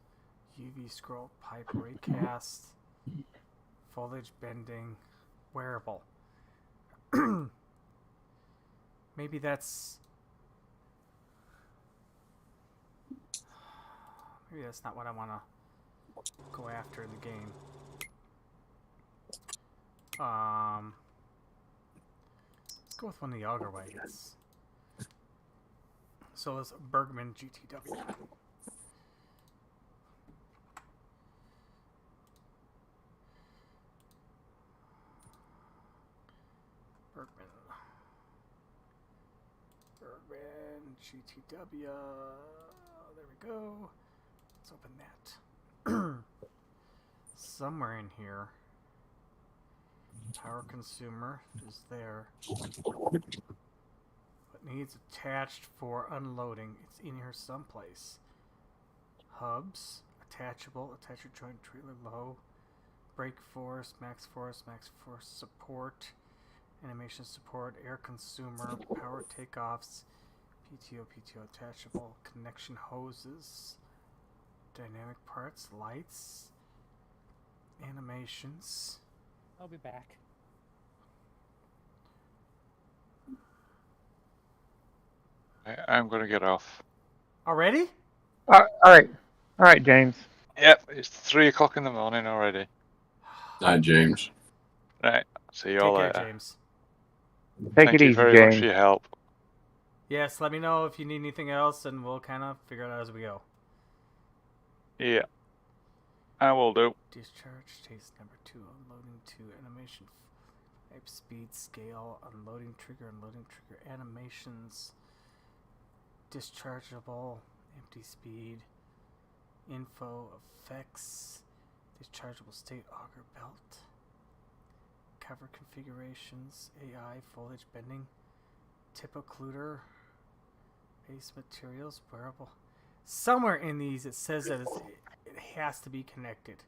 UV scroll, pipe raycast, foliage bending, wearable. Maybe that's not what I want to go after in the game. Let's go with one of the auger wagons. So let's Bergman GTW. Bergman GTW. There we go. Let's open that. Somewhere in here, power consumer is there. What needs attached for unloading? It's in here someplace. Hubs, attachable, attacher joint, trailer low, brake force, max support, animation support, air consumer, power takeoffs, PTO attachable, connection hoses, dynamic parts, lights, animations. I'll be back. I'm going to get off. Already? All right, James. Yep, it's 3 o'clock in the morning already. Hi, James. Right, see you Take all care, later. James. Take Thank it you easy, very much James. for your help. Yes, let me know if you need anything else, and we'll kind of figure it out as we go. Yeah, I will do. Discharge, taste number 2, unloading 2, animation, type, speed, scale, unloading trigger, animations, dischargeable, empty speed, info, effects, dischargeable state, auger belt, cover configurations, AI, foliage bending, tip occluder, base materials, wearable. Somewhere in these it says that it has to be connected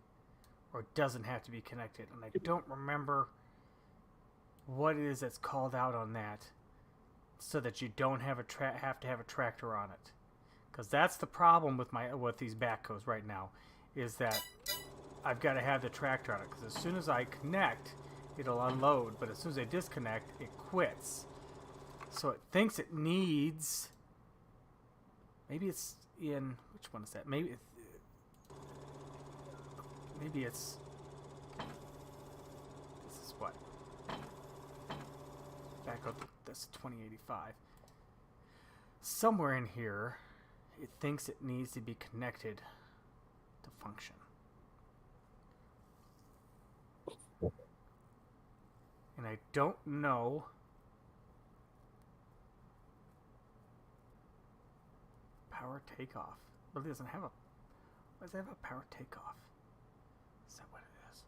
or doesn't have to be connected, and I don't remember what it is that's called out on that so that you don't have to have a tractor on it. Because that's the problem with these backhoes right now, is that I've got to have the tractor on it, because as soon as I connect, it'll unload, but as soon as I disconnect, it quits. So it thinks it needs, maybe it's in, which one is that? Maybe it's, this is what? Backhoe, that's 2085. Somewhere in here, it thinks it needs to be connected to function. And I don't know. power takeoff. Really doesn't have a. Why does it have a power takeoff? Is that what it is?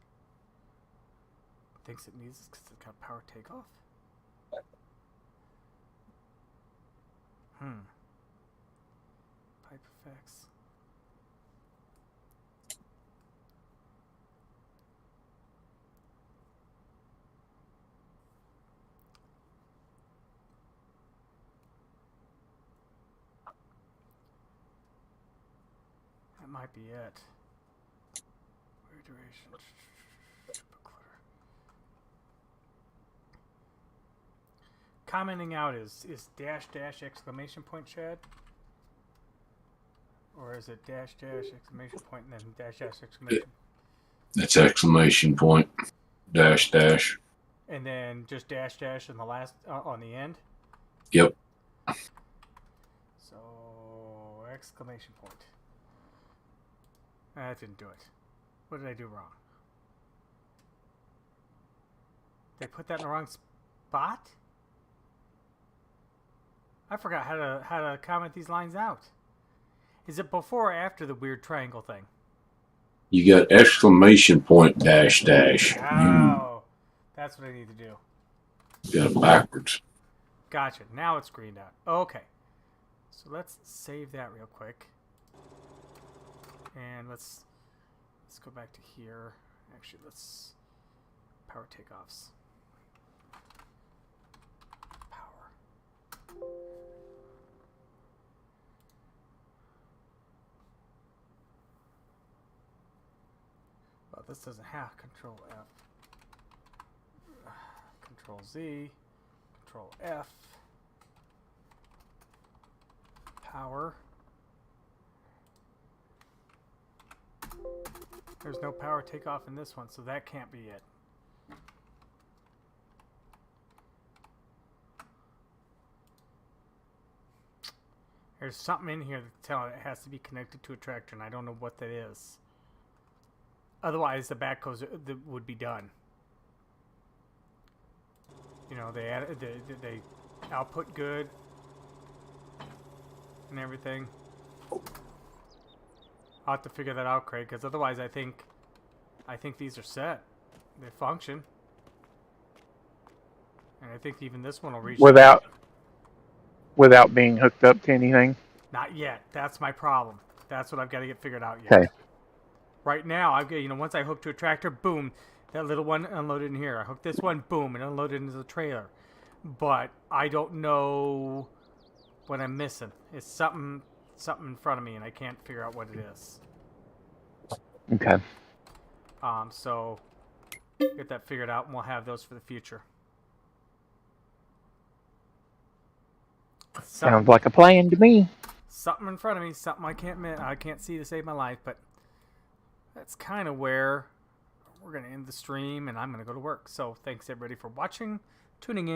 Thinks it needs it because it's got power takeoff? Pipe effects. That might be it. Wear duration. Commenting out is dash dash exclamation point, Chad? Or is it dash dash exclamation point and then dash dash exclamation? That's exclamation point, dash dash. And then just dash dash in the last on the end? Yep. So exclamation point. That didn't do it. What did I do wrong? Did I put that in the wrong spot? I forgot how to comment these lines out. Is it before or after the weird triangle thing? You got exclamation point, dash dash. Oh, that's what I need to do. You got it backwards. Gotcha. Now it's greened out. Okay. So let's save that real quick. And let's go back to here. Actually, let's power takeoffs. Power. Well, this doesn't have Control F. Control Z. Control F. Power. There's no power takeoff in this one, so that can't be it. There's something in here that's telling it has to be connected to a tractor, and I don't know what that is. Otherwise, the backhoes would be done. You know, they output good and everything. I'll have to figure that out, Craig, because otherwise I think these are set. They function. And I think even this one will reach... Without being hooked up to anything? Not yet. That's my problem. That's what I've got to get figured out yet. Okay. Right now, I've got, once I hook to a tractor, boom, that little one unloaded in here. I hook this one, boom, and unloaded into the trailer. But I don't know what I'm missing. It's something in front of me, and I can't figure out what it is. Okay. So get that figured out, and we'll have those for the future. Sounds like a plan to me. Something in front of me, something I can't see to save my life, but that's kind of where we're going to end the stream, and I'm going to go to work. So thanks everybody for watching, tuning in.